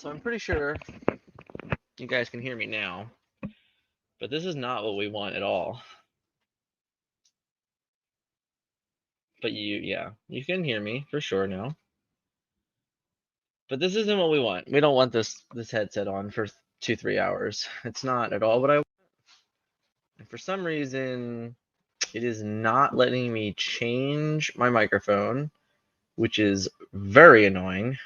So I'm pretty sure you guys can hear me now, but this is not what we want at all. But yeah, you can hear me for sure now. But this isn't what we want. We don't want this headset on for 2-3 hours. It's not at all what I want. And for some reason, it is not letting me change my microphone, which is very annoying.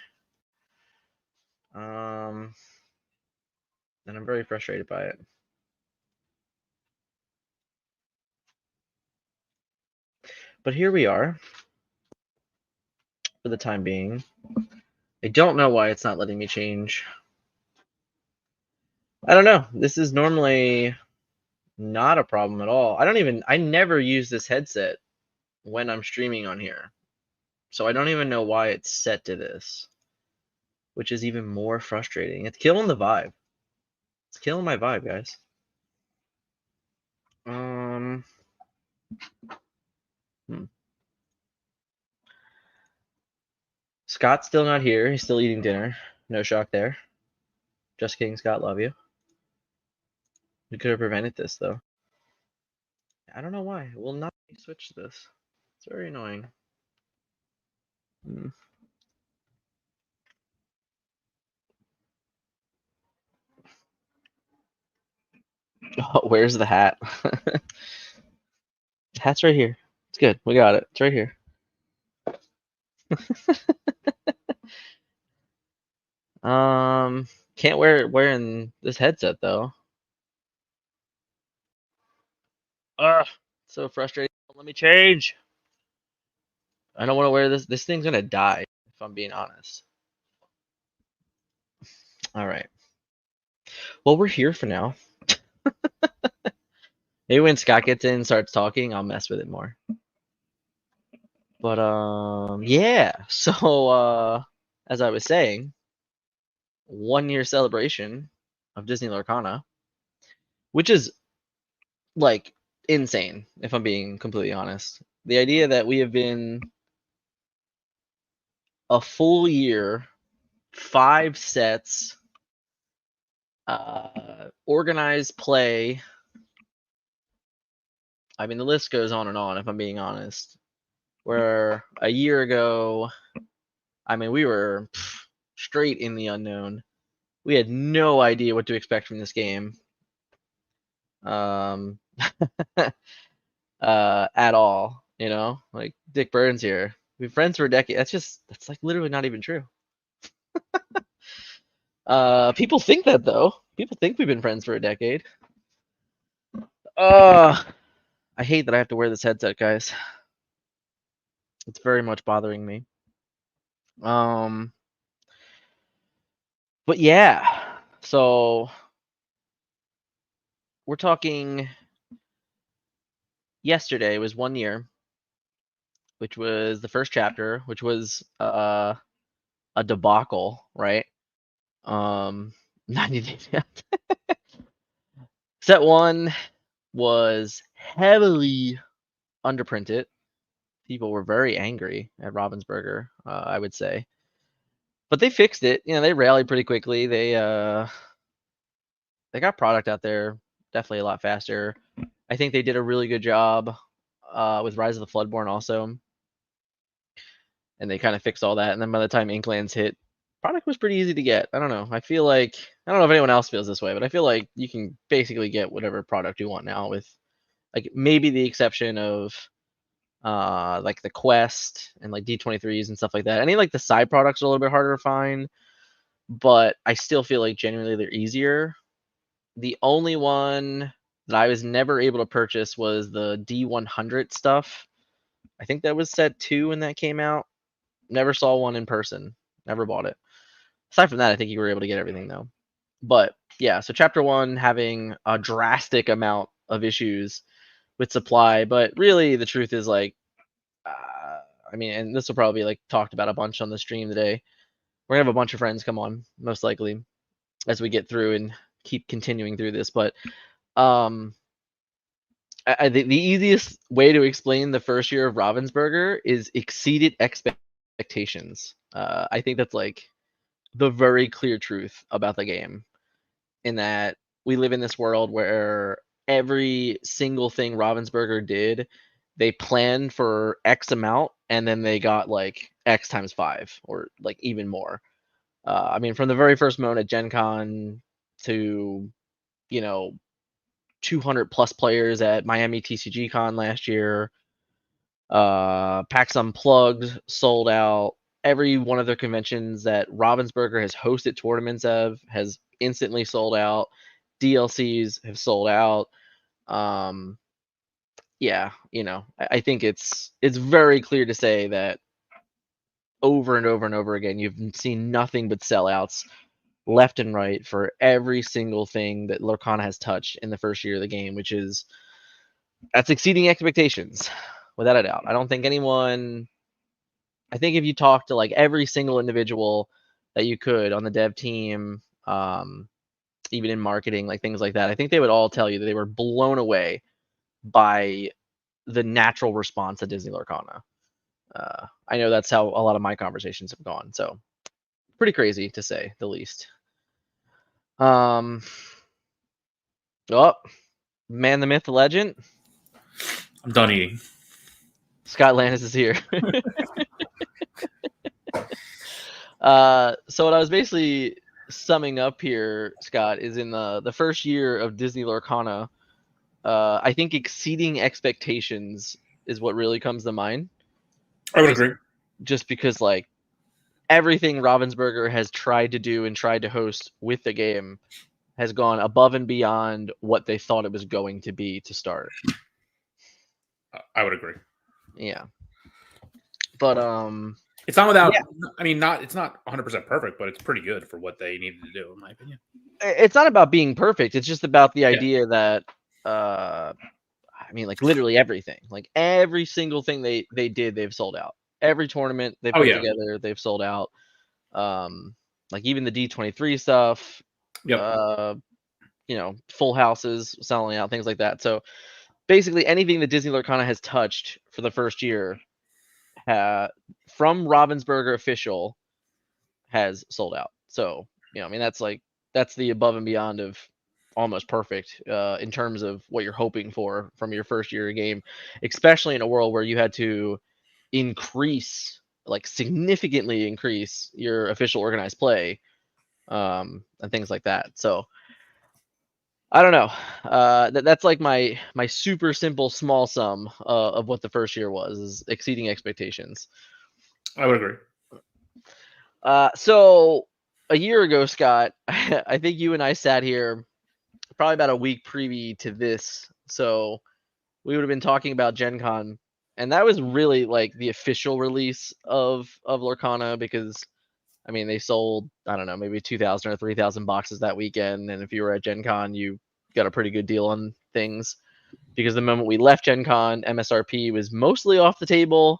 And I'm very frustrated by it. But here we are for the time being. I don't know why it's not letting me change. I don't know. This is normally not a problem at all. I never use this headset when I'm streaming on here. So I don't even know why it's set to this, which is even more frustrating. It's killing the vibe. It's killing my vibe, guys. Scott's still not here. He's still eating dinner. No shock there. Just kidding, Scott. Love you. We could have prevented this, though. I don't know why. It will not switch this. It's very annoying. Oh, where's the hat? The hat's right here. It's good. We got it. It's right here. Can't wear it wearing this headset though. Ugh, so frustrating. Let me change. I don't want to wear this. This thing's gonna die if I'm being honest. All right. Well, we're here for now. Maybe when Scott gets in and starts talking, I'll mess with it more. But yeah. So as I was saying, 1 year celebration of Disney Lorcana, which is like insane, if I'm being completely honest. The idea that we have been a full year, 5 sets, organized play. I mean, the list goes on and on, if I'm being honest. Where a year ago, I mean, we were straight in the unknown. We had no idea what to expect from this game. At all, you know? Like Dick Burns here. We've been friends for a decade. That's like literally not even true. People think that though. People think we've been friends for a decade. I hate that I have to wear this headset, guys. It's very much bothering me. But yeah, so we're talking. Yesterday was 1 year, which was the first chapter, which was a debacle, right? 90 days. Set 1 was heavily underprinted. People were very angry at Ravensburger, I would say. But they fixed it. You know, they rallied pretty quickly. They got product out there definitely a lot faster. I think they did a really good job with Rise of the Floodborn also. And they kind of fixed all that. And then by the time Inklands hit, product was pretty easy to get. I don't know. I don't know if anyone else feels this way, but I feel like you can basically get whatever product you want now, with like maybe the exception of like the Quest and like D23s and stuff like that. Any like the side products are a little bit harder to find, but I still feel like genuinely they're easier. The only one that I was never able to purchase was the D100 stuff. I think that was set 2 when that came out. Never saw one in person. Never bought it. Aside from that, I think you were able to get everything though. But yeah, so chapter 1 having a drastic amount of issues with supply, but really the truth is like, I mean, and this will probably be like talked about a bunch on the stream today. We're gonna have a bunch of friends come on, most likely, as we get through and keep continuing through this. But the easiest way to explain the first year of Ravensburger is exceeded expectations. I think that's like the very clear truth about the game, in that we live in this world where every single thing Ravensburger did, they planned for X amount and then they got like X times 5 or like even more. I mean, from the very first moment at Gen Con to, you know, 200 plus players at Miami TCG Con last year, PAX Unplugged sold out. Every one of their conventions that Ravensburger has hosted tournaments of has instantly sold out. DLCs have sold out. Yeah, I think it's very clear to say that over and over and over again, you've seen nothing but sellouts left and right for every single thing that Lorcana has touched in the first year of the game, that's exceeding expectations, without a doubt. I think if you talk to like every single individual that you could on the dev team, even in marketing, like things like that, I think they would all tell you that they were blown away by the natural response to Disney Lorcana. I know that's how a lot of my conversations have gone. So pretty crazy to say the least. Oh, man, the myth, the legend. I'm done eating. Scott Landis is here. So what I was basically summing up here, Scott, is in the first year of Disney Lorcana, I think exceeding expectations is what really comes to mind. I would agree. Just because like everything Ravensburger has tried to do and tried to host with the game has gone above and beyond what they thought it was going to be to start. I would agree. Yeah. But it's not without. Yeah. I mean, it's not 100% perfect, but it's pretty good for what they needed to do, in my opinion. It's not about being perfect. It's just about the idea that, I mean, like literally everything, like every single thing they did, they've sold out. Every tournament they put together, they've sold out. Like even the D23 stuff. Yep. Full houses selling out, things like that. So basically anything that Disney Lorcana has touched for the first year, from Ravensburger official, has sold out. So, I mean, that's the above and beyond of almost perfect in terms of what you're hoping for from your first year game, especially in a world where you had to significantly increase your official organized play, and things like that. So I don't know. That's like my super simple small sum of what the first year was, is exceeding expectations. I would agree. So a year ago, Scott, I think you and I sat here probably about a week preview to this. So we would have been talking about Gen Con, and that was really like the official release of Lorcana, because I mean, they sold, I don't know, maybe 2,000 or 3,000 boxes that weekend. And if you were at Gen Con, you got a pretty good deal on things, because the moment we left Gen Con, MSRP was mostly off the table.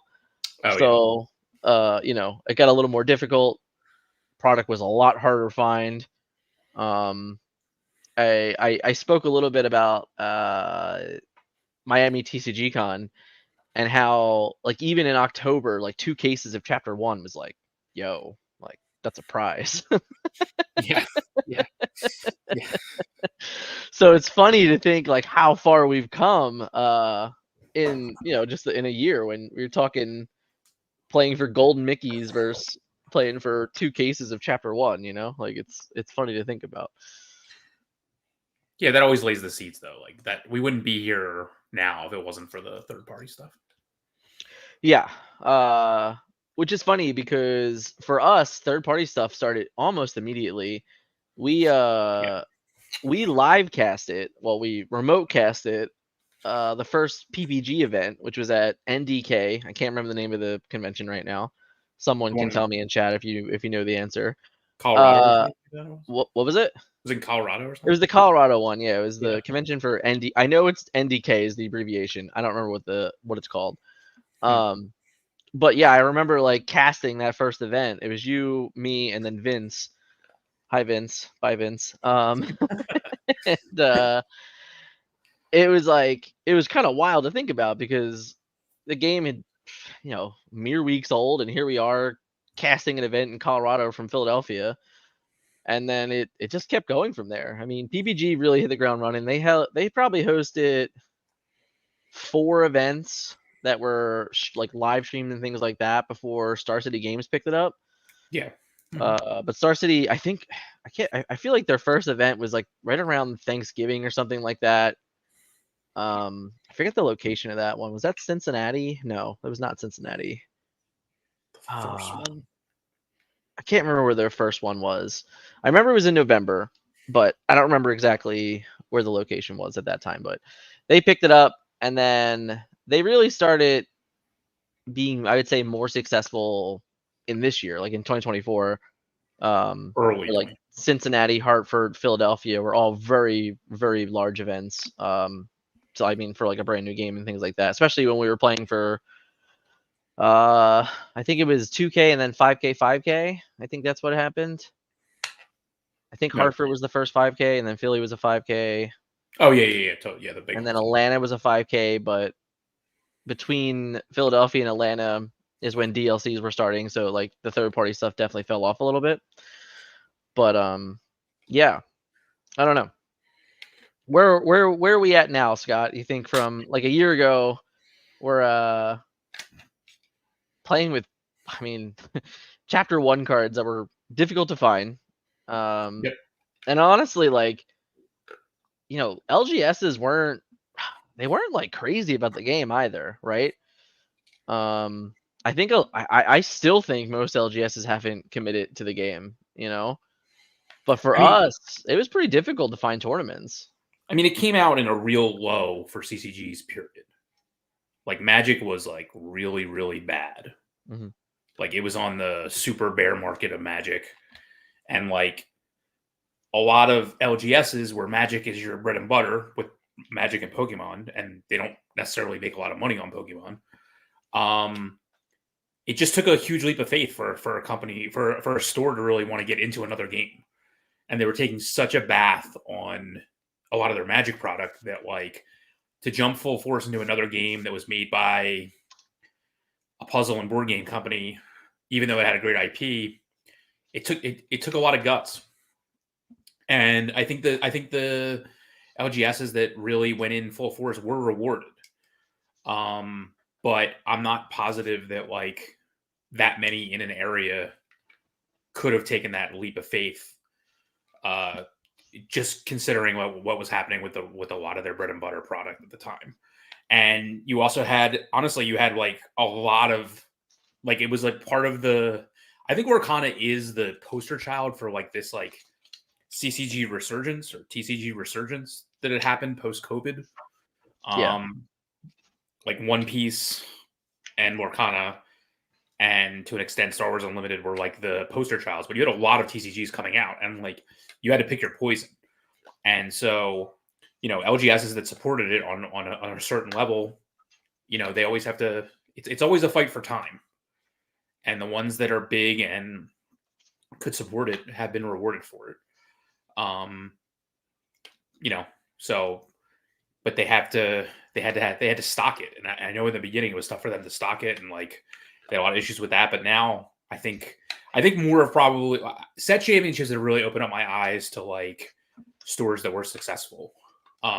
So, it got a little more difficult. Product was a lot harder to find. I spoke a little bit about Miami TCG Con, and how like even in October, like 2 cases of Chapter 1 was like, yo, like that's a prize. Yeah. So it's funny to think like how far we've come in just in a year, when we were talking playing for golden Mickeys versus playing for 2 cases of Chapter 1. Like it's funny to think about. Yeah, that always lays the seeds, though. Like that, we wouldn't be here now if it wasn't for the third-party stuff. Yeah, which is funny because for us, third-party stuff started almost immediately. We live cast it. Well, we remote cast it. The first PPG event, which was at NDK. I can't remember the name of the convention right now. Someone can tell me in chat if you know the answer. Colorado. What was it? Was it in Colorado or something? It was the Colorado one. Yeah, it was the convention for ND. I know it's NDK is the abbreviation. I don't remember what it's called. But yeah, I remember like casting that first event. It was you, me, and then Vince. Hi Vince. Bye Vince. And it was kind of wild to think about, because the game had mere weeks old, and here we are casting an event in Colorado from Philadelphia, and then it just kept going from there. I mean, PPG really hit the ground running. They probably hosted 4 events that were like live streamed and things like that before Star City Games picked it up. Yeah. But Star City, I think I feel like their first event was like right around Thanksgiving or something like that. I forget the location of that one. Was that Cincinnati? No, it was not Cincinnati. The first one. I can't remember where their first one was. I remember it was in November, but I don't remember exactly where the location was at that time. But they picked it up, and then they really started being, I would say, more successful in this year, like in 2024. Early Like 20. Cincinnati, Hartford, Philadelphia were all very, very large events. So I mean, for like a brand new game and things like that, especially when we were playing for, I think it was 2K and then 5K, 5K. I think that's what happened. I think No. Hartford was the first 5K, and then Philly was a 5K, Oh yeah. Yeah, the big and then ones. Atlanta was a 5K. But between Philadelphia and Atlanta is when DLCs were starting, so like the third party stuff definitely fell off a little bit. But yeah, I don't know. Where are we at now, Scott? You think from like a year ago, we're playing with, I mean, chapter 1 cards that were difficult to find. Yep. And honestly, like, you know, LGSs weren't like crazy about the game either, right? I think I still think most LGSs haven't committed to the game, you know. But for I mean, us, it was pretty difficult to find tournaments. it came out in a real low for CCGs. Period. Like Magic was like really, really bad. Mm-hmm. Like it was on the super bear market of Magic, and like a lot of LGSs where Magic is your bread and butter with Magic and Pokemon, and they don't necessarily make a lot of money on Pokemon. It just took a huge leap of faith for a company for a store to really want to get into another game, and they were taking such a bath on a lot of their Magic product that like to jump full force into another game that was made by a puzzle and board game company, even though it had a great IP, it took a lot of guts. And I think the LGSs that really went in full force were rewarded. But I'm not positive that like that many in an area could have taken that leap of faith. Just considering what was happening with a lot of their bread and butter product at the time. And you also had, honestly, you had like a lot of, like, it was like part of the, I think Lorcana is the poster child for like this like CCG resurgence or TCG resurgence that had happened post COVID. Yeah. Like One Piece and Lorcana, and to an extent Star Wars Unlimited were like the poster childs, but you had a lot of TCGs coming out, and like you had to pick your poison. And so, you know, LGSs that supported it on a certain level, you know, they always have to. It's always a fight for time, and the ones that are big and could support it have been rewarded for it. You know, so but they had to stock it, and I know in the beginning it was tough for them to stock it, and like they had a lot of issues with that. But now I think more of probably set championships have really opened up my eyes to like stores that were successful.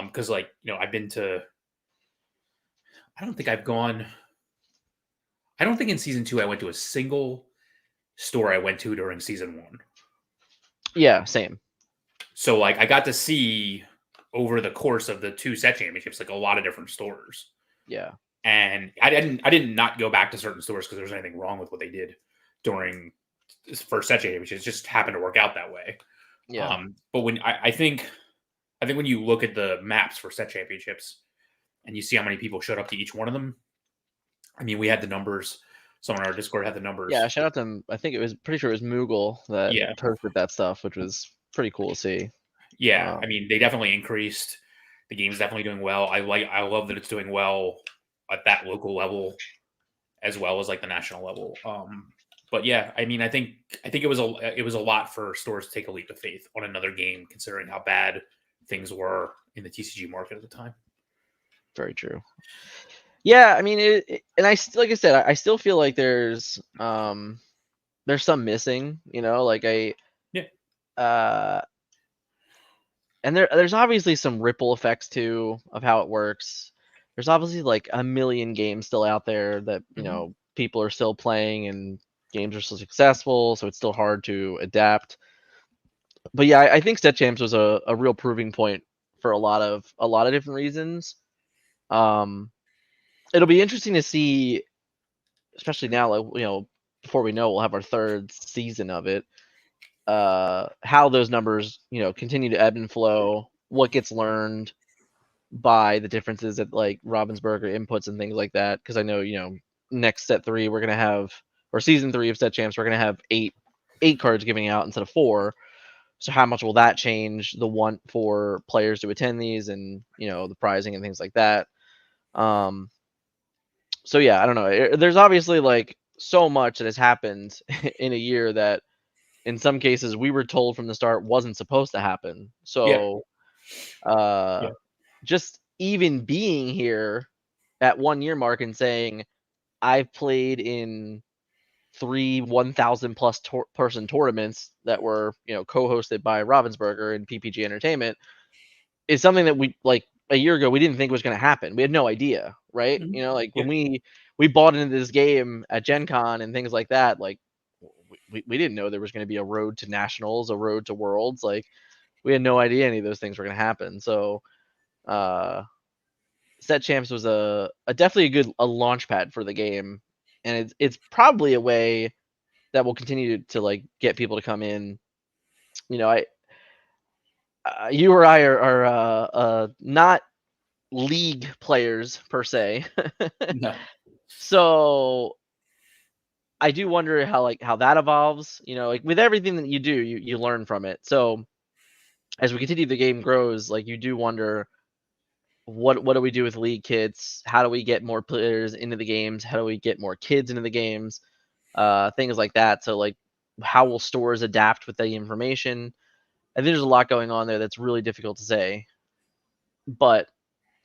Because like, you know, I've been to, I don't think I've gone. I don't think in season 2 I went to a single store I went to during season 1. Yeah, same. So like I got to see over the course of the 2 set championships like a lot of different stores. Yeah. And I didn't not go back to certain stores because there's anything wrong with what they did during this first set championship. It just happened to work out that way. Yeah. But when I think when you look at the maps for set championships and you see how many people showed up to each one of them, I mean, we had the numbers. Someone on our Discord had the numbers. Yeah, shout out to, I think it was, pretty sure it was Moogle that Yeah. posted that stuff, which was pretty cool to see. Yeah, I mean, they definitely increased. The game's definitely doing well. I love that it's doing well at that local level as well as like the national level. But yeah, I mean, I think it was a lot for stores to take a leap of faith on another game, considering how bad things were in the TCG market at the time. Very true. Yeah, I mean, and like I said, I still feel like there's there's some missing, like uh and there's obviously some ripple effects too of how it works. There's obviously like a million games still out there that, Mhm. people are still playing and games are still successful, so it's still hard to adapt. But yeah, I think Set Champs was a real proving point for a lot of different reasons. Um, it'll be interesting to see, especially now, like, before we know, we'll have our third season of it. How those numbers, continue to ebb and flow, what gets learned by the differences at like Ravensburger inputs and things like that. Because I know, next set three we're gonna have, or season three of Set Champs, we're gonna have eight cards giving out instead of four. So how much will that change the want for players to attend these, and the pricing and things like that? Um, so yeah, I don't know. There's obviously like so much that has happened in a year that in some cases we were told from the start wasn't supposed to happen. Yeah. So uh, Yeah. just even being here at 1 year mark and saying I've played in three 1,000 plus person tournaments that were co-hosted by Ravensburger and PPG Entertainment is something that we, like, a year ago we didn't think was going to happen. We had no idea, right? Mhm. Like Yeah. when we bought into this game at Gen Con and things like that, like we didn't know there was going to be a road to nationals, a road to worlds. Like we had no idea any of those things were going to happen. So uh Set Champs was a definitely a launch pad for the game, and it's probably a way that will continue to like get people to come in. I You or I are not league players per se. No. So I do wonder how that evolves. Like with everything that you do, you learn from it. So as we continue, the game grows. Like you do wonder what do we do with league kits? How do we get more players into the games? How do we get more kids into the games? Things like that. So like how will stores adapt with the information? I think there's a lot going on there that's really difficult to say. But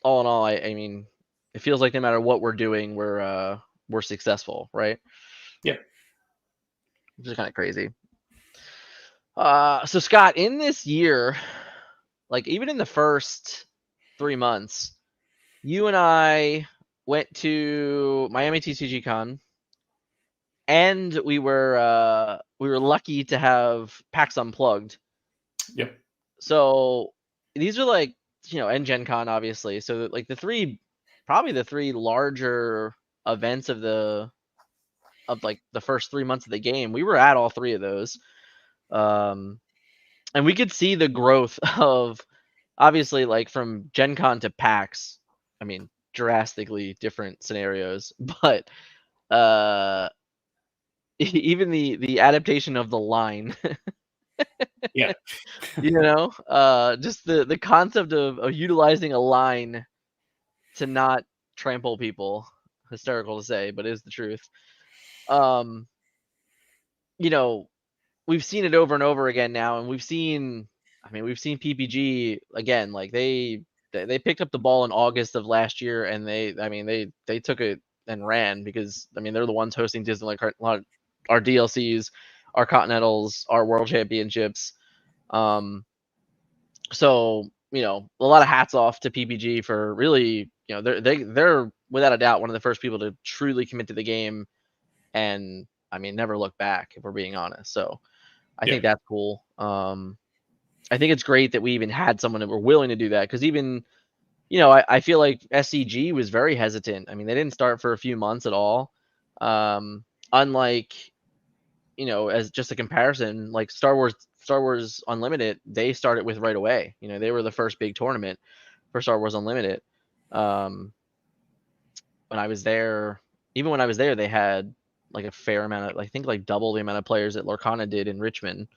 all in all, I mean, it feels like no matter what we're doing, we're successful, right? Yeah. Which is kind of crazy. So Scott, in this year, like even in the first 3 months, you and I went to Miami TCG Con, and we were lucky to have PAX Unplugged. Yep. So these are like, and Gen Con obviously. So like probably the three larger events of like the first 3 months of the game. We were at all three of those. Um, and we could see the growth of, obviously, like from Gen Con to PAX. I mean, drastically different scenarios, but uh, even the adaptation of the line, Yeah. just the concept of utilizing a line to not trample people. Hysterical to say, but it is the truth. Um, you know, we've seen it over and over again now, and we've seen PPG again. Like they picked up the ball in August of last year, and they took it and ran, because they're the ones hosting Disneyland, our DLCs, our Continentals, our World Championships. So a lot of hats off to PPG for really, they're without a doubt one of the first people to truly commit to the game, and never look back, if we're being honest. So I Yeah. think that's cool. I think it's great that we even had someone that were willing to do that, because even I feel like SCG was very hesitant. They didn't start for a few months at all. Unlike, as just a comparison, like Star Wars Unlimited, they started with right away. They were the first big tournament for Star Wars Unlimited. Um, when I was there, even when I was there, they had like a fair amount of, I think like double the amount of players that Lorcana did in Richmond,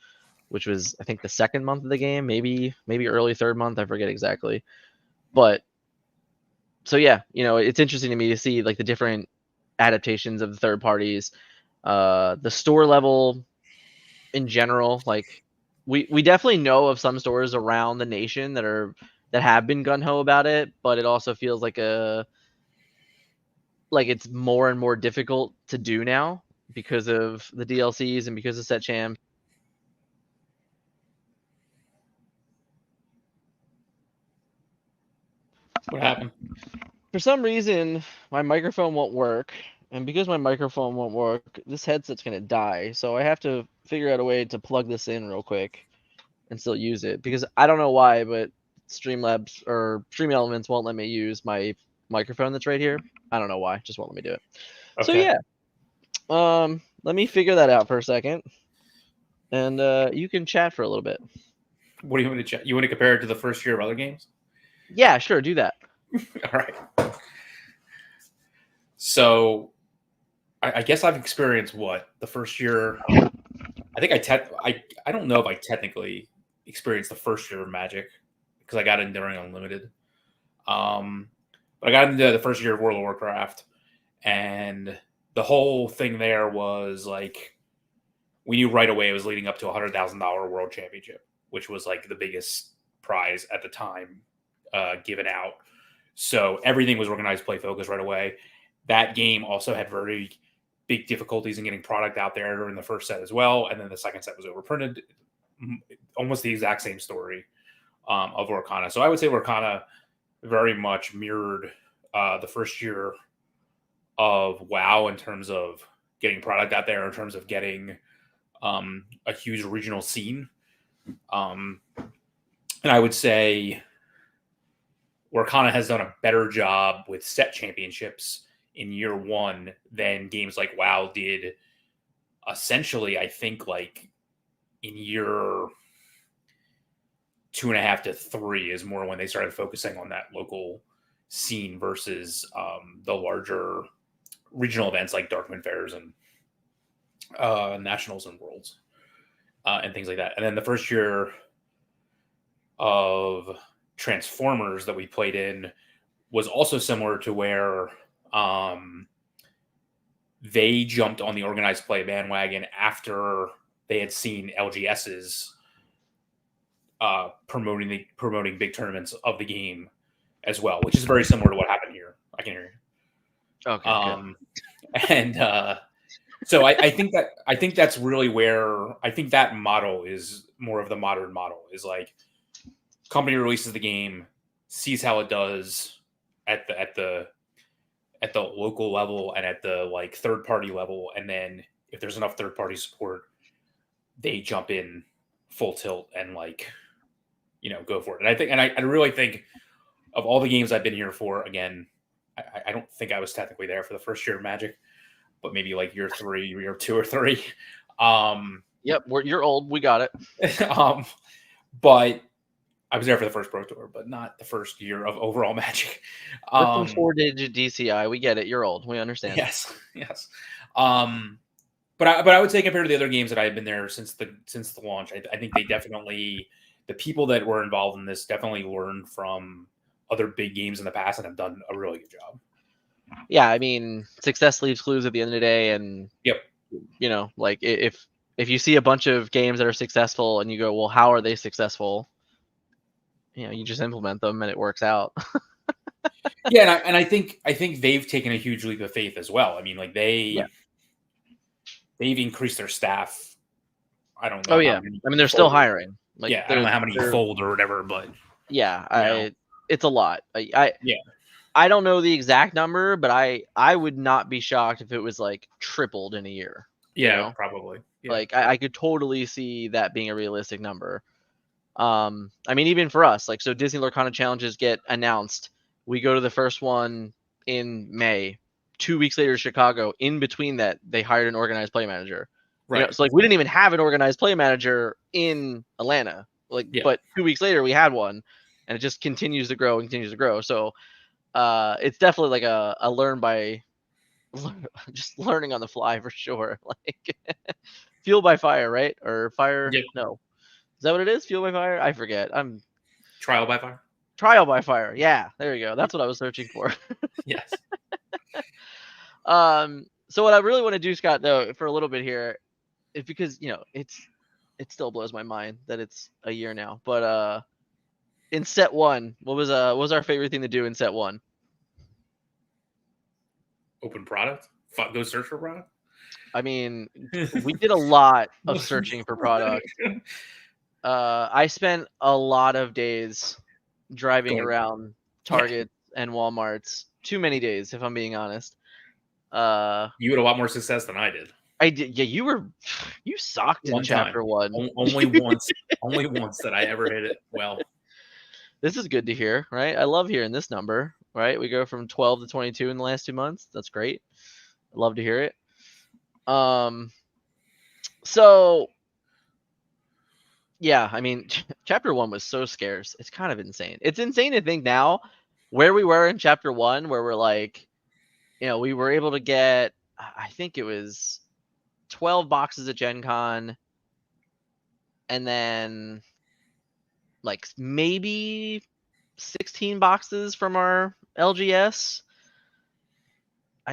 which was I think the second month of the game, maybe early third month, I forget exactly. But so yeah, it's interesting to me to see like the different adaptations of the third parties, the store level in general. Like we definitely know of some stores around the nation that have been gun ho about it, but it also feels like it's more and more difficult to do now. because of the DLCs and because of set champs. What happened? For some reason, my microphone won't work, and because my microphone won't work, this headset's gonna die. So I have to figure out a way to plug this in real quick and still use it, because I don't know why, but Streamlabs or Stream Elements won't let me use my microphone that's right here. I don't know why, just won't let me do it. So Okay. yeah, let me figure that out for a second, and you can chat for a little bit. What do you want to chat? You want to compare it to the first year of other games? Yeah, sure, do that. All right. So, I guess I've experienced what the first year. I think I don't know if I technically experienced the first year of Magic because I got in during Unlimited. But I got into the first year of World of Warcraft, and the whole thing there was like we knew right away it was leading up to $100,000 World Championship, which was like the biggest prize at the time given out. So everything was organized play focused right away. That game also had very big difficulties in getting product out there during the first set as well, and then the second set was overprinted. Almost the exact same story of Lorcana. So I would say Lorcana very much mirrored the first year of WoW in terms of getting product out there, in terms of getting a huge regional scene. And I would say Lorcana has done a better job with set championships in year one than games like WoW did. Essentially, I think like in year 2.5 to 3 is more when they started focusing on that local scene versus the larger regional events like Darkman Fairs and Nationals and Worlds and things like that. And then the first year of Transformers that we played in was also similar to where they jumped on the organized play bandwagon after they had seen LGS's promoting big tournaments of the game as well, which is very similar to what happened here. I can hear you. Okay, good. And so I think that's really where I think that model is more of the modern model is like company releases the game, sees how it does at the local level and at the like third party level, and then if there's enough third party support, they jump in full tilt and like go for it. And I think, and I really think of all the games I've been here for, again, I don't think I was technically there for the first year of Magic, but maybe like year 3, year 2 or 3. Yep, you're old. We got it. But I was there for the first Pro Tour, but not the first year of overall Magic. With some 4-digit DCI, we get it. You're old. We understand. Yes. But I would say compared to the other games that I've been there since the launch, I think they definitely, the people that were involved in this definitely learned from other big games in the past and have done a really good job. Yeah, I mean, success leaves clues at the end of the day, and yep, like if you see a bunch of games that are successful and you go, well, how are they successful? You just implement them and it works out. Yeah, and I think they've taken a huge leap of faith as well. I mean, like they've increased their staff. I don't know. Oh yeah, I mean they're still hiring. Like, yeah, I don't know how many fold or whatever, but yeah, it's a lot. I don't know the exact number, but I would not be shocked if it was like tripled in a year. Yeah, probably. Yeah. Like I could totally see that being a realistic number. I mean, even for us, like, so Disney Lorcana challenges get announced. We go to the first one in May. 2 weeks later, Chicago. In between that, they hired an organized play manager. Right. So like we didn't even have an organized play manager in Atlanta. Like, but 2 weeks later we had one, and it just continues to grow and continues to grow. So, it's definitely like a learn by just learning on the fly for sure. Like fuel by fire, right? Or fire? Yep. No. Is that what it is? Fuel by fire? I forget. I'm trial by fire. Trial by fire. Yeah, there you go. That's what I was searching for. Yes. So what I really want to do, Scott, though, for a little bit here, is because it still blows my mind that it's a year now. But in set 1, what was our favorite thing to do in set 1? Open product. Go search for product. I mean, we did a lot of searching for product. I spent a lot of days driving around Target and Walmarts. Too many days, if I'm being honest. You had a lot more success than I did. I did. Yeah, you sucked in chapter 1. Only once. Only once that I ever hit it well. This is good to hear, right? I love hearing this number, right? We go from 12 to 22 in the last 2 months. That's great. I love to hear it. So yeah, I mean, chapter 1 was so scarce. It's kind of insane. It's insane to think now where we were in chapter 1, where we're like, we were able to get, I think it was 12 boxes at Gen Con, and then like maybe 16 boxes from our LGS.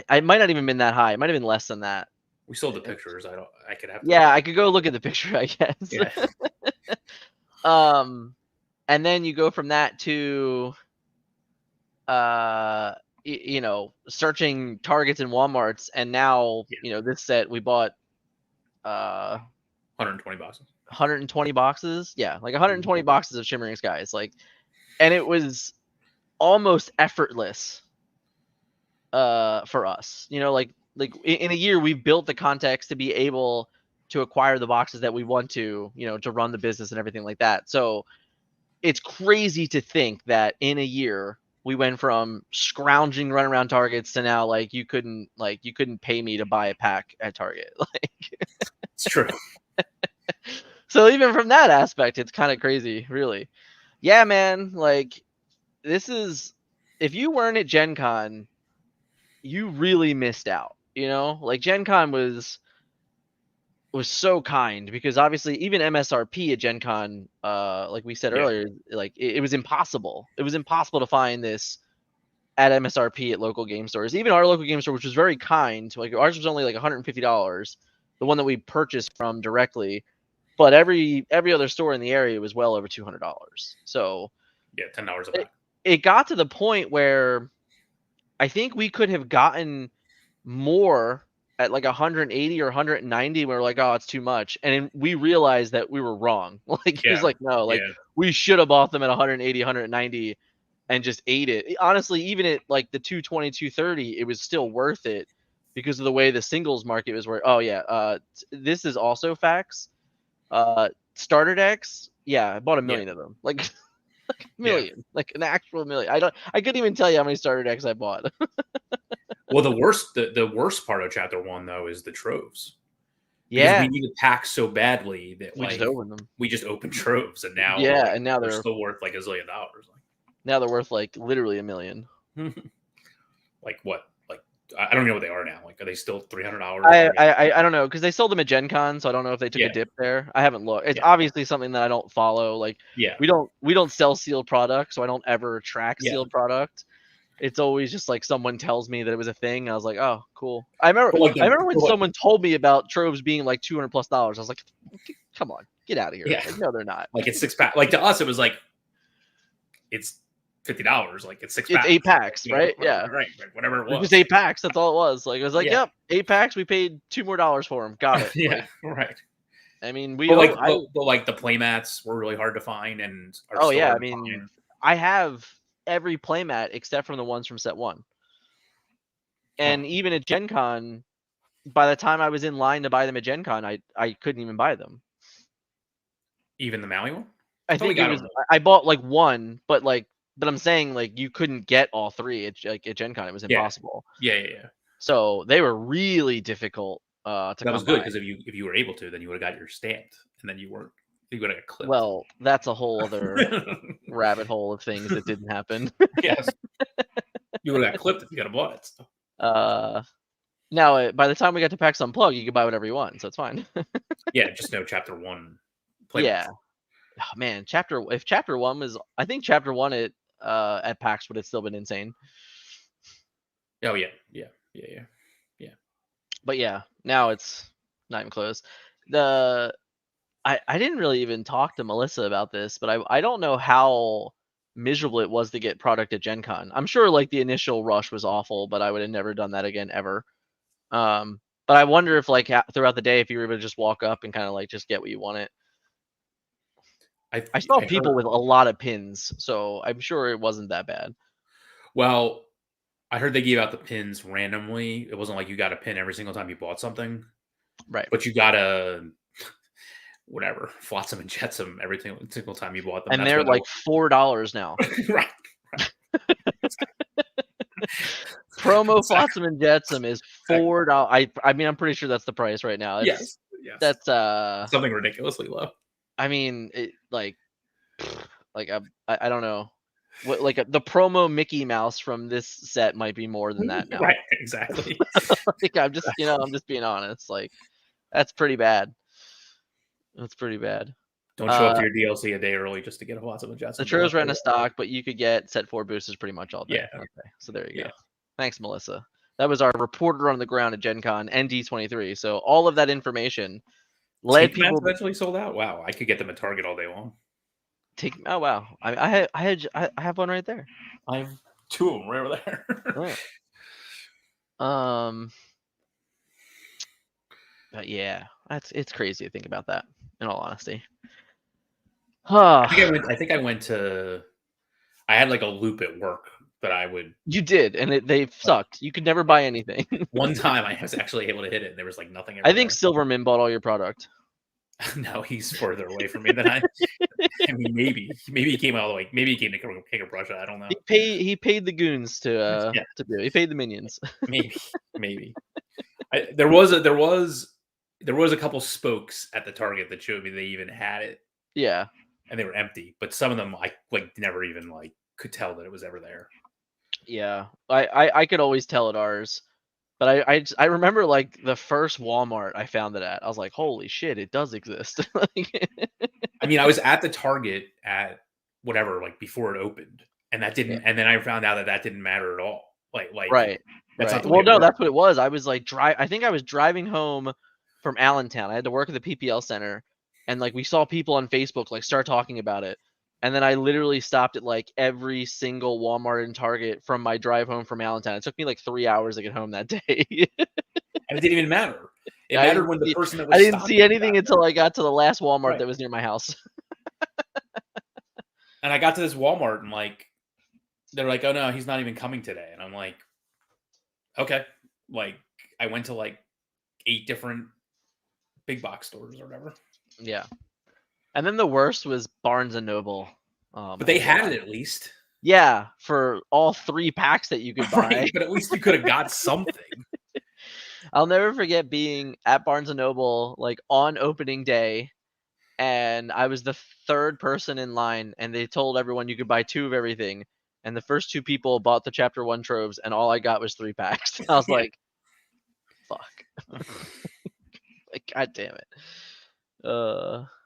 I might not even been that high. It might have been less than that. We sold the pictures. I could have. Yeah, I could go look at the picture, I guess. Yeah. And then you go from that to, searching Targets and Walmarts, and now, this set we bought 120 boxes. 120 boxes. Yeah, like 120 boxes of Shimmering Skies. Like, and it was almost effortless for us. Like in a year we've built the context to be able to acquire the boxes that we want to run the business and everything like that. So it's crazy to think that in a year we went from scrounging run around Targets to now like you couldn't pay me to buy a pack at Target. Like, it's true. So even from that aspect, it's kind of crazy, really. Yeah, man. Like, this is, if you weren't at Gen Con, you really missed out. Like Gen Con was so kind, because obviously even MSRP at Gen Con, like we said earlier, like it was impossible. It was impossible to find this at MSRP at local game stores. Even our local game store, which was very kind, like ours was only like $150, the one that we purchased from directly. But every other store in the area was well over $200. So yeah, $10 a pack. It got to the point where I think we could have gotten more at like 180 or 190. We were like, oh, it's too much, and we realized that we were wrong. Like, he was like, no, like we should have bought them at 180, 190, and just ate it. Honestly, even at like the 220, 230, it was still worth it because of the way the singles market was. Where, oh yeah, this is also facts. Starter decks, yeah, I bought 1 million of them. Like, like a million, like an actual million. I couldn't even tell you how many starter decks I bought. Well, the worst part of chapter 1 though is the troves. Yeah, because we needed packs so badly that we just opened them. We just opened troves, and now and now they're still worth like $1 zillion. Now they're worth like literally $1 million. Like what? I don't know what they are now. Like, are they still $300? I don't know, because they sold them at Gen Con, so I don't know if they took a dip there. I haven't looked. It's obviously something that I don't follow. Like, we don't sell sealed product, so I don't ever track sealed product. It's always just like someone tells me that it was a thing. I was like, oh, cool. I remember when someone told me about troves being like $200+. I was like, come on, get out of here. Yeah. Like, no, they're not. Like, it's 6 pack. Like, to us, it was like, it's $50. Like, it's 6 packs. It's 8 packs, right? Right. Whatever it was. It was 8 packs. That's all it was. Like, it was like, yep, 8 packs. We paid $2 more for them. Got it. Yeah, like, right. I mean, the playmats were really hard to find, and I mean, I have every playmat except from the ones from set 1. And even at Gen Con, by the time I was in line to buy them at Gen Con, I couldn't even buy them. Even the Maui one? I think it was. I bought like one, but I'm saying like you couldn't get all 3 at Gen Con. It was impossible. Yeah. So they were really difficult to come by. That was good, because if you were able to, then you would have got your stamped, and then you would have got clipped. Well, that's a whole other rabbit hole of things that didn't happen. Yes. You would have got clipped if you got bought it. So. Now, by the time we got to PAX Unplugged, you could buy whatever you want, so it's fine. Yeah, just no chapter 1. Yeah. Oh, man, if chapter 1 was, I think chapter 1 at PAX would have still been insane. Oh yeah. But yeah, now it's not even close. I didn't really even talk to Melissa about this, but I don't know how miserable it was to get product at Gen Con. I'm sure like the initial rush was awful, but I would have never done that again ever. But I wonder if like throughout the day, if you were able to just walk up and kind of like just get what you wanted. I saw people with a lot of pins, so I'm sure it wasn't that bad. Well, I heard they gave out the pins randomly. It wasn't like you got a pin every single time you bought something, Right. but you got a whatever flotsam and jetsam every single time you bought them. And That's they're what like $4 now. right. Promo flotsam and jetsam is $4. I mean, I'm pretty sure that's the price right now. Yes. That's something ridiculously low. I mean, I don't know. What like the promo Mickey Mouse from this set might be more than that now. Right, exactly. Like I'm just being honest. Like that's pretty bad. That's pretty bad. Don't show up to your DLC a day early just to get a flotsam and jetsam. The Churros ran a stock, but you could get set 4 boosters pretty much all day. Yeah. Okay. So there you go. Thanks, Melissa. That was our reporter on the ground at Gen Con and D23. So all of that information led people eventually sold out. Wow, I could get them at Target all day long. Oh wow, I have one right there. I have 2 of them right over there. But yeah, it's crazy to think about that. In all honesty, I think I went to. I had like a loop at work that I would. You did, and they sucked. You could never buy anything. One time I was actually able to hit it, and there was like nothing. I think Silverman bought all your product. No, he's further away from me than I. I mean, maybe he came all the way. Maybe he came to King of Prussia. I don't know. He paid the goons to do it. He paid the minions. maybe. There was a couple spokes at the Target that showed me they even had it. Yeah, and they were empty. But some of them I never even could tell that it was ever there. Yeah, I could always tell at ours. But I remember like the first Walmart I found it at. I was like, holy shit, it does exist. I mean, I was at the Target at whatever, before it opened, and that didn't. Yeah. And then I found out that didn't matter at all. Right. That's not the well, no, that's what it was. I was like I think I was driving home from Allentown. I had to work at the PPL Center, and we saw people on Facebook start talking about it. And then I literally stopped at every single Walmart and Target from my drive home from Allentown. It took me 3 hours to get home that day. And it didn't even matter. It mattered when the person that was I didn't see anything until I got to the last Walmart that was near my house. And I got to this Walmart and they're like, oh no, he's not even coming today. And I'm like, okay. I went to 8 different big box stores or whatever. Yeah. And then the worst was Barnes and Noble. But they had it at least. Yeah, for all 3 packs that you could buy. Right, but at least you could have got something. I'll never forget being at Barnes and Noble on opening day, and I was the 3rd person in line, and they told everyone you could buy 2 of everything. And the first 2 people bought the Chapter 1 troves, and all I got was 3 packs. I was like, fuck. God damn it.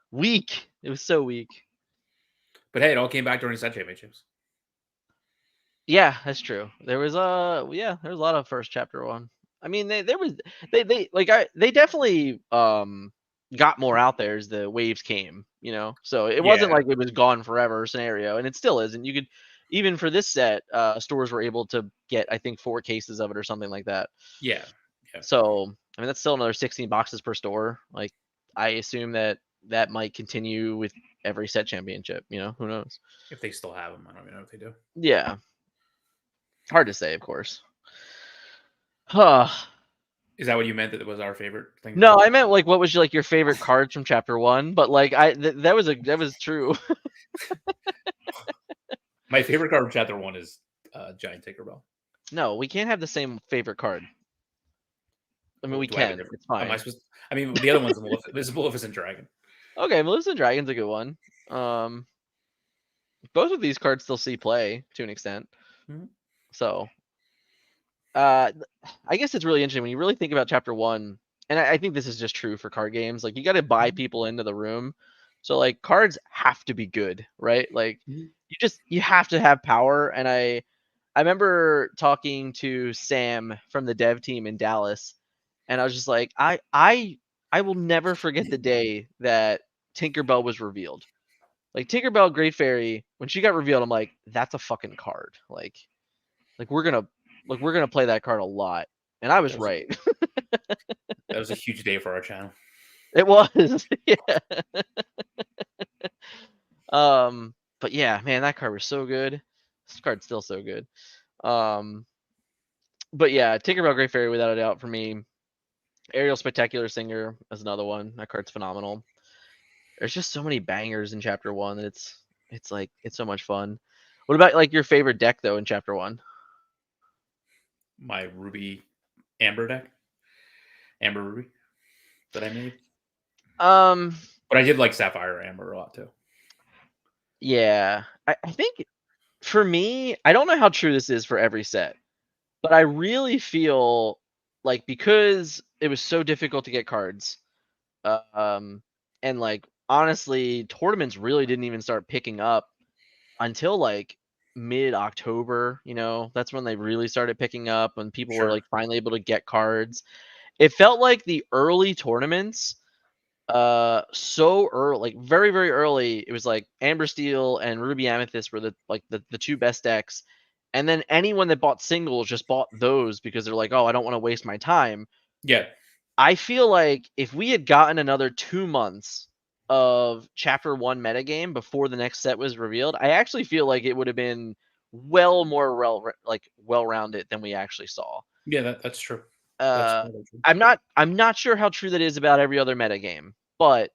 Weak. It was so weak. But hey, it all came back during set championships. Yeah, that's true. There was a lot of first Chapter 1. I mean, they definitely got more out there as the waves came, So it wasn't like it was gone forever scenario, and it still isn't. You could even for this set, stores were able to get I think 4 cases of it or something like that. Yeah. So I mean that's still another 16 boxes per store. I assume that might continue with every set championship. Who knows? If they still have them, I don't even know if they do. Yeah. Hard to say, of course. Huh. Is that what you meant? That it was our favorite thing? No, I meant what was your favorite cards from Chapter 1? But that was true. My favorite card from Chapter 1 is Giant Tinkerbell. No, we can't have the same favorite card. I mean, we can. It's fine. I mean, the other one's Maleficent Dragon. Okay, Maleficent Dragon's a good one. Both of these cards still see play to an extent. Mm-hmm. So, I guess it's really interesting when you really think about Chapter 1, and I think this is just true for card games. You got to buy people into the room. So, cards have to be good, right? You have to have power. And I remember talking to Sam from the dev team in Dallas, and I was just like, I will never forget the day that Tinkerbell was revealed. Tinkerbell Great Fairy, when she got revealed, I'm like, that's a fucking card. We're gonna play that card a lot. And I was right. That was a huge day for our channel. It was, yeah. But yeah, man, that card was so good. This card's still so good. But yeah, Tinkerbell Great Fairy without a doubt for me. Ariel Spectacular Singer is another one. That card's phenomenal. There's just so many bangers in Chapter 1 that it's like it's so much fun. What about like your favorite deck though in Chapter 1? My Ruby Amber deck, Amber Ruby, that I made. Um, But I did like Sapphire Amber a lot too. yeah. I think for me, I don't know how true this is for every set, but I really feel like because it was so difficult to get cards, and like honestly, tournaments really didn't even start picking up until like mid-October, that's when they really started picking up when people were Sure. like finally able to get cards. It felt like the early tournaments so early, like very very early, it was like Amber Steel and Ruby Amethyst were the two best decks, and then anyone that bought singles just bought those because they're like, oh, I don't want to waste my time. Yeah. I feel like if we had gotten another 2 months of Chapter 1 metagame before the next set was revealed, I actually feel like it would have been well more well-rounded than we actually saw. Yeah, that's true. That's Uh, totally true. I'm not sure how true that is about every other metagame, but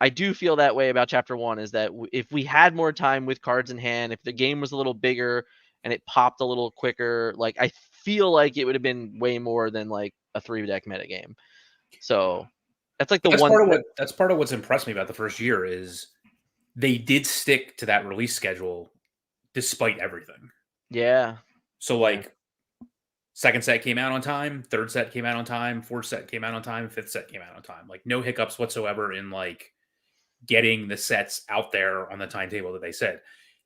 I do feel that way about Chapter 1 is that if we had more time with cards in hand, if the game was a little bigger and it popped a little quicker, like I feel like it would have been way more than like a 3-deck metagame. So that's like the That's one part of that, what's impressed me about the first year is they did stick to that release schedule despite everything. yeah. So Yeah. like second set came out on time, third set came out on time, fourth set came out on time, fifth set came out on time. Like no hiccups whatsoever in like getting the sets out there on the timetable that they said.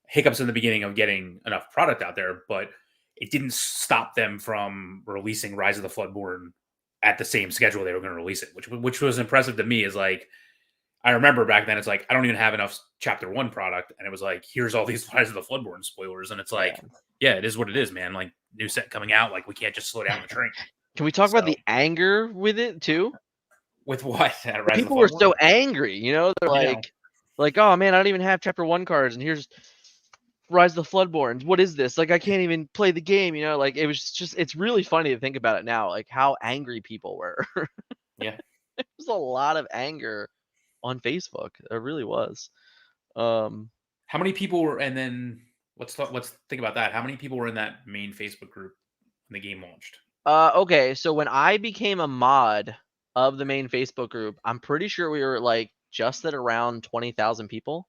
Hiccups in the beginning of getting enough product out there, but it didn't stop them from releasing Rise of the Floodborn at the same schedule they were going to release it, which was impressive to me. Is like I remember back then, it's like I don't even have enough Chapter 1 product, and it was like here's all these Rise of the Floodborn spoilers, and it's Yeah. like yeah, it is what it is, man. Like new set coming out, like we can't just slow down the train. Can we talk So about the anger with it too? with what Rise of the People were Floodborn? so angry, they're I know. like, oh man, I don't even have Chapter 1 cards, and here's Rise of the Floodborns. What is this? Like, I can't even play the game, like it was just, it's really funny to think about it now, like how angry people were. Yeah. There's a lot of anger on Facebook. There really was. Um, How many people were? And then let's think about that. How many people were in that main Facebook group when the game launched? okay, so when I became a mod of the main Facebook group, I'm pretty sure we were like just at around 20,000 people.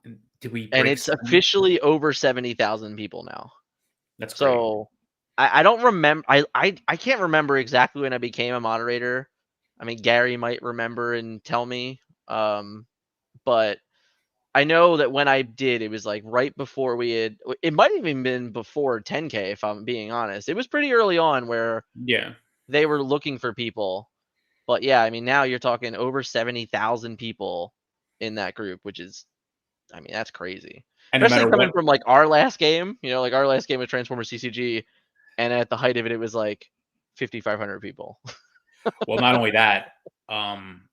And did we And break it's 70? officially over 70,000 people now. That's great. So I don't remember. I can't remember exactly when I became a moderator. I mean, Gary might remember and tell me. But I know that when I did, it was like right before we had. It might have even been before 10K, if I'm being honest. It was pretty early on where Yeah. they were looking for people. But yeah, I mean, now you're talking over 70,000 people in that group, which is, I mean, that's crazy. And no Especially matter coming what, from like our last game, like our last game of Transformers TCG, and at the height of it, it was like 5,500 people. well, not only that, um,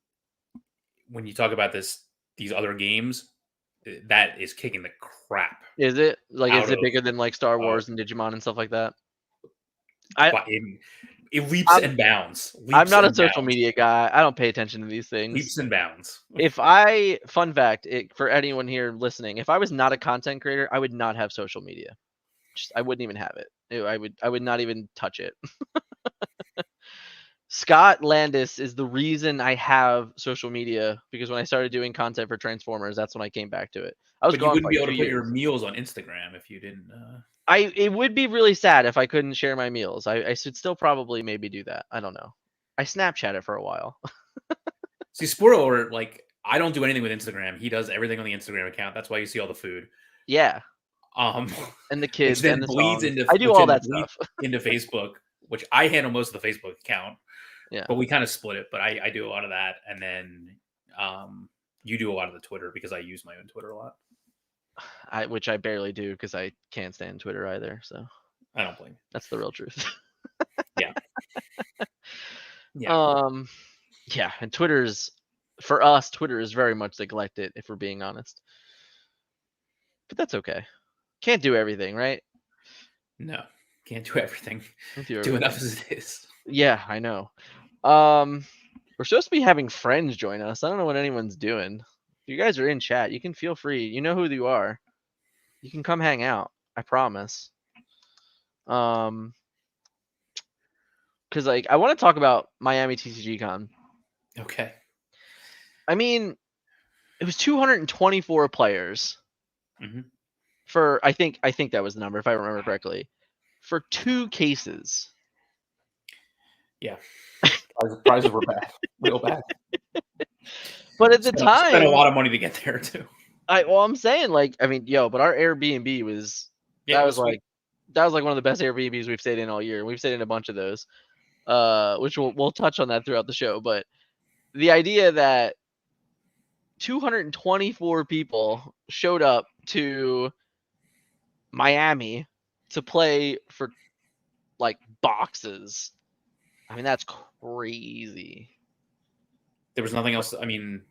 when you talk about these other games, that is kicking the crap Is it like, out is of it bigger than like Star uh, Wars and Digimon and stuff like that? I but it leaps I'm and bounds, I'm leaps not a and social bounds, media guy. I don't pay attention to these things. leaps and bounds. Fun fact, for anyone here listening, if I was not a content creator, I would not have social media. I wouldn't even have it. I would not even touch it. Scott Landis is the reason I have social media because when I started doing content for Transformers, that's when I came back to it. I was But you gone for wouldn't be like able two to put your years. meals on Instagram if you didn't. It would be really sad if I couldn't share my meals. I should still probably maybe do that. I don't know. I Snapchat it for a while. See, spoiler alert, like I don't do anything with Instagram. He does everything on the Instagram account. That's why you see all the food. Yeah, Um, and the which kids and then the bleeds songs. into I do all that stuff. Facebook, which I handle most of the Facebook account, Yeah, but we kind of split it. But I do a lot of that, and then you do a lot of the Twitter because I use my own Twitter a lot. which I barely do because I can't stand Twitter either. So I don't blame you. that's the real truth. Yeah. Yeah. Yeah, and for us, Twitter is very much neglected, if we're being honest. But that's okay. Can't do everything, right? No, can't do everything. Can't do Do enough everything. as it is. Yeah, I know. We're supposed to be having friends join us. I don't know what anyone's doing. If you guys are in chat, you can feel free. You know who you are. You can come hang out. I promise. Because like I want to talk about Miami TCG Con. Okay. I mean, it was 224 players Mm-hmm. for I think that was the number if I remember correctly for 2 cases. Yeah. Prizes were bad, real bad. But at the Spent a time, lot of money to get there too. I'm saying like I mean, but our Airbnb was Yeah, it was sweet. that was like one of the best Airbnbs we've stayed in all year. We've stayed in a bunch of those, which we'll touch on that throughout the show. But the idea that 224 people showed up to Miami to play for like boxes. I mean, that's crazy. There was nothing else. I mean,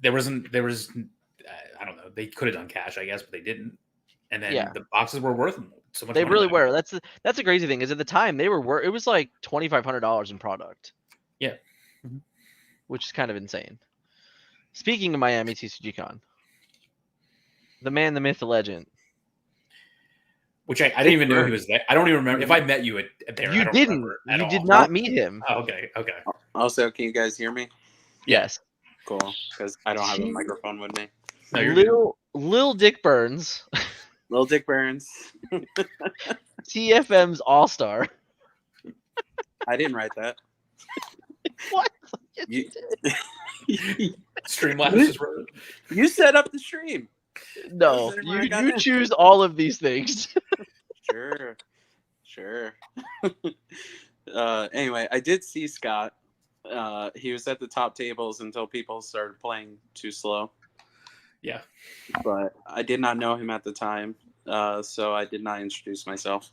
there was. I don't know. They could have done cash, I guess, but they didn't. And then Yeah, the boxes were worth so much they money. really were. That's a crazy thing. Is at the time they were it was like $2,500 in product. Yeah. Mm-hmm. Which is kind of insane. Speaking of Miami TCG Con, the man, the myth, the legend. Which I didn't even know he was there. I don't even remember if I met you at there. I You don't didn't. remember at You did all. not meet him. Oh, okay. Also, can you guys hear me? Yeah. Yes. Cool, because I don't have a microphone with me. No, you're good. Lil Dick Burns, Little Dick Burns. TFM's All-Star. I didn't write that. What? You, Streamlabs just wrote it. you set up the stream. No, That's where I got you in. choose all of these things. Sure. Anyway, I did see Scott. He was at the top tables until people started playing too slow. Yeah. But I did not know him at the time, so I did not introduce myself.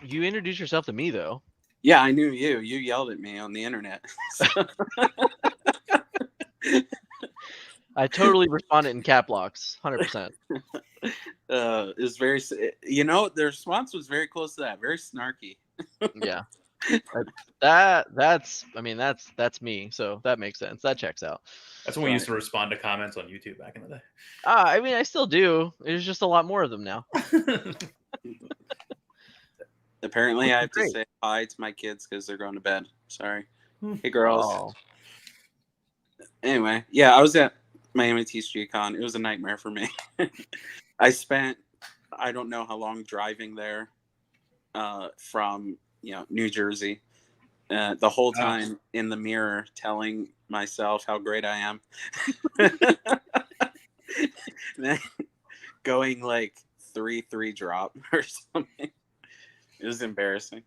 You introduced yourself to me though. Yeah, I knew you. You yelled at me on the internet. I totally responded in cap locks, 100%. It was very, the response was very close to that, very snarky. Yeah. That's me. So that makes sense. That checks out. That's when we used to respond to comments on YouTube back in the day. I mean, I still do. There's just a lot more of them now. Apparently, I have to say hi to my kids because they're going to bed. Sorry. Hey, girls. Oh. Anyway, yeah, I was at Miami TCG Con. It was a nightmare for me. I spent, I don't know how long driving there from, New Jersey. The whole time in the mirror telling myself how great I am. Then going like 3-3 drop or something. It was embarrassing.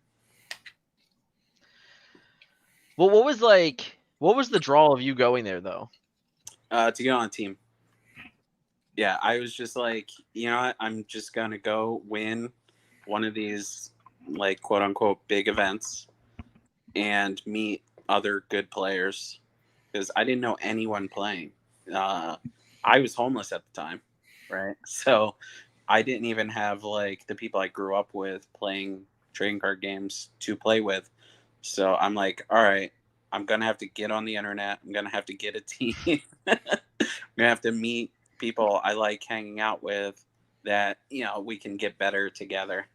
Well, what was the draw of you going there though? To get on a team. Yeah, I was just like, I'm just gonna go win one of these like quote unquote big events and meet other good players because I didn't know anyone playing. I was homeless at the time, right? So I didn't even have like the people I grew up with playing trading card games to play with. So I'm like, all right, I'm going to have to get on the internet. I'm going to have to get a team. I'm going to have to meet people I like hanging out with that, we can get better together.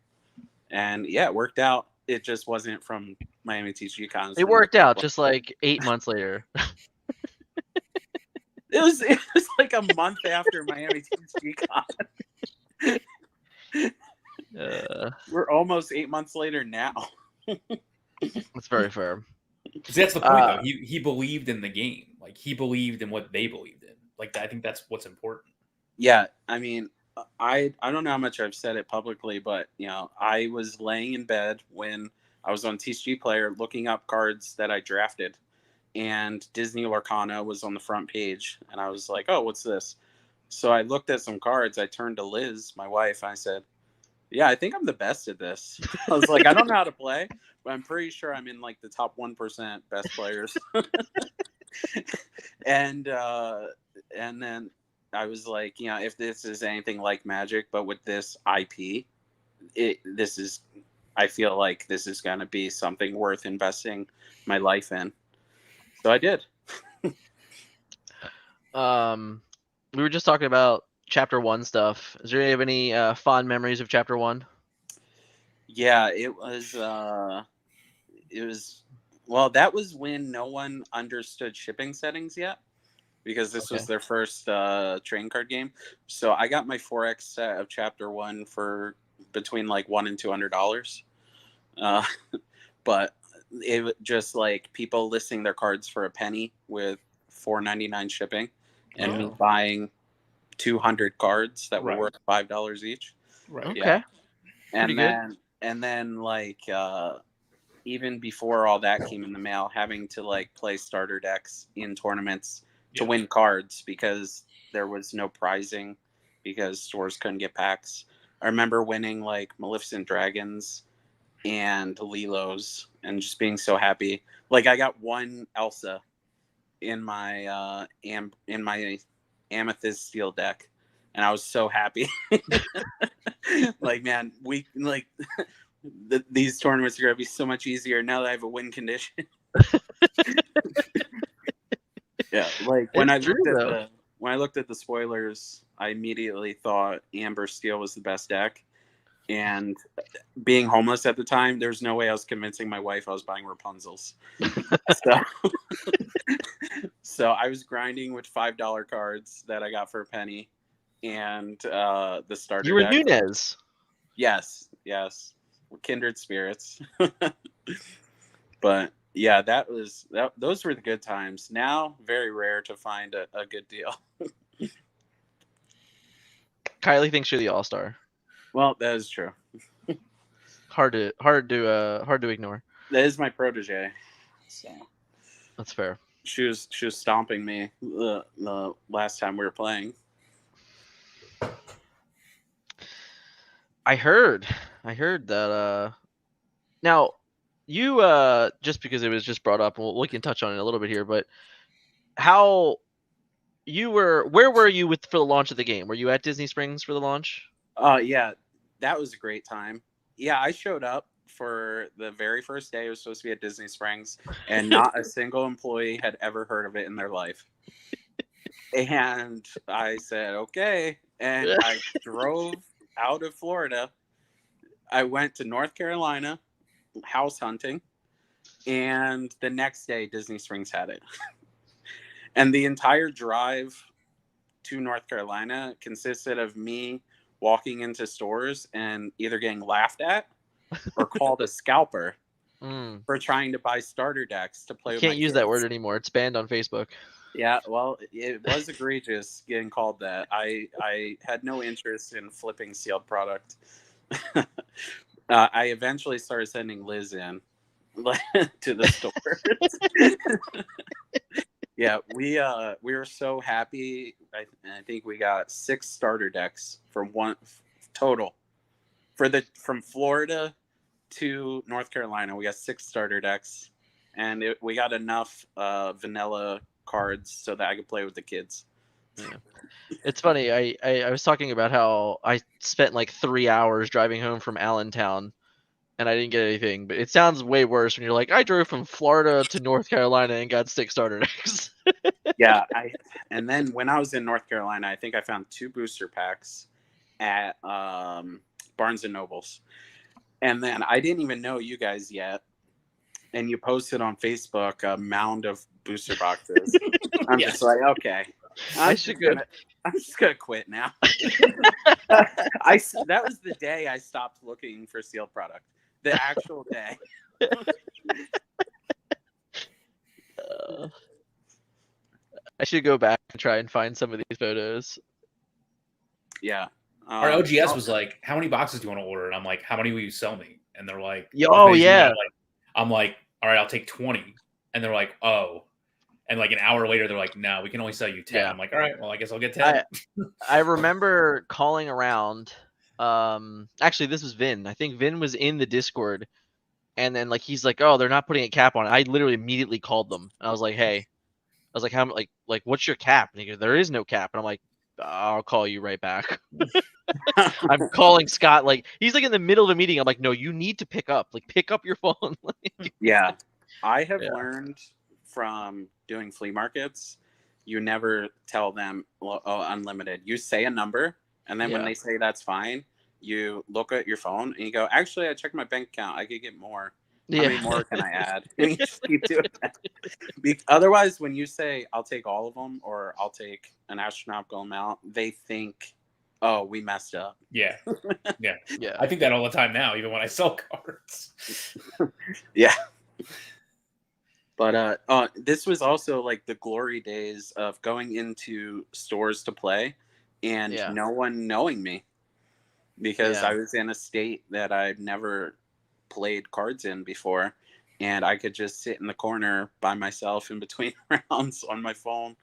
And yeah, it worked out. It just wasn't from Miami TCG Con. It worked out just like 8 months later. It was like a month after Miami TCG Con. We're almost 8 months later now. That's very fair. See, that's the point, though. He believed in the game. Like, he believed in what they believed in. Like, I think that's what's important. Yeah, I mean, I don't know how much I've said it publicly, but, I was laying in bed when I was on TCG Player looking up cards that I drafted. And Disney Lorcana was on the front page. And I was like, oh, what's this? So I looked at some cards. I turned to Liz, my wife, and I said, Yeah, I think I'm the best at this. I was like, I don't know how to play, but I'm pretty sure I'm in like the top 1% best players. and then I was like, if this is anything like Magic, but with this IP, I feel like this is going to be something worth investing my life in. So I did. We were just talking about Chapter 1 stuff. Is there any fond memories of Chapter 1? Yeah, it was. Well, that was when no one understood shipping settings yet, because this was their first trading card game. So I got my 4X set of Chapter 1 for between like $100 and $200. But it just like people listing their cards for a penny with $4.99 shipping, and me buying 200 cards that were worth $5 each. Right. Okay. Yeah. Pretty good. And then like even before all that came in the mail, having to like play starter decks in tournaments to win cards because there was no prizing because stores couldn't get packs. I remember winning like Maleficent Dragons and Lilos and just being so happy. Like I got one Elsa in my in my Amethyst Steel deck, and I was so happy. Like, man, these tournaments are gonna be so much easier now that I have a win condition. Yeah, like when I looked at the spoilers, I immediately thought Amber Steel was the best deck. And being homeless at the time, there's no way I was convincing my wife I was buying Rapunzel's. So I was grinding with $5 cards that I got for a penny, and the starter. You were deck. Nunez. Yes, kindred spirits. But yeah, those were the good times. Now, very rare to find a good deal. Kylie thinks you're the all-star. Well, that is true. Hard to ignore. That is my protege. So that's fair. She was stomping me the last time we were playing. I heard that. Now, you just because it was just brought up, we can touch on it a little bit here. But where were you for the launch of the game? Were you at Disney Springs for the launch? Yeah, that was a great time. Yeah, I showed up for the very first day. It was supposed to be at Disney Springs, and not a single employee had ever heard of it in their life. And I said, okay. And I drove out of Florida. I went to North Carolina house hunting. And the next day, Disney Springs had it. And the entire drive to North Carolina consisted of me walking into stores and either getting laughed at or called a scalper for trying to buy starter decks to play with my kids. Can't use that word anymore. It's banned on Facebook. Yeah, well, it was egregious getting called that. I had no interest in flipping sealed product. I eventually started sending Liz in to the stores. Yeah, we were so happy. I think we got 6 starter decks from one total from Florida to North Carolina. We got 6 starter decks, and we got enough vanilla cards so that I could play with the kids. Yeah. It's funny. I was talking about how I spent like 3 hours driving home from Allentown, and I didn't get anything. But it sounds way worse when you're like, I drove from Florida to North Carolina and got 6 starter decks. Yeah, and then when I was in North Carolina, I think I found 2 booster packs at Barnes and Nobles, and then I didn't even know you guys yet, and you posted on Facebook a mound of booster boxes. I'm just like, okay, I'm just gonna quit now. That was the day I stopped looking for sealed product. The actual day. I should go back and try and find some of these photos. Yeah. Our LGS was like, how many boxes do you want to order? And I'm like, how many will you sell me? And they're like, oh, yeah. I'm like, all right, I'll take 20. And they're like, oh. And like an hour later, they're like, no, we can only sell you 10. Yeah. I'm like, all right, well, I guess I'll get 10. I remember calling around Actually, this was Vin. I think Vin was in the Discord, and then like he's like, "Oh, they're not putting a cap on it." I literally immediately called them, and I was like, "Hey," I was like, "How like what's your cap?" And he goes, "There is no cap," and I'm like, "I'll call you right back." I'm calling Scott, like he's like in the middle of a meeting. I'm like, "No, you need to pick up. Like, pick up your phone." Yeah, I have Yeah. learned from doing flea markets, you never tell them, well, oh, unlimited. You say a number, and then when Yeah. they say that's fine, you look at your phone and you go, actually, I checked my bank account. I could get more. How many more can I add? And you just keep doing that. Otherwise, when you say, I'll take all of them or I'll take an astronomical amount, they think, oh, we messed up. Yeah. Yeah. Yeah. I think that all the time now, even when I sell cards. Yeah. But this was also like the glory days of going into stores to play and Yeah. no one knowing me because Yeah. I was in a state that I'd never played cards in before. And I could just sit in the corner by myself in between rounds on my phone.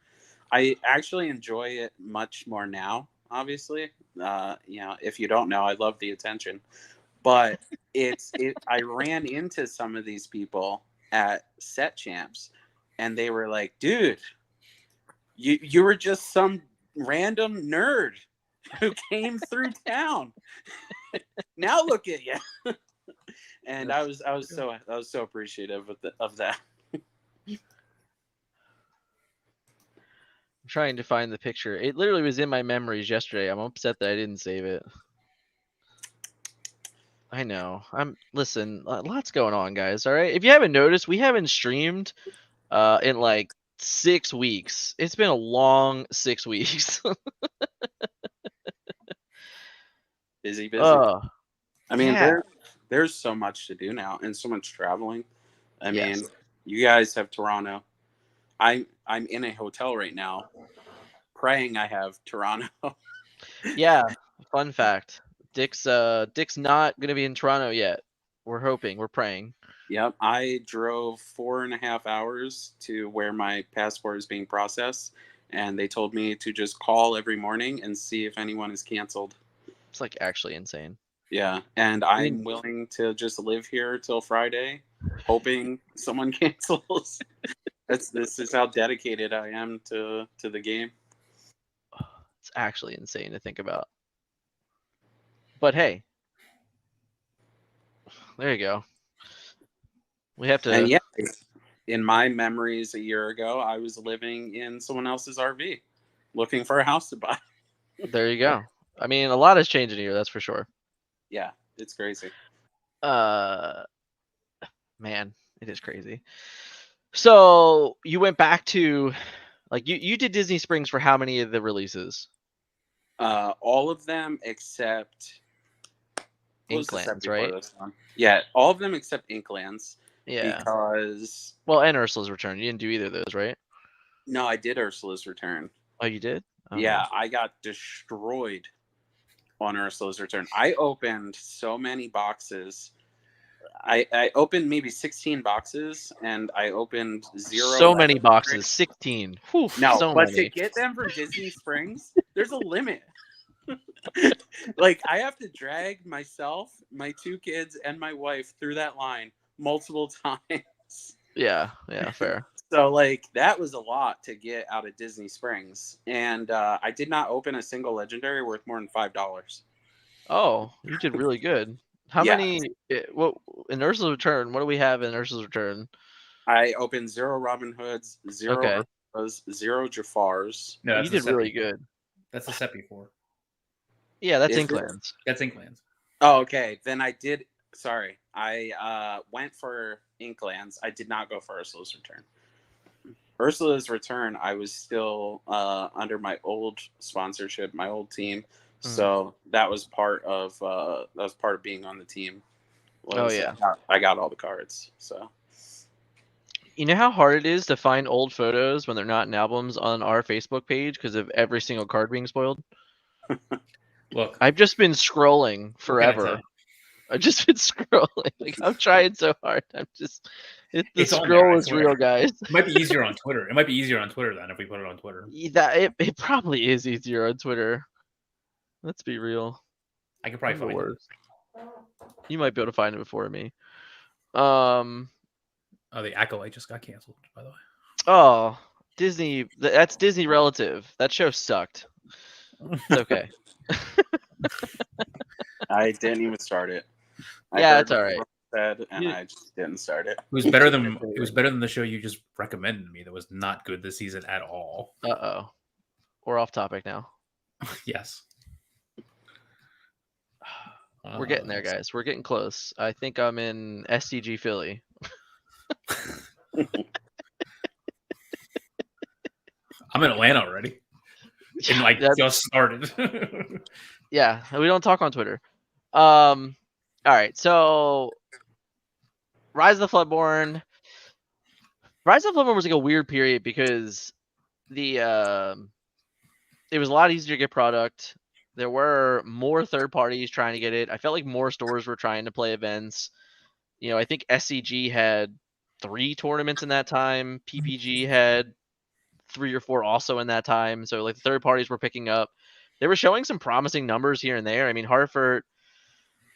I actually enjoy it much more now, obviously. You know, if you don't know, I love the attention. But I ran into some of these people at set champs and they were like, dude, you were just some random nerd who came through town. Now look at you. And I was so appreciative of that. I'm trying to find the picture. It literally was in my memories yesterday. I'm upset that I didn't save it. I know. Listen, lots going on, guys. All right. If you haven't noticed, we haven't streamed in like 6 weeks. It's been a long 6 weeks. Busy. Oh, I mean, yeah. there's so much to do now and so much traveling. I Yes. mean, you guys have Toronto. I'm in a hotel right now, praying I have Toronto. Yeah. Fun fact. Dick's not gonna be in Toronto yet. We're hoping. We're praying. Yep, I drove 4.5 hours to where my passport is being processed, and they told me to just call every morning and see if anyone is canceled. It's like actually insane. Yeah, and I mean, I'm willing to just live here till Friday, hoping someone cancels. This is how dedicated I am to the game. it's actually insane to think about. But hey, there you go. We have to. And yeah, in my memories a year ago, I was living in someone else's RV, looking for a house to buy. There you go. I mean, a lot has changed in here, that's for sure. Yeah, it's crazy. Man, it is crazy. So you went back to, like, you did Disney Springs for how many of the releases? All of them except what was the set Inklands, before right? this one? Yeah, all of them except Inklands. Yeah. Because Well, and Ursula's Return. You didn't do either of those, right? no, I did Ursula's Return. Oh, you did? Okay. Yeah, I got destroyed on Ursula's Return. I opened so many boxes. I opened maybe 16 boxes, and I opened 0. So many boxes. 16. Whew, No, so but many. to get them from Disney Springs, there's a limit. Like, I have to drag myself, my 2 kids, and my wife through that line multiple times. Yeah, fair. So, like, that was a lot to get out of Disney Springs. And I did not open a single legendary worth more than $5. Oh, you did really good. How Yeah. many? What in Ursula's Return? What do we have in Ursula's Return? I opened 0 Robin Hoods, 0 Okay. Ursulas, 0 Jafars. No, You that's did really good. That's the set before. Yeah, that's Is it? Inklands. That's Inklands. Oh, okay. Then I did. Sorry. I went for Inklands. I did not go for Ursula's Return. Ursula's Return, I was still under my old sponsorship, my old team. So that was part of being on the team. Oh, yeah. I got all the cards. So You know how hard it is to find old photos when they're not in albums on our Facebook page because of every single card being spoiled? Look, I've just been scrolling what can I tell forever. you? I've just been scrolling. Like, I'm trying so hard. The It's on scroll there, I is swear. real, guys. It might be easier on Twitter. It might be easier on Twitter than if we put it on Twitter. It probably is easier on Twitter. Let's be real. I could probably I'm the find it. worst. You might be able to find it before me. Oh, the Acolyte just got canceled, by the way. Oh, Disney. That's Disney relative. That show sucked. It's okay. I didn't even start it. I Yeah, heard it's all what right. everyone said, and I just didn't start it. It was better than the show you just recommended to me. That was not good this season at all. Uh-oh. We're off topic now. Yes. We're getting there, guys. We're getting close. I think I'm in SCG Philly. I'm in Atlanta already. And like just started. Yeah, we don't talk on Twitter. All right, so Rise of the Floodborn. Rise of the Floodborn was like a weird period because it was a lot easier to get product. There were more third parties trying to get it. I felt like more stores were trying to play events. You know, I think SCG had 3 tournaments in that time. PPG had 3 or 4 also in that time. So like the third parties were picking up. They were showing some promising numbers here and there. I mean, Hartford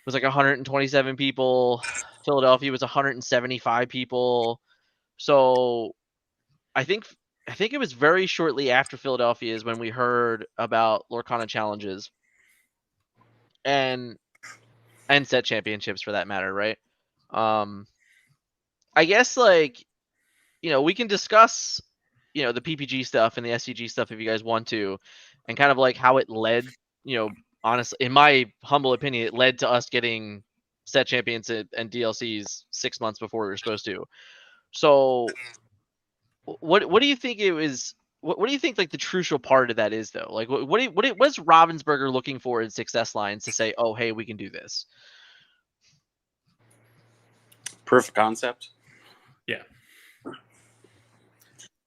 was like 127 people. Philadelphia was 175 people. So I think it was very shortly after Philadelphia is when we heard about Lorcana challenges and set championships for that matter, right? I guess like, you know, we can discuss, you know, the PPG stuff and the SCG stuff if you guys want to, and kind of like how it led, you know, honestly, in my humble opinion, it led to us getting set champions and DLCs 6 months before we were supposed to. So what do you think it was? What do you think like the crucial part of that is though? Like what's Ravensburger looking for in success lines to say, oh hey, we can do this? Proof of concept. Yeah.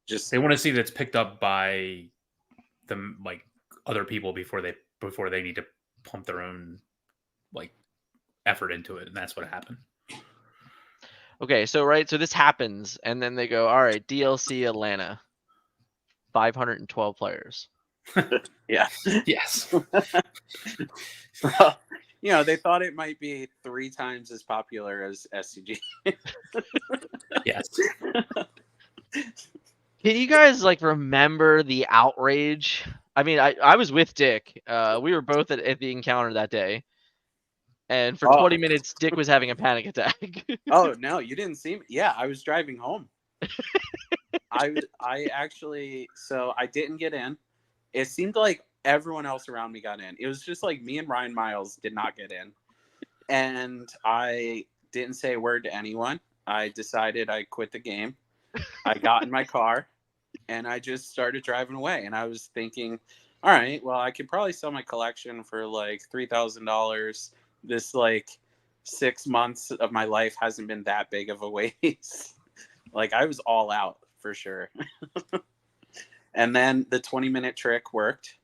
Just they want to see that's picked up by them, like other people before they need to pump their own like effort into it, and that's what happened. Okay, so this happens, and then they go, all right, DLC Atlanta, 512 players. Yeah. Yes. Well, you know, they thought it might be 3 times as popular as SCG. Yes. Can you guys like remember the outrage? I mean, I was with Dick. We were both at the encounter that day. And for 20 minutes, Dick was having a panic attack. Oh, no, you didn't see me? Yeah, I was driving home. I actually, so I didn't get in. It seemed like everyone else around me got in. It was just like me and Ryan Miles did not get in. And I didn't say a word to anyone. I decided I quit the game. I got in my car and I just started driving away. And I was thinking, all right, well, I could probably sell my collection for like $3,000. This like 6 months of my life hasn't been that big of a waste. Like I was all out for sure. And then the 20-minute trick worked.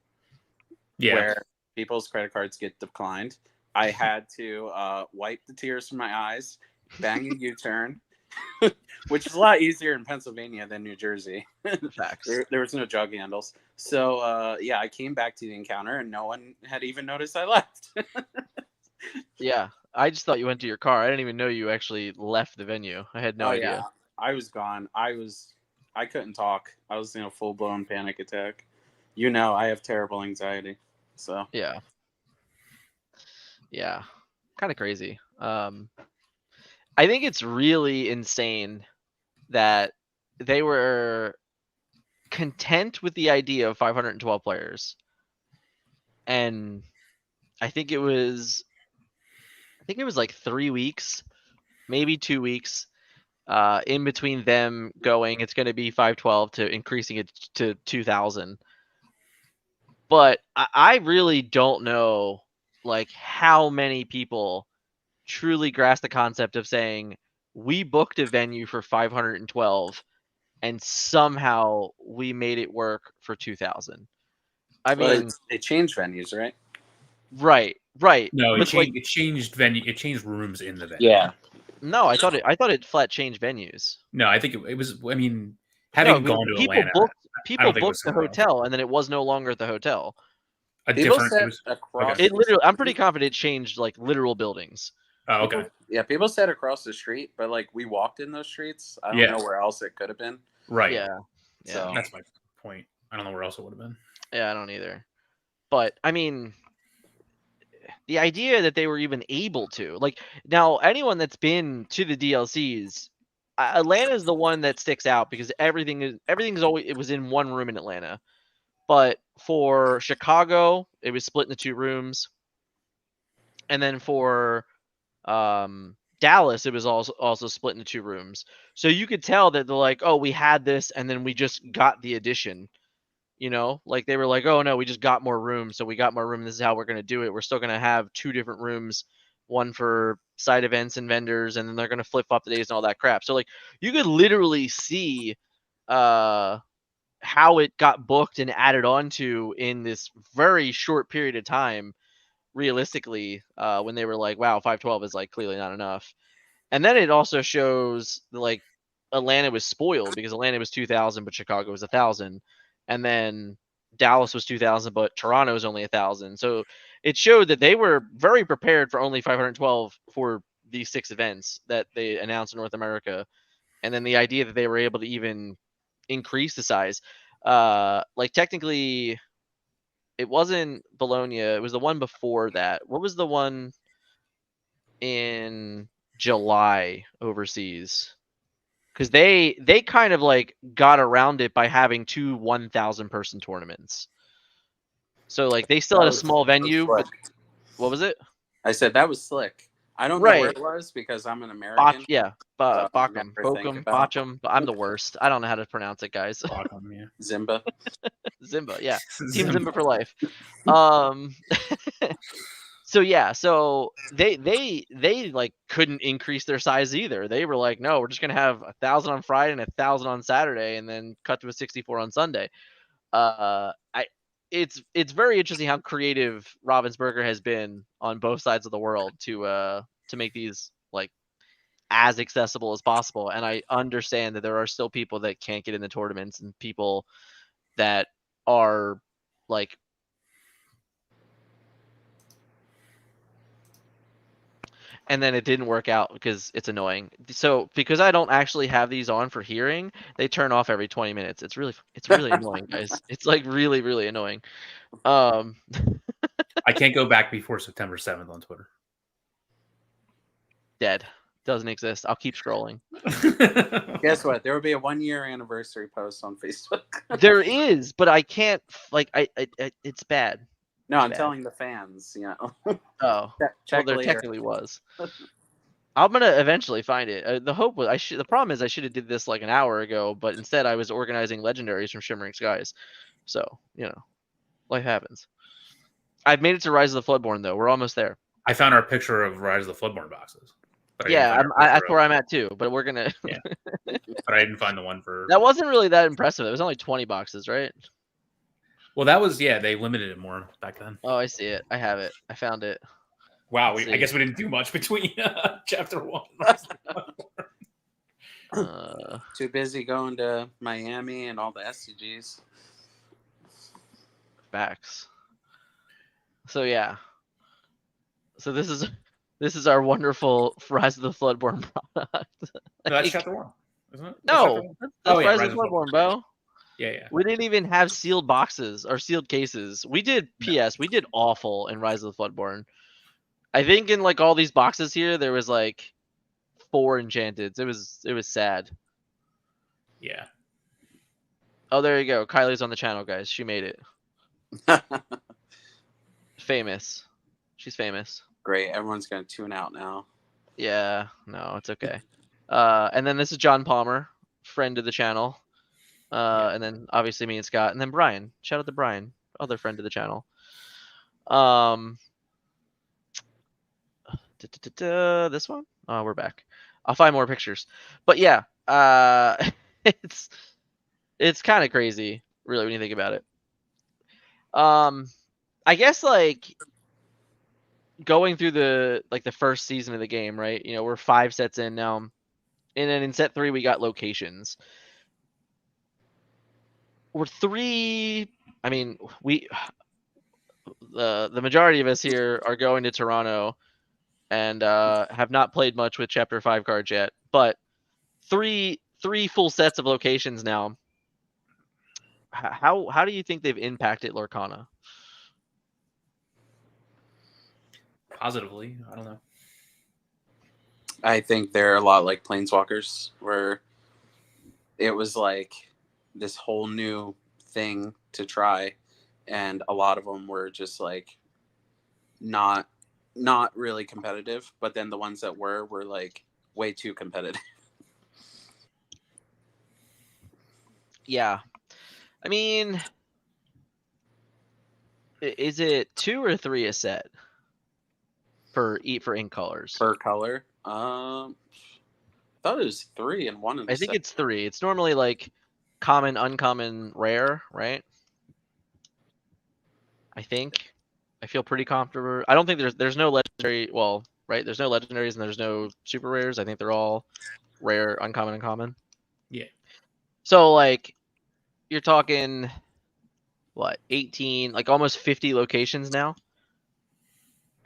Yeah. Where people's credit cards get declined. I had to wipe the tears from my eyes, bang a U-turn, which is a lot easier in Pennsylvania than New Jersey. Facts. There was no jug handles. So, yeah, I came back to the encounter, and no one had even noticed I left. Yeah, I just thought you went to your car. I didn't even know you actually left the venue. I had no idea. Yeah, I was gone. I couldn't talk. I was in a full-blown panic attack. You know, I have terrible anxiety. So yeah, kind of crazy. I think it's really insane that they were content with the idea of 512 players, and I think it was like 3 weeks, maybe 2 weeks, in between them going, it's going to be 512 to increasing it to 2,000. But I really don't know like how many people truly grasp the concept of saying we booked a venue for 512 and somehow we made it work for 2,000. I mean, they changed venues, right? Right. No, But it changed venue. It changed rooms in the venue. Yeah. No, I thought it flat changed venues. No, I think it was. I mean, having gone to people Atlanta, booked the hotel, and then it was no longer at the hotel. a People different. said It was across. okay. It literally, I'm pretty confident it changed like literal buildings. Oh, okay. People said across the street, but like we walked in those streets. I don't know where else it could have been. Right. Yeah. So That's my point. I don't know where else it would have been. Yeah, I don't either. But I mean, the idea that they were even able to, like, now anyone that's been to the DLCs, Atlanta is the one that sticks out because everything's always, it was in one room in Atlanta. But for Chicago, it was split into 2 rooms. And then for Dallas, it was also split into 2 rooms. So you could tell that they're like, oh, we had this and then we just got the addition. You know, like they were like, oh no, we just got more room, so we got more room. This is how we're gonna do it. We're still gonna have 2 different rooms, one for side events and vendors, and then they're gonna flip flop the days and all that crap. So like you could literally see how it got booked and added on to in this very short period of time. Realistically, when they were like, wow, 512 is like clearly not enough. And then it also shows like Atlanta was spoiled because Atlanta was 2,000, but Chicago was 1,000, and then Dallas was 2,000, but Toronto was only 1,000. So it showed that they were very prepared for only 512 for these 6 events that they announced in North America, and then the idea that they were able to even increase the size. Like technically, it wasn't Bologna; it was the one before that. What was the one in July overseas? Because they kind of like got around it by having 2 1,000 person tournaments. So like they still had a small venue, but what was it? I said that was slick. I don't know where Right. it was because I'm an American. Bockham, never think Bochum, about- Bochum. I'm the worst. I don't know how to pronounce it, guys. Bottom, yeah. Zimba. Zimba, yeah. Team Zimba for life. So yeah, so they like couldn't increase their size either. They were like, no, we're just gonna have 1,000 on Friday and 1,000 on Saturday, and then cut to a 64 on Sunday. It's very interesting how creative Ravensburger has been on both sides of the world to make these like as accessible as possible. And I understand that there are still people that can't get in the tournaments and people that are like and then it didn't work out because it's annoying. So because I don't actually have these on for hearing, they turn off every 20 minutes. It's really annoying, guys. It's like really annoying. I can't go back before September 7th on Twitter. Dead. Doesn't exist. I'll keep scrolling. Guess what? There will be a 1-year anniversary post on Facebook. There is, but I can't like I it's bad. No, I'm bad. telling the fans, Oh, check there later. technically was. I'm gonna eventually find it. The hope was the problem is I should have did this like an hour ago, but instead I was organizing legendaries from Shimmering Skies. So, life happens. I've made it to Rise of the Floodborn though. We're almost there. I found our picture of Rise of the Floodborn boxes. Yeah, that's where I'm at too. But we're gonna. Yeah. But I didn't find the one for. That wasn't really that impressive. It was only 20 boxes, right? Well, that was they limited it more back then. Oh, I see it. I have it. I found it. Wow, I guess we didn't do much between chapter 1. Too busy going to Miami and all the SCGs. Facts. So yeah. So this is our wonderful Rise of the Floodborn product. No, that's chapter 1, isn't it? No, that's Rise of the Floodborn, Bo. Yeah. We didn't even have sealed boxes or sealed cases. We did PS. We did awful in Rise of the Floodborn. I think in like all these boxes here, there was like 4 enchanteds. It was sad. Yeah. Oh, there you go. Kylie's on the channel, guys. She made it. Famous. She's famous. Great. Everyone's going to tune out now. Yeah. No, it's okay. And then this is John Palmer, friend of the channel. And then obviously me and Scott, and then Brian. Shout out to Brian, other friend of the channel. This one? Oh, we're back. I'll find more pictures. But yeah, it's kind of crazy, really, when you think about it. I guess like going through the first season of the game, right? We're 5 sets in now, and then in set 3 we got locations. We're 3. I mean, the majority of us here are going to Toronto and have not played much with Chapter 5 cards yet, but three full sets of locations now. How do you think they've impacted Lorcana? Positively, I don't know. I think they're a lot like Planeswalkers, where it was like this whole new thing to try, and a lot of them were just like not really competitive, but then the ones that were like way too competitive. Yeah, I mean, is it 2 or 3 a set for ink colors? Per color. I thought it was 3 and 1 in the I think set. it's 3. It's normally like common, uncommon, rare, right? I think. I feel pretty comfortable. I don't think there's no legendary. Well, right? There's no legendaries and there's no super rares. I think they're all rare, uncommon, and common. Yeah. So like, you're talking what 18, like almost 50 locations now.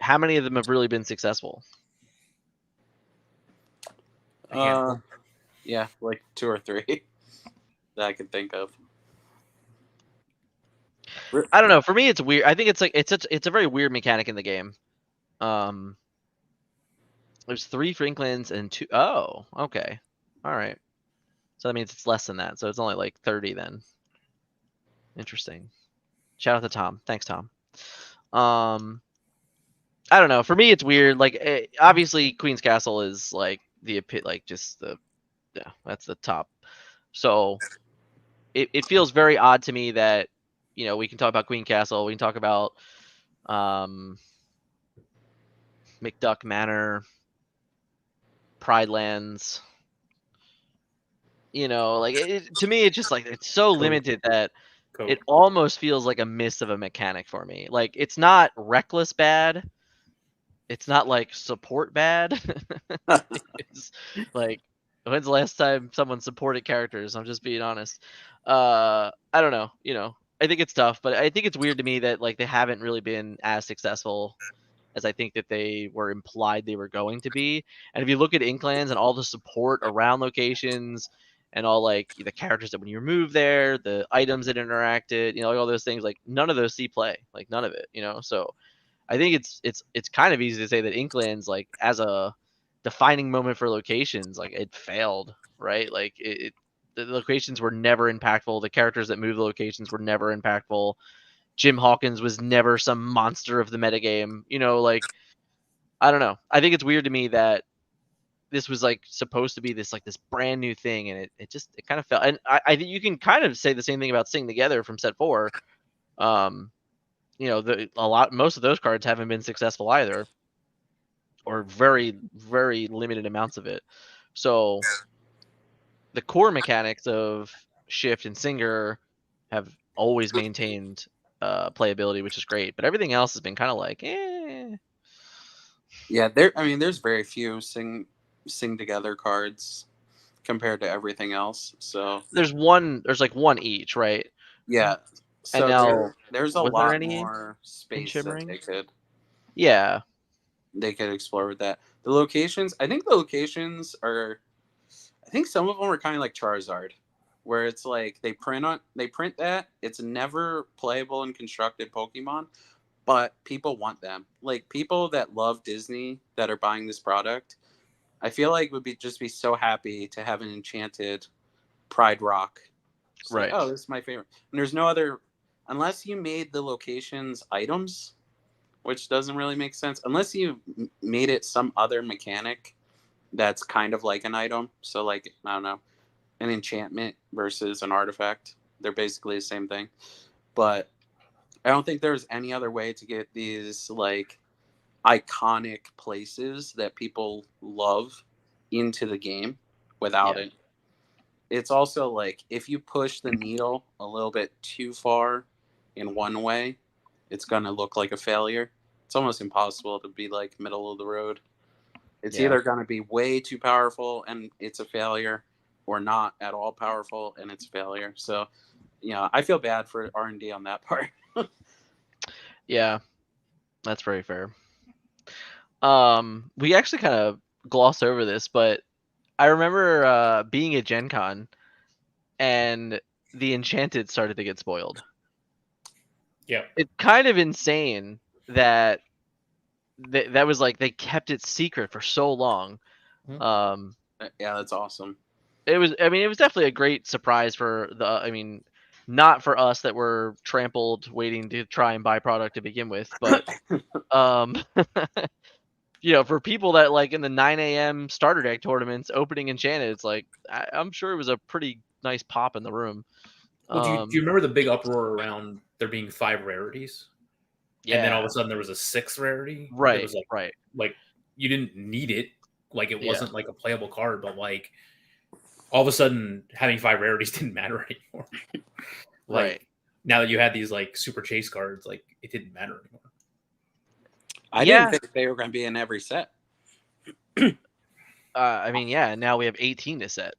How many of them have really been successful? A handful. Yeah, like 2 or 3 that I can think of. I don't know. For me, it's weird. I think it's like it's a very weird mechanic in the game. There's 3 Franklins and 2. Oh, okay, all right. So that means it's less than that. So it's only like 30 then. Interesting. Shout out to Tom. Thanks, Tom. I don't know. For me, it's weird. Like, obviously, Queen's Castle is like just the, yeah, that's the top. So it feels very odd to me that, we can talk about Queen Castle, we can talk about McDuck Manor, Pride Lands. To me, it's just like it's so limited that it almost feels like a miss of a mechanic for me. Like, it's not reckless bad. It's not like support bad. It's like, when's the last time someone supported characters? I'm just being honest. I don't know. I think it's tough, but I think it's weird to me that like they haven't really been as successful as I think that they were implied they were going to be. And if you look at Inklands and all the support around locations and all like the characters that when you move there, the items that interacted, like all those things, like none of those see play, like none of it. So I think it's kind of easy to say that Inklands, like as a defining moment for locations, like it failed, right? Like the locations were never impactful. The characters that move the locations were never impactful. Jim Hawkins was never some monster of the metagame. Like, I don't know. I think it's weird to me that this was like supposed to be this brand new thing, and it kind of felt. And I think you can kind of say the same thing about Sing Together from set 4. Most of those cards haven't been successful either, or very, very limited amounts of it. So the core mechanics of Shift and Singer have always maintained playability, which is great. But everything else has been kind of like, eh. Yeah, there's very few sing together cards compared to everything else. So There's like one each, right? yeah. So And now, there's a was there lot any more in space that Shimmering? they Yeah, could explore with that. The locations, I think the locations are, I think some of them are kind of like Charizard, where it's like they print that it's never playable in constructed Pokemon, but people want them. Like people that love Disney that are buying this product, I feel like would just be so happy to have an enchanted Pride Rock. It's like, right. oh, this is my favorite. And there's no other, unless you made the locations items, which doesn't really make sense unless you made it some other mechanic that's kind of like an item. So like, I don't know, an enchantment versus an artifact. They're basically the same thing. But I don't think there's any other way to get these like iconic places that people love into the game without Yeah. it. It's also like if you push the needle a little bit too far in one way, it's gonna look like a failure. It's almost impossible to be like middle of the road. It's Yeah. either gonna be way too powerful and it's a failure, or not at all powerful and it's a failure. So, I feel bad for R&D on that part. Yeah. That's very fair. We actually kind of glossed over this, but I remember being at Gen Con and the Enchanted started to get spoiled. Yeah. It's kind of insane that that was like they kept it secret for so long. Mhm. Yeah, that's awesome. It was definitely a great surprise for not for us that were trampled waiting to try and buy product to begin with, but um for people that like in the 9 a.m. starter deck tournaments opening Enchanted, it's like I'm sure it was a pretty nice pop in the room. Well, do you remember the big uproar around there being 5 rarities? And then all of Yeah. a sudden there was a 6th rarity that Right, was right. like you didn't need it. Like it Yeah. wasn't like a playable card, but like all of a sudden having 5 rarities didn't matter anymore. Like Right. now that you had these like super chase cards, like it didn't matter anymore. I didn't think they were going to be in every set. Now we have 18 to set.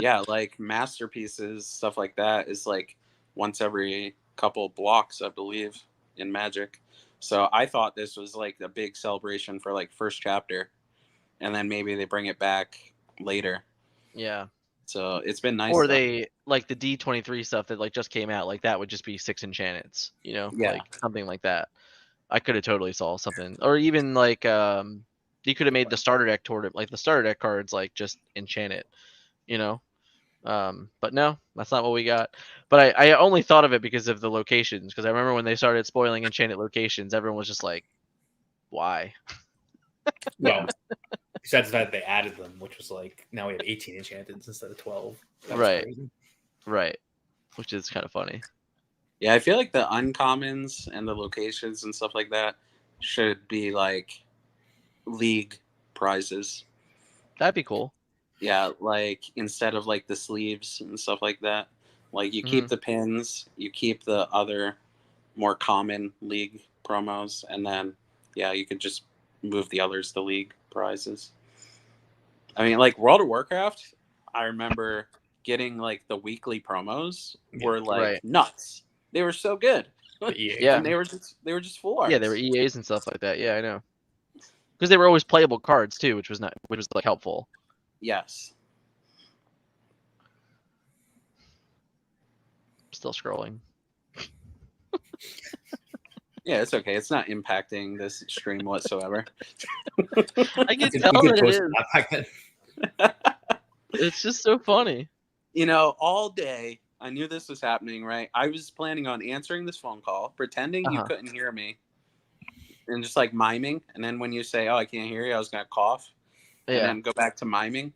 Yeah, like masterpieces, stuff like that is like once every couple blocks, I believe, in Magic. So I thought this was like a big celebration for like first chapter, and then maybe they bring it back later. Yeah. So it's been nice. Or though. they like the D23 stuff that like just came out, like that would just be 6 enchantments, Yeah. like something like that. I could have totally saw something, or even like you could have made the starter deck tournament, like the starter deck cards, like just enchant it, you know. But no, that's not what we got. But I only thought of it because of the locations, because I remember when they started spoiling enchanted locations, everyone was just like, why? Well, besides the fact that they added them, which was like now we have 18 enchanteds instead of 12. That was Right. crazy. Right. Which is kind of funny. Yeah, I feel like the uncommons and the locations and stuff like that should be like league prizes. That'd be cool. Yeah, like instead of like the sleeves and stuff like that. Like you keep the pins, you keep the other more common league promos, and then yeah, you could just move the others to league prizes. I mean, like World of Warcraft, I remember getting like the weekly promos were like Right. nuts. They were so good. The EA. Yeah. And they were just full arts. Yeah, they were EAs and stuff like that. Yeah, I know. Because they were always playable cards too, which was like helpful. Yes. Still scrolling. Yeah, it's okay. It's not impacting this stream whatsoever. I can You tell could that it post is. that back then. It's just so funny. You know, all day I knew this was happening, right? I was planning on answering this phone call, pretending you couldn't hear me, and just like miming. And then when you say, "Oh, I can't hear you," I was gonna cough, and then go back to miming.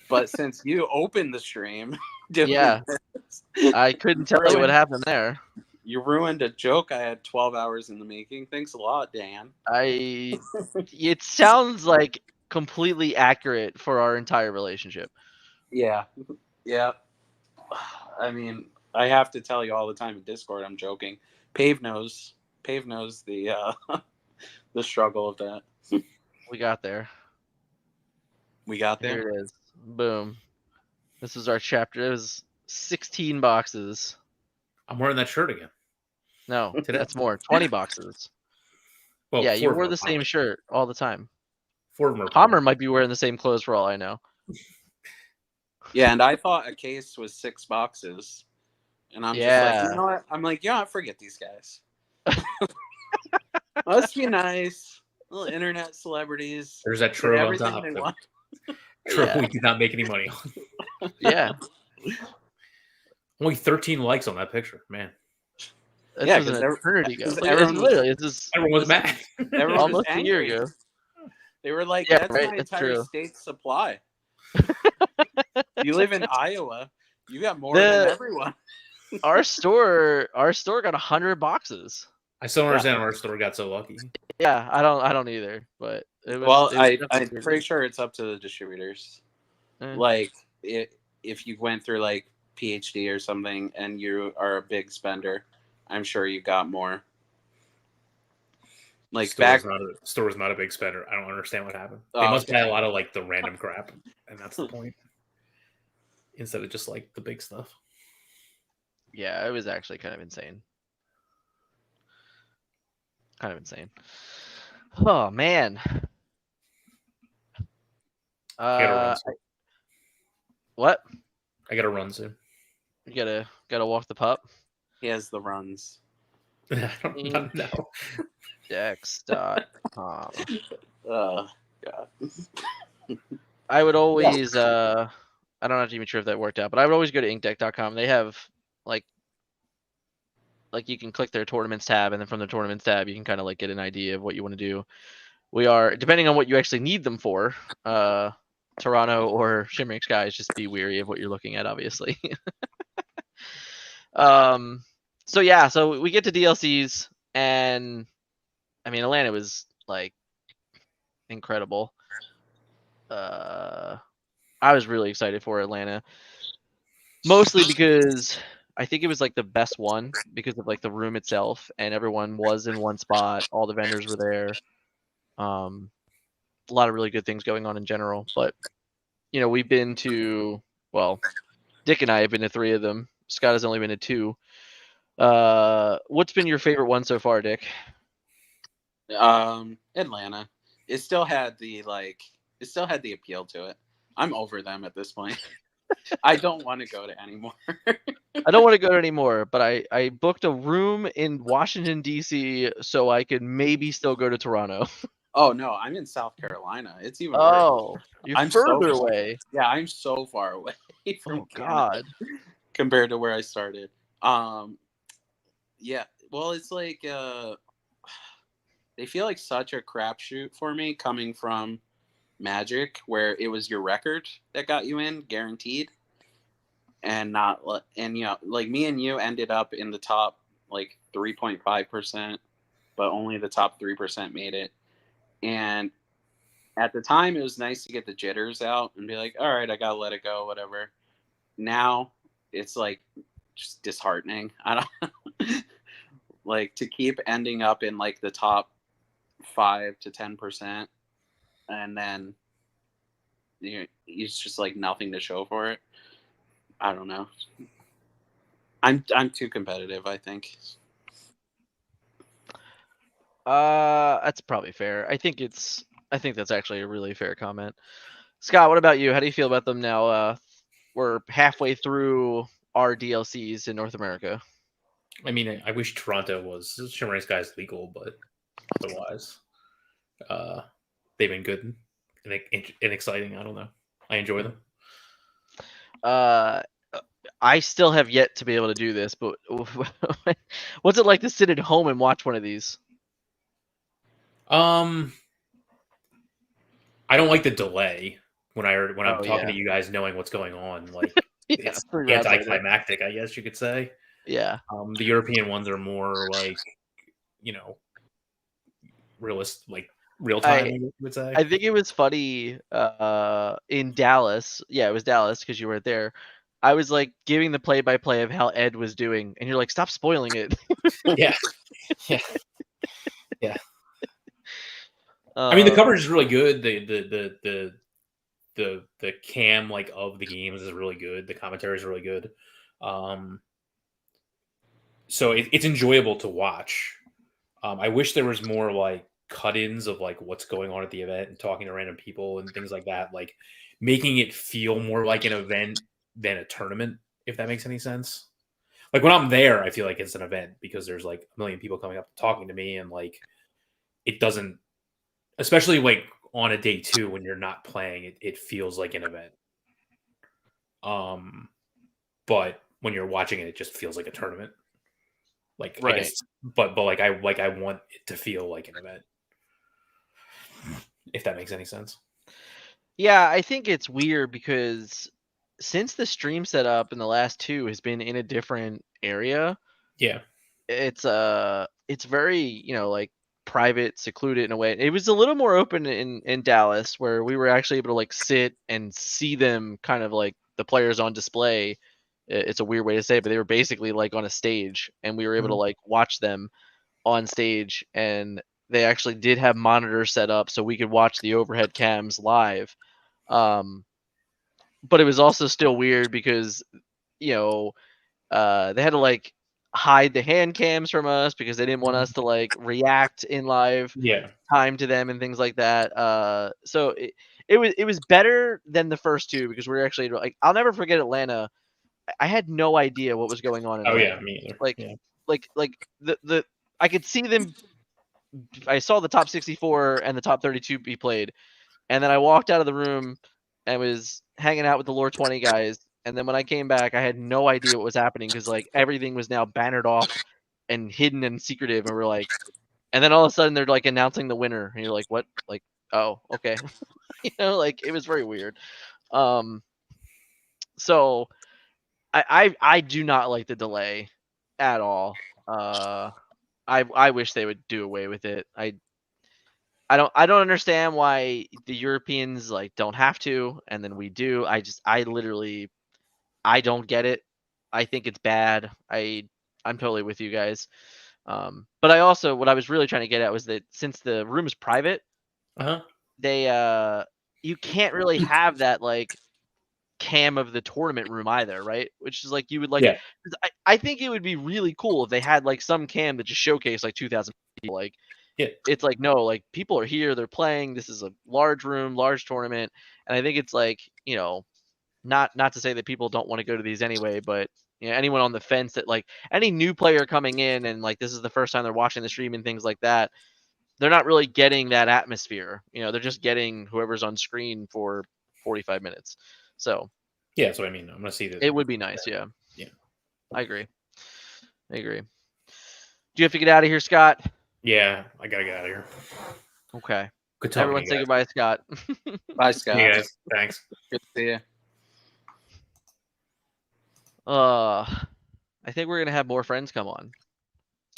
But since you opened the stream, doing this, I couldn't tell you what happened there. You ruined a joke I had 12 hours in the making. Thanks a lot, Dan. It sounds like completely accurate for our entire relationship. Yeah. Yeah. I mean, I have to tell you all the time in Discord, I'm joking. Pave knows the the struggle of that. We got there. We got there. Here it is. Boom. This is our chapter. It was 16 boxes. I'm wearing that shirt again. No, that's more. 20 boxes. Well, yeah, you wore the same shirt all the time. 4 of them are Palmer might be wearing the same clothes for all I know. Yeah, and I thought a case was 6 boxes. And I'm just like, you know what? I'm like, yeah, forget these guys. Let's be nice. Little internet celebrities. There's that troll on top. Troll we did not make any money on. Yeah. Only 13 likes on that picture, man. This was an eternity ago. Everyone was mad. Everyone almost was a year ago. They were like, that's my entire state's supply. You live in Iowa. You got more than everyone. Our store got 100 boxes. I still don't understand how our store got so lucky. Yeah, I don't either. But it was, I'm pretty sure it's up to the distributors. Like if you went through like PhD or something and you are a big spender, I'm sure you got more. Like store's not a big spender. I don't understand what happened. They must buy a lot of like the random crap, and that's the point. Instead of just like the big stuff. Yeah, it was actually kind of insane. kind of insane. Oh man. I gotta run soon. What? I gotta run soon. You gotta walk the pup. He has the runs. I don't know. Dex.com. God. I would always I'm not even sure if that worked out, but I would always go to inkdeck.com. They have like you can click their tournaments tab, and then from the tournaments tab you can kind of like get an idea of what you want to do. We are, depending on what you actually need them for, Toronto or Shimmering Skies, just be wary of what you're looking at, obviously. So yeah, so we get to DLCs, and I mean Atlanta was like incredible. I was really excited for Atlanta, mostly because I think it was like the best one because of like the room itself, and everyone was in one spot. All the vendors were there. A lot of really good things going on in general. But you know, we've been to, well, Dick and I have been to 3 of them. Scott has only been to 2. What's been your favorite one so far, Dick? Atlanta. It still had the appeal to it. I'm over them at this point. I don't want to go to anymore. I don't want to go to anymore, but I booked a room in Washington D.C. so I could maybe still go to Toronto. Oh no, I'm in South Carolina. It's even worse. Oh, you're I'm further so away. Yeah, I'm so far away from God, compared to where I started. Yeah, well, it's like they feel like such a crapshoot for me coming from Magic, where it was your record that got you in, guaranteed, and not and you know, like me and you ended up in the top like 3.5%, but only the top 3% made it. And at the time, it was nice to get the jitters out and be like, all right, I gotta let it go, whatever. Now it's like just disheartening. I don't like to keep ending up in like the top 5 to 10%, and then it's just like nothing to show for it. I don't know. I'm too competitive, I think. That's probably fair. I think that's actually a really fair comment. Scott, what about you? How do you feel about them now? We're halfway through our DLCs in North America. I mean, I wish Toronto was Shimmering Skies legal, but otherwise, they've been good and exciting. I don't know. I enjoy them. I still have yet to be able to do this, but what's it like to sit at home and watch one of these? I don't like the delay when I'm talking to you guys, knowing what's going on. Like it's anticlimactic, I guess you could say. Yeah. The European ones are more like, you know, real time, you would say. I think it was funny in Dallas. Yeah, it was Dallas because you were there. I was like giving the play-by-play of how Ed was doing, and you're like, "Stop spoiling it." Yeah. I mean, the coverage is really good. The cam like of the games is really good. The commentary is really good. So it's enjoyable to watch. I wish there was more like cut-ins of like what's going on at the event and talking to random people and things like that, like making it feel more like an event than a tournament, if that makes any sense. Like when I'm there, I feel like it's an event because there's like a million people coming up talking to me, and like it doesn't, especially like on a day 2 when you're not playing, it feels like an event. But when you're watching it, it just feels like a tournament. Like right. I guess, but like I want it to feel like an event, if that makes any sense. Yeah, I think it's weird because since the stream setup in the last 2 has been in a different area, yeah, it's very, you know, like private, secluded in a way. It was a little more open in Dallas, where we were actually able to like sit and see them, kind of like the players on display. It's a weird way to say it, but they were basically like on a stage, and we were able to like watch them on stage, and they actually did have monitors set up so we could watch the overhead cams live. But it was also still weird because, you know, they had to like hide the hand cams from us because they didn't want us to like react in live Yeah. time to them and things like that. So it was better than the first two because we were actually like, I'll never forget Atlanta. I had no idea what was going on in Oh Atlanta. yeah, me either. Like Yeah. like the I could see them. I saw the top 64 and the top 32 be played, and then I walked out of the room and was hanging out with the Lore 20 guys. And then when I came back, I had no idea what was happening because like everything was now bannered off and hidden and secretive, and we're like, and then all of a sudden they're like announcing the winner, and you're like, what? Like, oh, okay, like it was very weird. Um, so I do not like the delay at all. I wish they would do away with it. I don't understand why the Europeans like don't have to, and then we do. I literally I don't get it. I think it's bad. I'm totally with you guys. But I also what I was really trying to get at was that since the room is private, Uh-huh. they you can't really have that like cam of the tournament room either, right? Which is like you would like. Yeah. 'Cause I think it would be really cool if they had like some cam that just showcased like 2,000 people. Like Yeah. it's like no, like people are here, they're playing. This is a large room, large tournament, and I think it's like not to say that people don't want to go to these anyway, but anyone on the fence that like any new player coming in and like this is the first time they're watching the stream and things like that, they're not really getting that atmosphere. They're just getting whoever's on screen for 45 minutes. So Yeah, that's what I mean. I'm gonna see that. it would be nice, yeah. Yeah. I agree. Do you have to get out of here, Scott? Yeah, I gotta get out of here. Okay. Good talking Everyone to say you guys. goodbye, Scott. Bye, Scott. Yeah, guys. Thanks. Good to see you. I think we're gonna have more friends come on.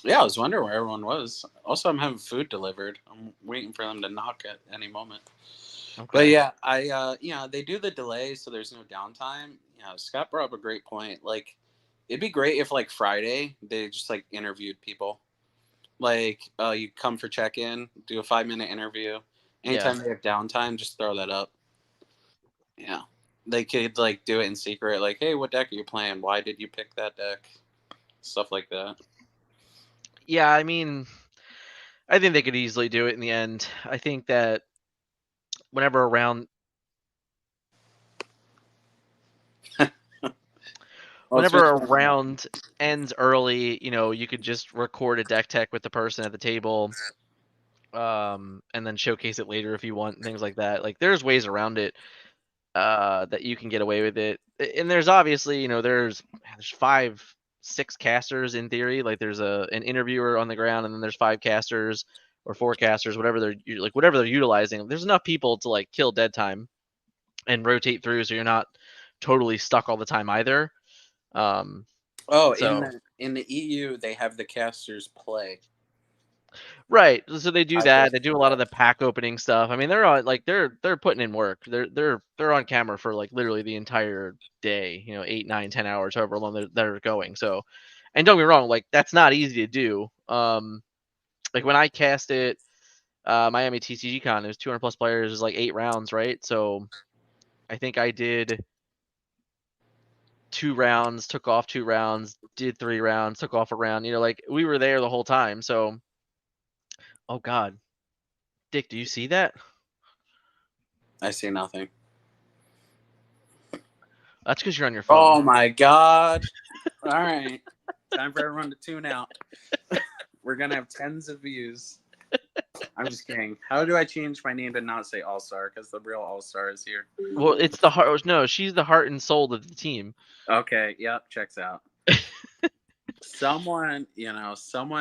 Yeah, I was wondering where everyone was. Also, I'm having food delivered. I'm waiting for them to knock at any moment. Okay. But yeah, they do the delay, so there's no downtime. Yeah, Scott brought up a great point. Like, it'd be great if like Friday they just like interviewed people. Like, you come for check-in, do a 5-minute interview. Anytime they have downtime, just throw that up. Yeah, they could like do it in secret. Like, hey, what deck are you playing? Why did you pick that deck? Stuff like that. Yeah, I mean, I think they could easily do it in the end. I think that whenever a round ends early, you could just record a deck tech with the person at the table, and then showcase it later if you want, and things like that. Like, there's ways around it that you can get away with it. And there's obviously, there's 5, 6 casters in theory. Like, there's an interviewer on the ground, and then there's 5 casters or 4 casters, whatever they're utilizing. There's enough people to like kill dead time and rotate through, so you're not totally stuck all the time either. So in the EU, they have the casters play. right, so they do that. They do a lot of the pack opening stuff. I mean, they're on like they're putting in work. They're on camera for like literally the entire day. 8, 9, 10 hours, however long they're going. So, and don't get me wrong, like that's not easy to do. Like when I cast it, Miami TCG Con, there's 200 plus players. There's like 8 rounds, right? So, I think I did 2 rounds, took off 2 rounds, did 3 rounds, took off a round. Like we were there the whole time. So, oh God, Dick, do you see that? I see nothing. That's because you're on your phone. Oh my God! All right, time for everyone to tune out. We're gonna have tens of views. I'm just kidding. How do I change my name to not say All Star? Because the real All Star is here. Well, it's the heart. No, she's the heart and soul of the team. Okay. Yep. Checks out. Someone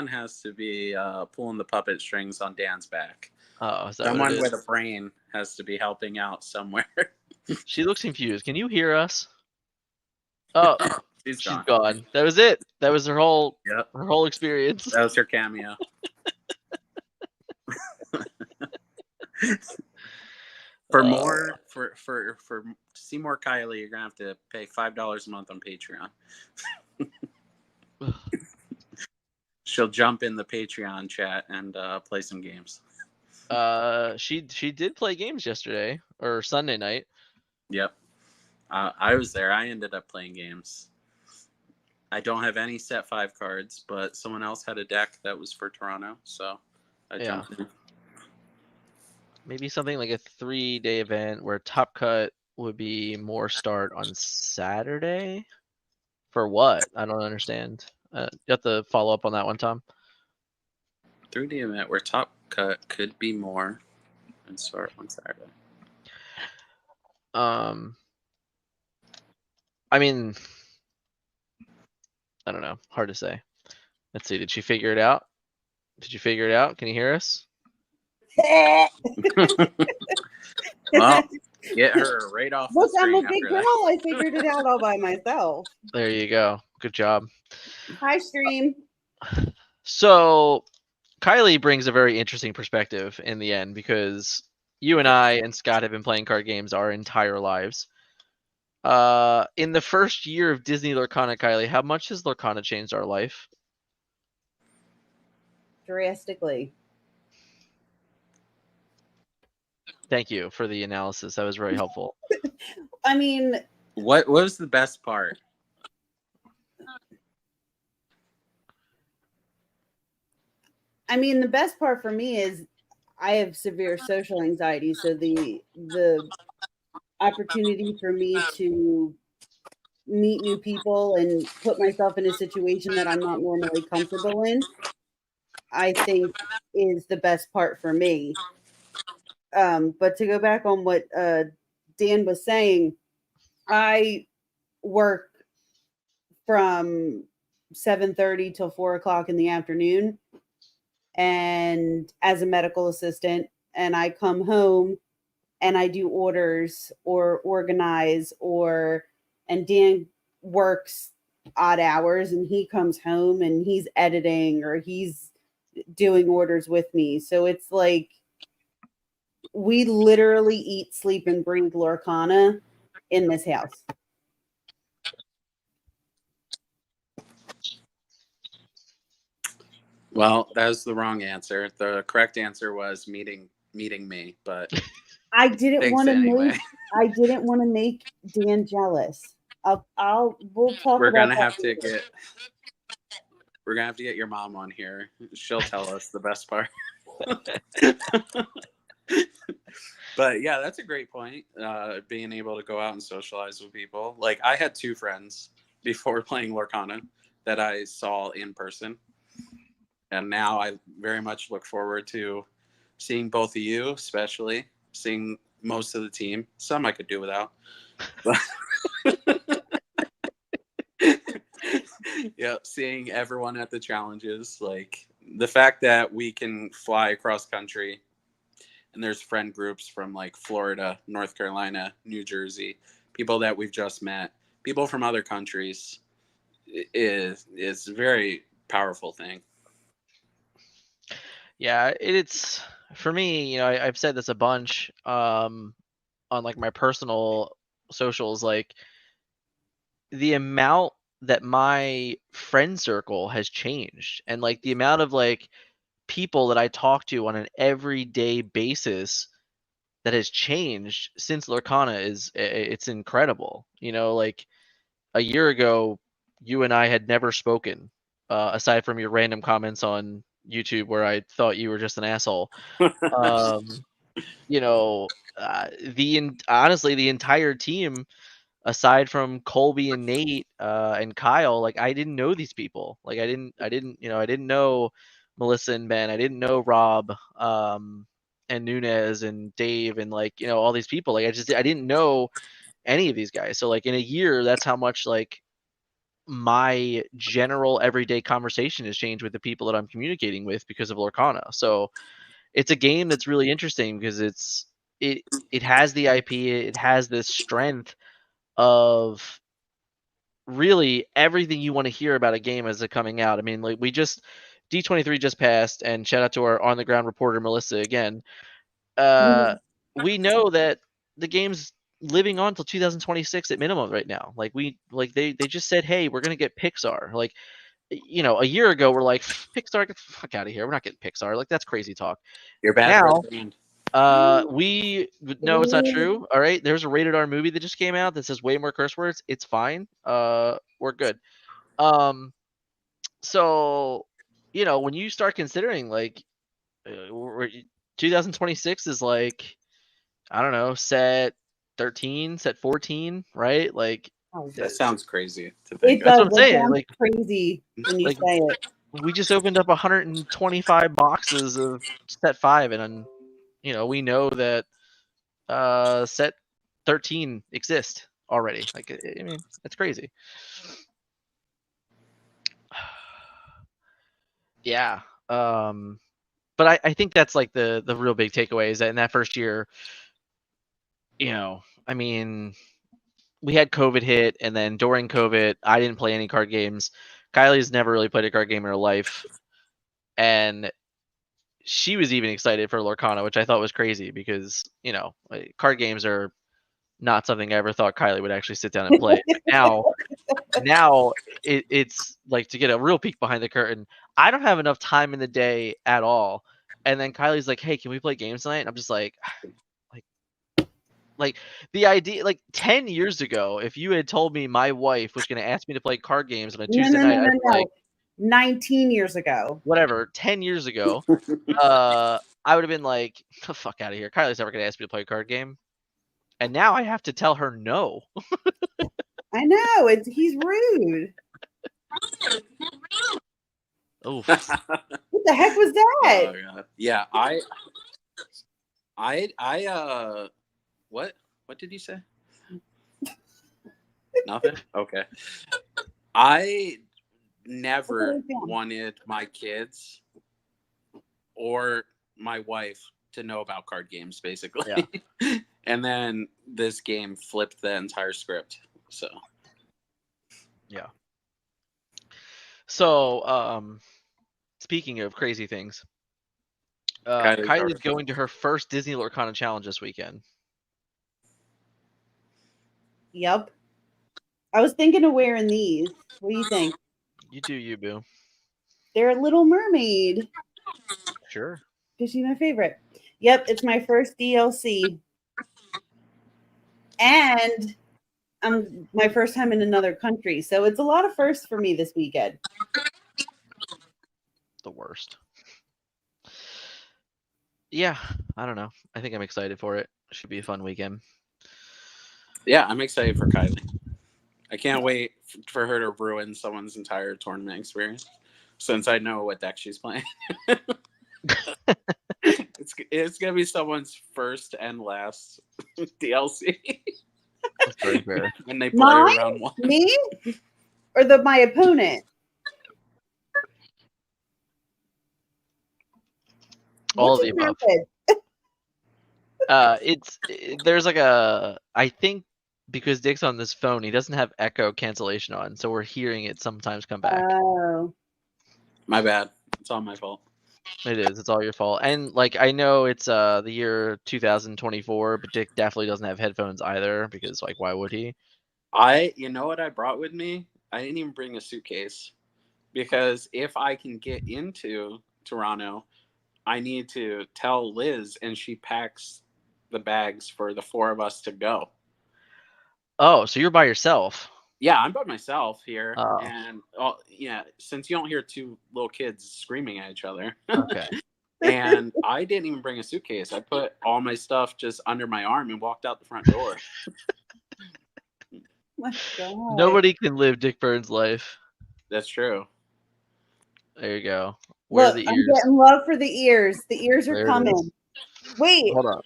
has to be pulling the puppet strings on Dan's back. Oh, is that someone what it is? with a brain has to be helping out somewhere. She looks confused. Can you hear us? Oh, she's gone. That was it. That was her whole experience. That was her cameo. To see more Kylie, you're gonna have to pay $5 a month on Patreon. She'll jump in the Patreon chat and play some games. She did play games yesterday or Sunday night. Yep. I was there. I ended up playing games. I don't have any set 5 cards, but someone else had a deck that was for Toronto, so I jumped in. Maybe something like a 3-day event where Top Cut would be more start on Saturday. For what? I don't understand. You have to follow up on that one, Tom. 3D event where Top Cut could be more and start on Saturday. I mean, I don't know. Hard to say. Let's see. Did she figure it out? Did you figure it out? Can you hear us? Well, get her right off the Look, I'm screen a big after girl. that. I figured it out all by myself. There you go. Good job. Hi, stream. So Kylie brings a very interesting perspective in the end because you and I and Scott have been playing card games our entire lives. In the first year of Disney Lorcana, Kylie, how much has Lorcana changed our life? Drastically. Thank you for the analysis. That was very helpful. I mean, What was the best part? the best part for me is I have severe social anxiety, so the opportunity for me to meet new people and put myself in a situation that I'm not normally comfortable in, I think is the best part for me. But to go back on what Dan was saying, I work from 7:30 till 4 o'clock in the afternoon, and as a medical assistant, and I come home and I do orders or organize, and Dan works odd hours and he comes home and he's editing or he's doing orders with me. So it's like we literally eat, sleep, and breathe Lorcana in this house. Well, that was the wrong answer. The correct answer was meeting me, but I didn't want to anyway. make Dan jealous. We'll talk We're about gonna that have to later. get your mom on here. She'll tell us the best part. But yeah, that's a great point. Being able to go out and socialize with people. Like I had 2 friends before playing Lorcana that I saw in person. And now I very much look forward to seeing both of you, especially seeing most of the team. Some I could do without. But yeah, seeing everyone at the challenges, like the fact that we can fly across country and there's friend groups from like Florida, North Carolina, New Jersey, people that we've just met, people from other countries is a very powerful thing. Yeah, it's for me, I've said this a bunch on like my personal socials, like the amount that my friend circle has changed and like the amount of like people that I talk to on an everyday basis that has changed since Lorcana it's incredible. Like a year ago, you and I had never spoken, aside from your random comments on YouTube where I thought you were just an asshole. Honestly, the entire team, aside from Colby and Nate and Kyle, like I didn't know these people. Like I didn't know Melissa and Ben. I didn't know Rob and Nunez and Dave and like all these people. Like I didn't know any of these guys. So like in a year, that's how much like my general everyday conversation has changed with the people that I'm communicating with because of Lorcana. So it's a game that's really interesting because it has the IP, it has this strength of really everything you want to hear about a game as it coming out. I mean, like D23 just passed, and shout out to our on the ground reporter Melissa again. We know that the game's living on till 2026 at minimum right now. Like they just said, hey, we're gonna get Pixar. Like a year ago we're like, Pixar, get the fuck out of here. We're not getting Pixar. Like that's crazy talk. You're bad. Now, we no, it's not true. All right, there's a rated R movie that just came out that says way more curse words. It's fine. We're good. So, when you start considering like 2026 is like, I don't know, set 13, set 14, right? Like Oh, That sounds crazy to think it of. that's does. what I'm It saying. sounds Like crazy when you like say it. we just opened up 125 boxes of set 5, and we know that set 13 exist already. Like, I mean, it's crazy. Yeah. But I think that's like the real big takeaway is that in that first year, I mean, we had COVID hit, and then during COVID, I didn't play any card games. Kylie's never really played a card game in her life, and she was even excited for Lorcana, which I thought was crazy because like, card games are not something I ever thought Kylie would actually sit down and play. But now it's like, to get a real peek behind the curtain, I don't have enough time in the day at all. And then Kylie's like, "Hey, can we play games tonight?" And I'm just like, like the idea, like 10 years ago, if you had told me my wife was going to ask me to play card games on a Tuesday night, I'd be like, 19 years ago. whatever. 10 years ago, I would have been like, the fuck out of here. Kylie's never going to ask me to play a card game. And now I have to tell her no. I know. He's rude. Oof. What the heck was that? Oh, God. Yeah, what did you say? Nothing? Okay. I never wanted my kids or my wife to know about card games, basically. Yeah. And then this game flipped the entire script. So Yeah. So, speaking of crazy things, Kylie's going to her first Disney Lorcana challenge this weekend. Yep. I was thinking of wearing these. What do you think? You do, you boo. They're a Little Mermaid. Sure. Because she's my favorite. Yep, it's my first DLC. And my first time in another country. So it's a lot of firsts for me this weekend. The worst. Yeah, I don't know. I think I'm excited for it. Should be a fun weekend. Yeah, I'm excited for Kylie. I can't wait for her to ruin someone's entire tournament experience, since I know what deck she's playing. It's gonna be someone's first and last DLC. That's very fair. When they play around one. Me? Or my opponent? All of the above. There's like I think because Dick's on this phone, he doesn't have echo cancellation on, so we're hearing it sometimes come back. Oh. My bad. It's all my fault. It is. It's all your fault. And like, I know it's the year 2024, but Dick definitely doesn't have headphones either, because like, why would he? You know what I brought with me? I didn't even bring a suitcase, because if I can get into Toronto, I need to tell Liz, and she packs the bags for the 4 of us to go. Oh, so you're by yourself? Yeah, I'm by myself here. Oh. And yeah, since you don't hear 2 little kids screaming at each other. Okay. And I didn't even bring a suitcase. I put all my stuff just under my arm and walked out the front door. My God. Nobody can live Dick Burns' life. That's true. There you go. Where Look, are the I'm ears? getting love for the ears. The ears are There it coming. is. Wait. Hold on.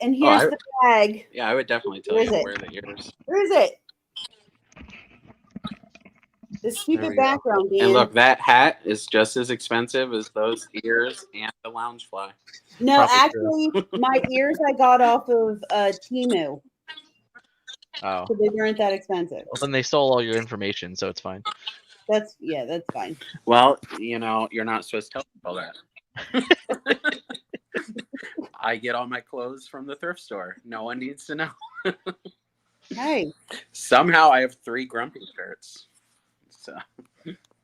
And here's the bag. Yeah, I would definitely tell you where the ears. Where is it? The stupid background, Dan. And look, that hat is just as expensive as those ears and the lounge fly. No, actually, my ears I got off of Temu. Oh. So they weren't that expensive. Well, then they stole all your information, so it's fine. That's fine. Well, you're not supposed to tell people that. I get all my clothes from the thrift store. No one needs to know. Hey. Somehow I have 3 grumpy shirts. So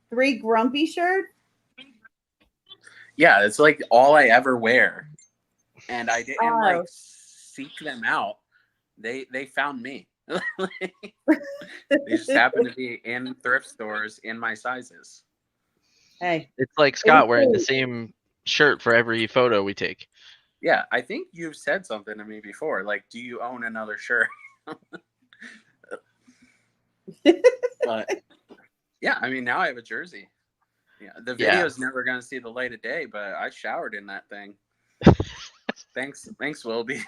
3 grumpy shirts? Yeah, it's like all I ever wear. And I didn't seek them out. They found me. They just happen to be in thrift stores in my sizes. Hey, It's like Scott wearing the okay. same shirt for every photo we take. Yeah, I think you've said something to me before. Like, do you own another shirt? But yeah, I mean, now I have a jersey. Yeah, the video's never gonna see the light of day, but I showered in that thing. Thanks, Wilby.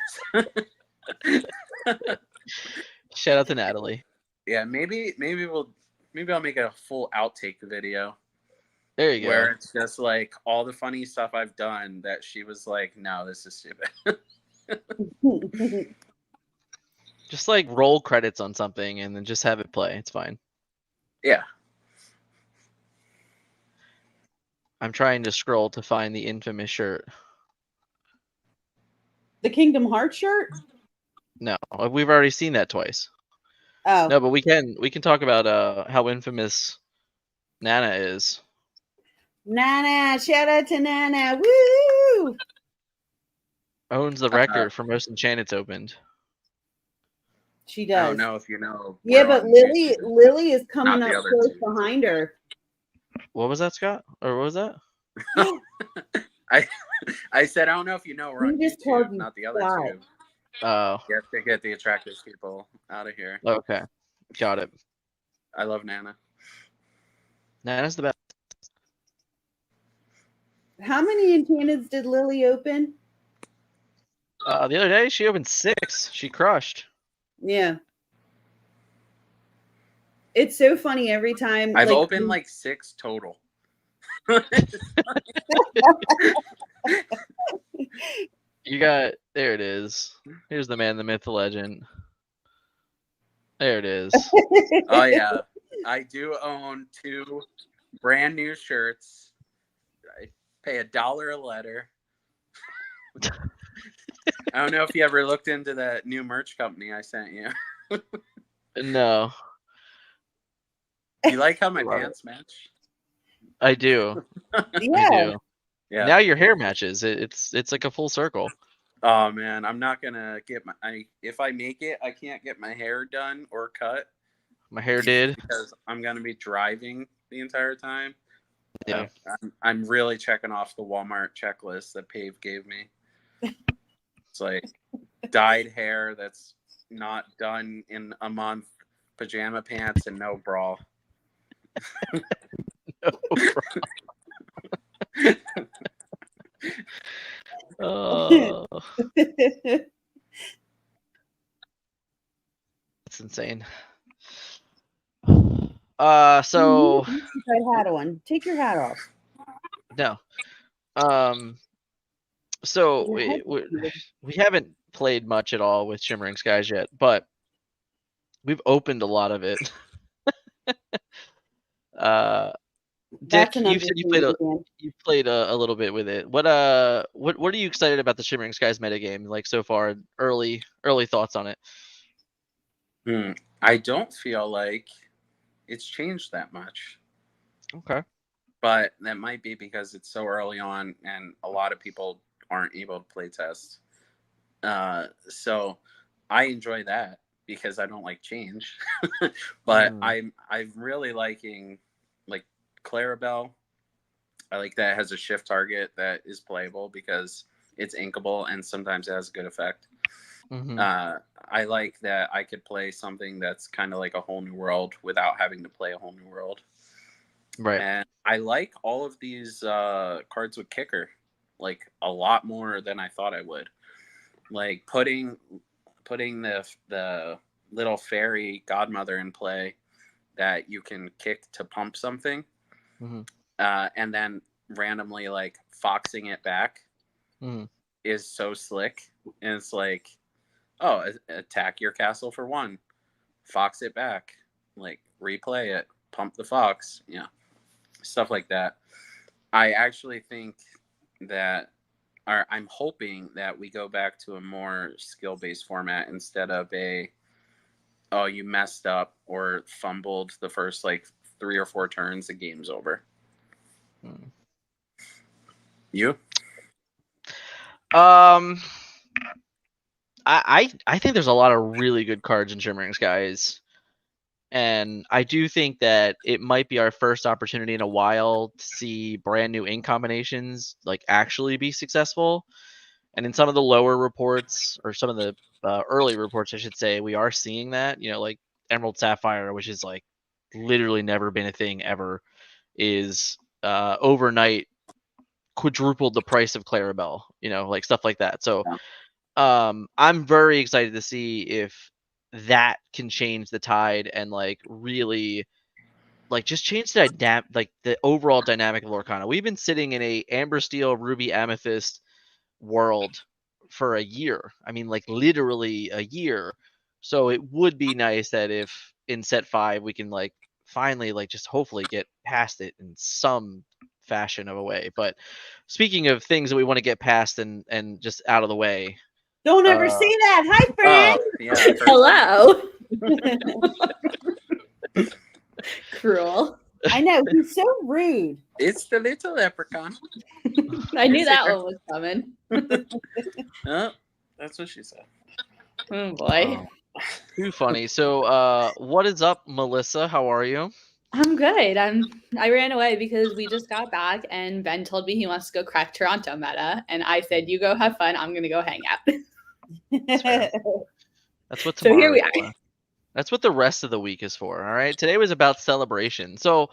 Shout out to Natalie. Yeah, maybe I'll make a full outtake video. There you where go. it's just like all the funny stuff I've done that she was like, no, this is stupid. Just like roll credits on something and then just have it play. It's fine. Yeah. I'm trying to scroll to find the infamous shirt. The Kingdom Hearts shirt? No, we've already seen that twice. Oh. No, but we can talk about how infamous Nana is. Nana, shout out to Nana. Woo! Owns the record for most enchantments opened. She I does. don't know if you know. Yeah, but Lily is coming up close behind her. What was that, Scott? Or what was that? I said I don't know if you know we're on YouTube, not the other two. Oh. You have to get the attractive people out of here. Okay. Got it. I love Nana. Nana's the best. How many enchantments did Lily open? The other day she opened 6. She crushed. Yeah. It's so funny every time. I've opened like 6 total. You got, there it is. Here's the man, the myth, the legend. There it is. Oh yeah, I do own 2 brand new shirts. I pay $1 a letter. I don't know if you ever looked into that new merch company I sent you. No. You like how my pants match? I do. Yeah. I do. Yeah. Now your hair matches. It's like a full circle. Oh man, I'm not gonna get if I make it, I can't get my hair done or cut. My hair did because I'm gonna be driving the entire time. Yeah. I'm really checking off the Walmart checklist that Pave gave me. It's like dyed hair that's not done in a month, pajama pants, and no bra. No bra. Oh, that's insane. So I had one. Take your hat off. No. So we haven't played much at all with Shimmering Skies yet, but we've opened a lot of it. Dick, you said you played a little bit with it. What are you excited about the Shimmering Skies metagame like so far? Early thoughts on it. I don't feel like it's changed that much. Okay. But that might be because it's so early on and a lot of people aren't able to play test. So I enjoy that because I don't like change. But I'm really liking like Clarabelle. I like that it has a shift target that is playable because it's inkable and sometimes it has a good effect. I like that I could play something that's kind of like a whole new world without having to play a whole new world. Right. And I like all of these cards with kicker like a lot more than I thought I would. Like putting the little fairy godmother in play that you can kick to pump something, and then randomly like foxing it back is so slick. And it's like, oh, attack your castle for 1, fox it back, like replay it, pump the fox, stuff like that. I actually think that, or I'm hoping that we go back to a more skill-based format instead of oh, you messed up or fumbled the first like 3 or 4 turns, the game's over. You? I think there's a lot of really good cards in Shimmering Skies. And I do think that it might be our first opportunity in a while to see brand new ink combinations like actually be successful. And in some of the lower reports, or some of the early reports, I should say, we are seeing that. Like Emerald Sapphire, which is like literally never been a thing ever, is overnight quadrupled the price of Clarabelle. Like stuff like that. So I'm very excited to see if that can change the tide and like really like just change the the overall dynamic of Lorcana. We've been sitting in a Amber Steel, Ruby Amethyst world for a year. I mean, like literally a year. So it would be nice that if in set 5 we can like finally like just hopefully get past it in some fashion of a way. But speaking of things that we want to get past and just out of the way, Don't ever say that. Hi, friend. Yeah. Hello. Cruel. I know, he's so rude. It's the little leprechaun. I knew that one was coming. Oh, that's what she said. Oh boy. Too funny. So what is up, Melissa? How are you? I'm good. I ran away because we just got back and Ben told me he wants to go crack Toronto meta. And I said, you go have fun. I'm gonna go hang out. That's what So tomorrow here we is are. for. That's what the rest of the week is for. All right. Today was about celebration. So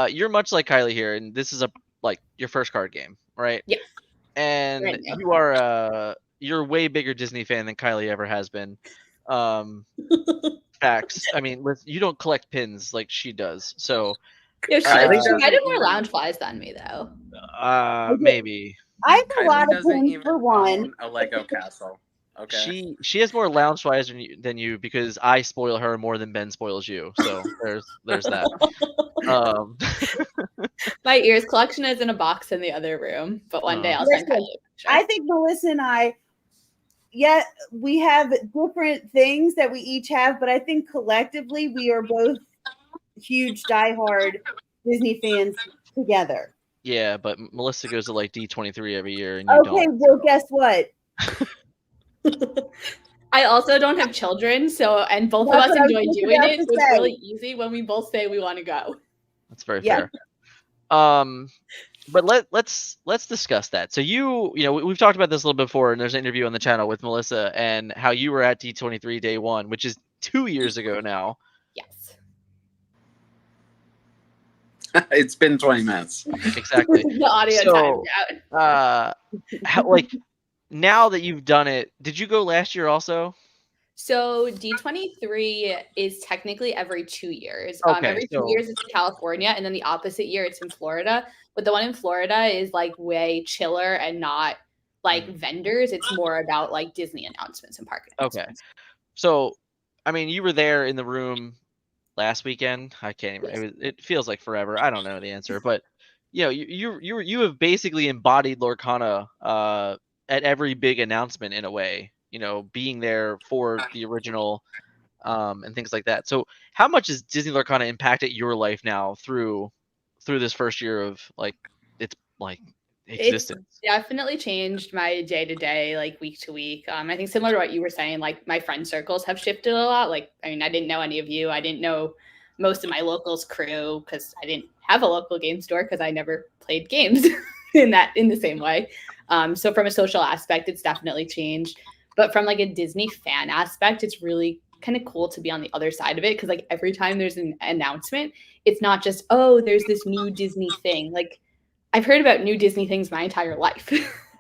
you're much like Kylie here, and this is like your first card game, right? Yes. And Brand new. you are you're a way bigger Disney fan than Kylie ever has been. Facts. I mean, you don't collect pins like she does. So Yeah, she doesn't might have more even- Loungeflies than me though. maybe. I have a Kylie lot of doesn't pins even for one. own a Lego castle. Okay. She has more Loungeflies than you because I spoil her more than Ben spoils you. So there's that. My ears collection is in a box in the other room, but one day I'll send Listen, Kylie a picture. I think Melissa and I, we have different things that we each have, but I think collectively we are both huge diehard Disney fans together. Yeah, but Melissa goes to like D23 every year, and you Okay, don't. well, guess what? I also don't have children, and both That's of us what I was enjoy just doing about it. to So it's say. really easy when we both say we want to go. That's very Yeah. fair. But let's discuss that. So we've talked about this a little bit before, and there's an interview on the channel with Melissa and how you were at D23 day 1, which is 2 years ago now. Yes. It's been 20 minutes. Exactly. The audio So, timed out. like now that you've done it, did you go last year also? So D23 is technically every 2 years. Okay, Every 2 years it's in California, and then the opposite year it's in Florida. But the one in Florida is like way chiller and not like vendors. It's more about like Disney announcements and park announcements. Okay. So, I mean, you were there in the room last weekend. I can't even. It feels like forever. I don't know the answer, but you have basically embodied Lorcana at every big announcement in a way. Being there for the original and things like that. So, how much has Disney Lorcana impacted your life now through this first year of like its like existence? It's definitely changed my day to day, like week to week. I think similar to what you were saying, like my friend circles have shifted a lot. Like, I mean, I didn't know any of you. I didn't know most of my locals crew because I didn't have a local game store because I never played games in the same way. So from a social aspect, it's definitely changed. But from like a Disney fan aspect, it's really kind of cool to be on the other side of it because like every time there's an announcement, it's not just, oh, there's this new Disney thing. Like I've heard about new Disney things my entire life.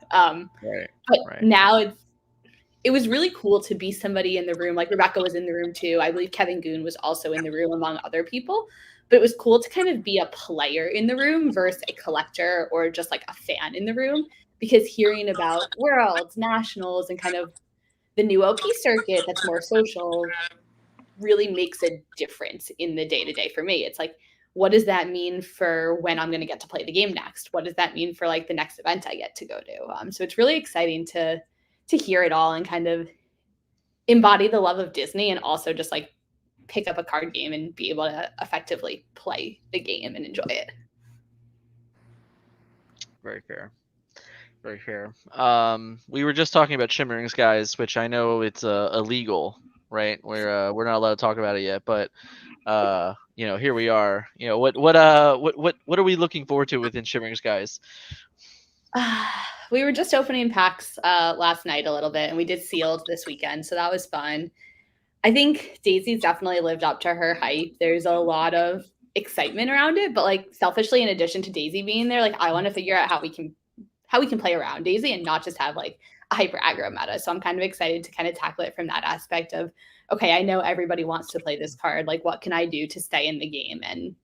But now it was really cool to be somebody in the room. Like Rebecca was in the room too. I believe Kevin Goon was also in the room among other people. But it was cool to kind of be a player in the room versus a collector or just like a fan in the room because hearing about Worlds, Nationals, and kind of the new OP circuit that's more social really makes a difference in the day-to-day for me. It's like, what does that mean for when I'm going to get to play the game next? What does that mean for like the next event I get to go to? So it's really exciting to hear it all and kind of embody the love of Disney and also just like pick up a card game and be able to effectively play the game and enjoy it. Very fair. Very fair. We were just talking about Shimmering Skies, which I know it's illegal, right? We're not allowed to talk about it yet, but here we are. What are we looking forward to within Shimmering Skies? We were just opening packs last night a little bit, and we did sealed this weekend, so that was fun. I think Daisy's definitely lived up to her hype. There's a lot of excitement around it, but like selfishly, in addition to Daisy being there, like I want to figure out how we can play around Daisy and not just have like a hyper aggro meta. So I'm kind of excited to kind of tackle it from that aspect of, okay, I know everybody wants to play this card. Like, what can I do to stay in the game and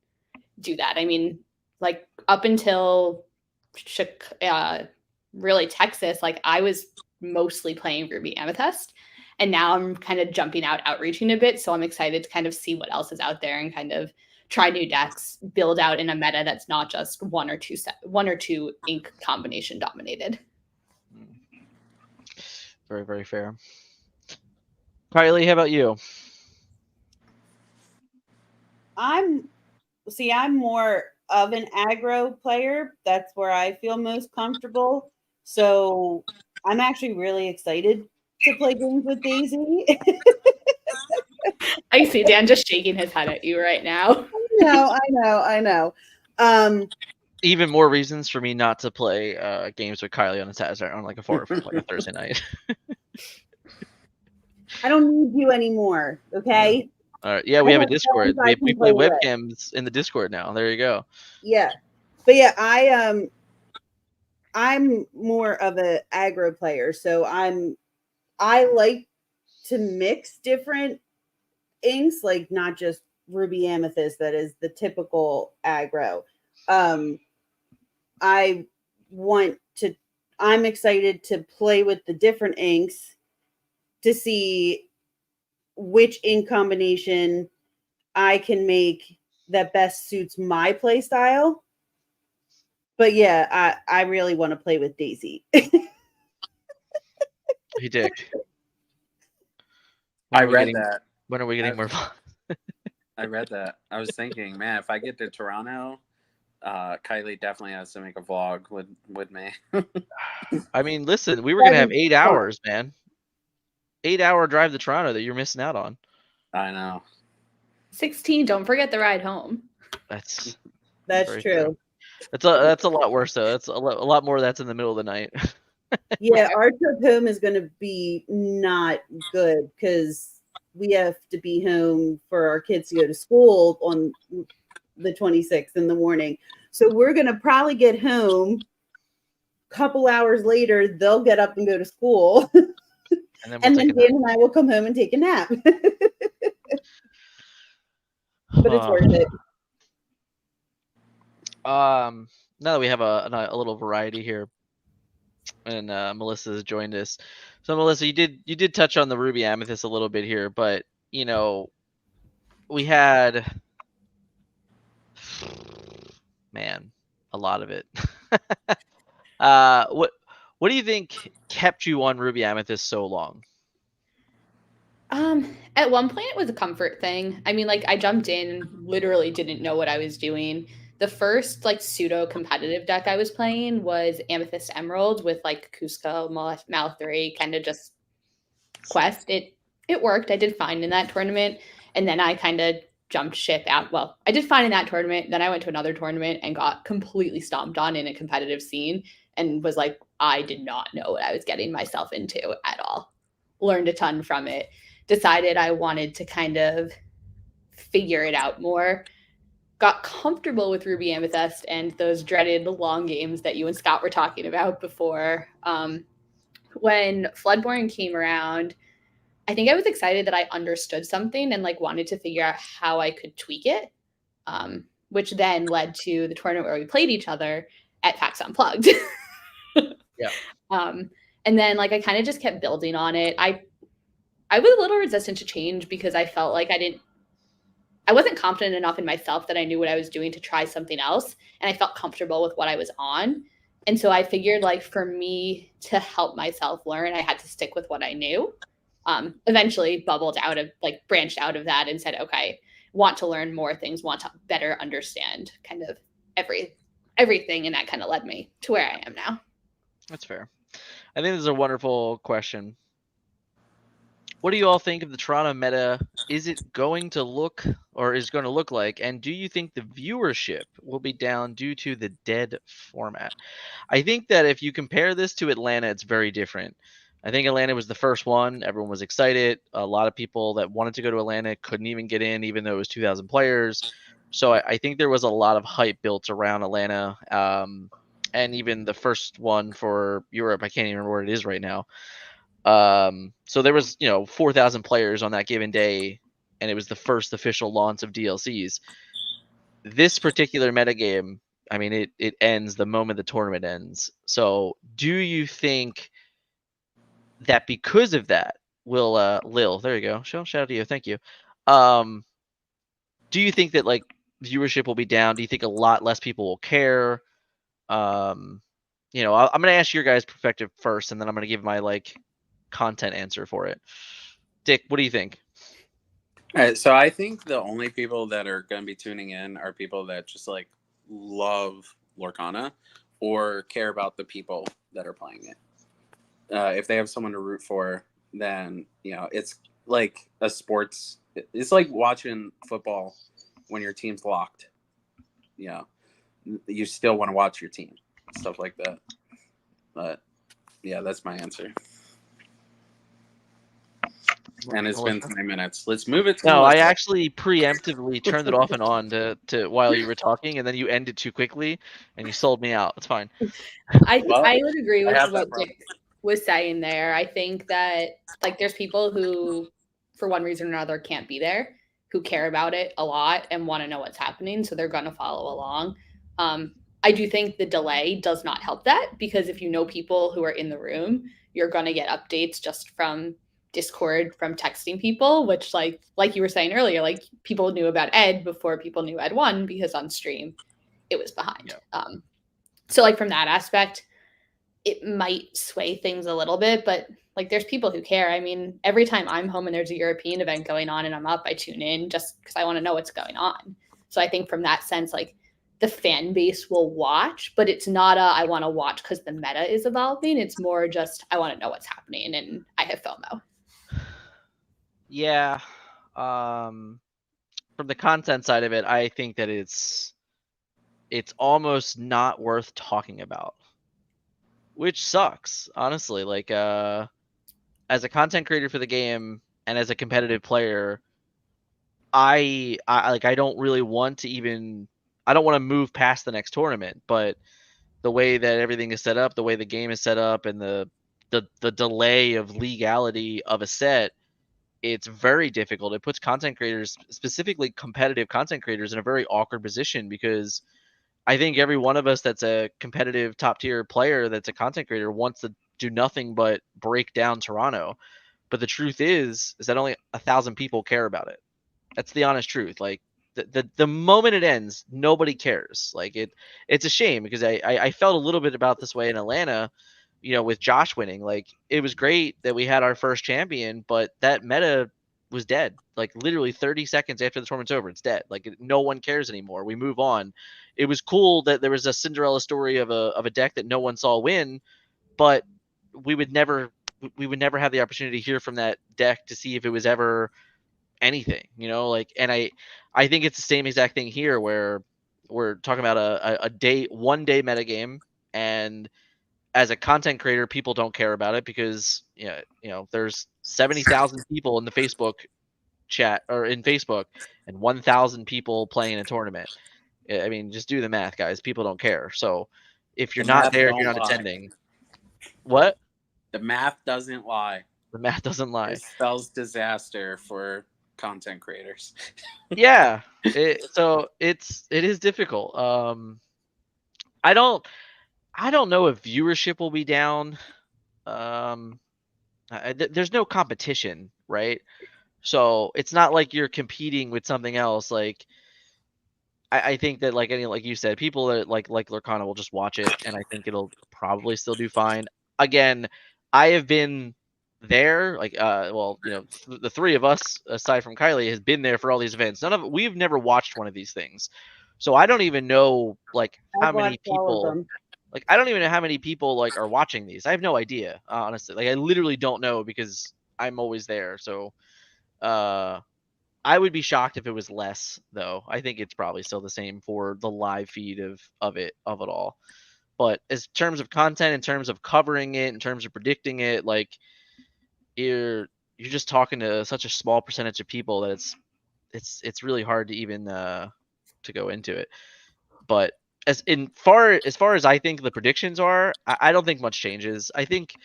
do that? I mean, like up until really Texas, like I was mostly playing Ruby Amethyst. And now I'm kind of jumping out, outreaching a bit. So I'm excited to kind of see what else is out there and kind of try new decks, build out in a meta that's not just one or two ink combination dominated. Very, very fair. Kylie, how about you? I'm more of an aggro player. That's where I feel most comfortable. So I'm actually really excited to play games with Daisy. I see Dan just shaking his head at you right now. I know. Even more reasons for me not to play games with Kylie on a Saturday on like a Thursday night. I don't need you anymore. Okay. All right. Yeah, we have a Discord. We play webcams in the Discord now. There you go. Yeah, but yeah, I'm more of an aggro player, so I like to mix different inks, like not just Ruby Amethyst that is the typical aggro. I'm excited to play with the different inks to see which ink combination I can make that best suits my play style. But yeah, I really want to play with Daisy. Hey, Dick. I read that. When are we getting more fun? I read that. I was thinking, man, if I get to Toronto, Kylie definitely has to make a vlog with me. I mean, listen, we were going to have 8 hours, man. 8-hour drive to Toronto that you're missing out on. I know. 16, don't forget the ride home. That's true. True. That's a lot worse, though. That's a lot more that's in the middle of the night. Yeah, our trip home is going to be not good because we have to be home for our kids to go to school on the 26th in the morning. So we're going to probably get home a couple hours later. They'll get up and go to school. And then Dan and I will come home and take a nap. But it's worth it. Now that we have a little variety here, and Melissa has joined us. So Melissa, you did touch on the Ruby Amethyst a little bit here, but we had a lot of it. What do you think kept you on Ruby Amethyst so long? At one point it was a comfort thing. I mean, like I jumped in, literally didn't know what I was doing. The first like pseudo competitive deck I was playing was Amethyst Emerald with like Cusco, Mal3, kind of just quest. It worked. I did fine in that tournament. And then I kind of jumped ship out. Well, I did fine in that tournament. Then I went to another tournament and got completely stomped on in a competitive scene and was like, I did not know what I was getting myself into at all. Learned a ton from it. Decided I wanted to kind of figure it out more. Got comfortable with Ruby Amethyst and those dreaded long games that you and Scott were talking about before. When Floodborne came around, I think I was excited that I understood something and like wanted to figure out how I could tweak it, which then led to the tournament where we played each other at PAX Unplugged. Yeah. And then like I kind of just kept building on it. I was a little resistant to change because I felt like I wasn't confident enough in myself that I knew what I was doing to try something else. And I felt comfortable with what I was on. And so I figured like for me to help myself learn, I had to stick with what I knew. Eventually branched out of that and said, okay, want to learn more things, want to better understand kind of everything. And that kind of led me to where I am now. That's fair. I think this is a wonderful question. What do you all think of the Toronto meta? Is it going to look or is going to look like? And do you think the viewership will be down due to the dead format? I think that if you compare this to Atlanta, it's very different. I think Atlanta was the first one. Everyone was excited. A lot of people that wanted to go to Atlanta couldn't even get in, even though it was 2,000 players. So I think there was a lot of hype built around Atlanta. And even the first one for Europe, I can't even remember what it is right now. So there was, 4,000 players on that given day, and it was the first official launch of DLCs. This particular metagame, I mean, it ends the moment the tournament ends. So do you think that because of that, will Lil, there you go. Shout out to you, thank you. Do you think that like viewership will be down? Do you think a lot less people will care? I'm gonna ask your guys' perspective first, and then I'm gonna give my like content answer for it. Dick, what do you think? All right, so I think the only people that are going to be tuning in are people that just like love Lorcana or care about the people that are playing it. If they have someone to root for, then it's like a sports. It's like watching football when your team's locked. You still want to watch your team, stuff like that. But yeah, that's my answer. And it's been 3 minutes. Let's move it to No, Melissa. I actually preemptively turned it off and on to while you were talking, and then you ended too quickly, and you sold me out. It's fine. I would agree with have that what problem. Dick was saying there. I think that like there's people who, for one reason or another, can't be there, who care about it a lot and want to know what's happening, so they're going to follow along. I do think the delay does not help that, because if you know people who are in the room, you're going to get updates just from Discord, from texting people, which like you were saying earlier, like people knew about Ed before people knew Ed won, because on stream it was behind. Yeah. So like from that aspect, it might sway things a little bit, but like there's people who care. I mean, every time I'm home and there's a European event going on and I'm up, I tune in just because I want to know what's going on. So I think from that sense, like the fan base will watch, but it's not I want to watch because the meta is evolving. It's more just I want to know what's happening and I have FOMO. Yeah. From the content side of it, I think that it's almost not worth talking about, which sucks, honestly. Like, as a content creator for the game and as a competitive player, I don't really want to even. I don't want to move past the next tournament, but the way that everything is set up, the way the game is set up, and the delay of legality of a set, it's very difficult. It puts content creators, specifically competitive content creators, in a very awkward position, because I think every one of us that's a competitive top tier player that's a content creator wants to do nothing but break down Toronto. But the truth is that only 1,000 people care about it. That's the honest truth. Like the moment it ends, nobody cares. Like it's a shame, because I felt a little bit about this way in Atlanta, with Josh winning. Like it was great that we had our first champion, but that meta was dead. Like literally 30 seconds after the tournament's over, it's dead. Like no one cares anymore. We move on. It was cool that there was a Cinderella story of a deck that no one saw win, but we would never have the opportunity to hear from that deck to see if it was ever anything, like. And I think it's the same exact thing here, where we're talking about a 1 day metagame, and as a content creator, people don't care about it because there's 70,000 people in the Facebook chat or in Facebook and 1,000 people playing a tournament. I mean, just do the math, guys. People don't care. So if you're not there, if you're not attending, what? The math doesn't lie. The math doesn't lie. It spells disaster for content creators. Yeah. So it is difficult. I don't know if viewership will be down. There's no competition, right? So it's not like you're competing with something else. Like I think that like you said, people that like Lorcana will just watch it, and I think it'll probably still do fine. Again, I have been there, like the three of us aside from Kylie has been there for all these events. We've never watched one of these things, so I don't even know like how many people. Like, I don't even know how many people like are watching these. I have no idea, honestly. Like, I literally don't know because I'm always there. So, I would be shocked if it was less, though. I think it's probably still the same for the live feed of it all. But as terms of content, in terms of covering it, in terms of predicting it, like you're just talking to such a small percentage of people that it's really hard to even to go into it. But as far as I think the predictions are, I don't think much changes. I think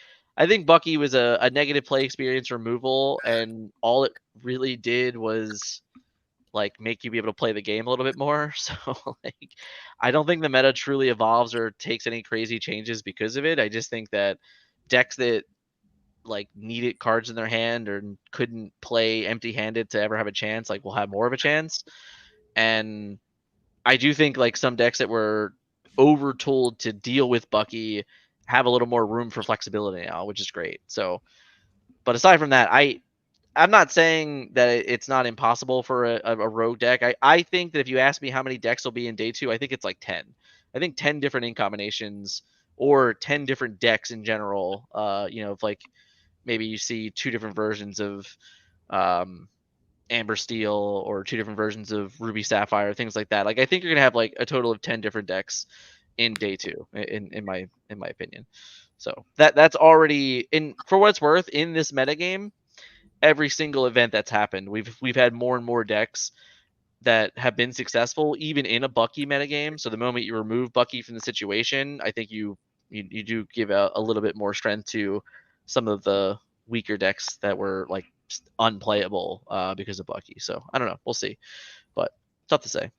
Bucky was a negative play experience removal, and all it really did was like make you be able to play the game a little bit more. So like I don't think the meta truly evolves or takes any crazy changes because of it. I just think that decks that like needed cards in their hand or couldn't play empty-handed to ever have a chance like will have more of a chance. And I do think like some decks that were over tooled to deal with Bucky have a little more room for flexibility now, which is great. So, but aside from that, I'm not saying that it's not impossible for a rogue deck. I think that if you ask me how many decks will be in day 2, I think it's like 10. I think 10 different ink combinations or 10 different decks in general. If like maybe you see 2 different versions of um, Amber Steel or 2 different versions of Ruby Sapphire, things like that. Like I think you're gonna have like a total of 10 different decks in day 2, in my opinion. So that's already for what it's worth in this metagame. Every single event that's happened, we've had more and more decks that have been successful, even in a Bucky metagame. So the moment you remove Bucky from the situation, I think you do give a little bit more strength to some of the weaker decks that were like just unplayable because of Bucky. So I don't know, we'll see, but tough to say.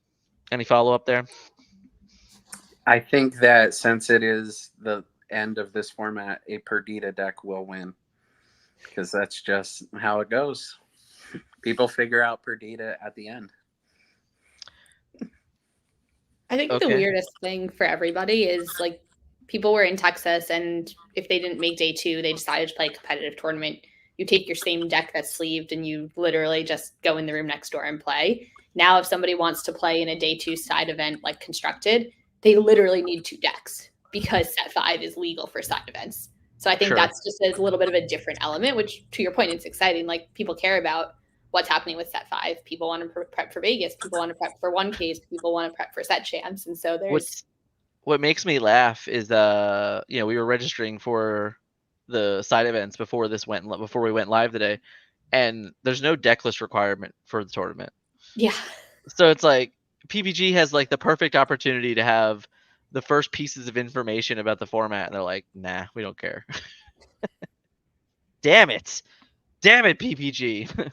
Any follow up there? I think that since it is the end of this format, a Perdita deck will win. Because that's just how it goes. People figure out Perdita at the end. I think the weirdest thing for everybody is like people were in Texas, and if they didn't make day 2, they decided to play a competitive tournament. You take your same deck that's sleeved and you literally just go in the room next door and play. Now, if somebody wants to play in a day 2 side event like constructed, they literally need 2 decks because set 5 is legal for side events. So I think that's just a little bit of a different element, which to your point, it's exciting. Like people care about what's happening with set 5. People want to prep for Vegas. People want to prep for 1Ks. People want to prep for set champs. And so there's what makes me laugh is we were registering for the side events before we went live today, and there's no deck list requirement for the tournament. Yeah. So it's like PPG has like the perfect opportunity to have the first pieces of information about the format, and they're like, nah, we don't care. Damn it, PPG.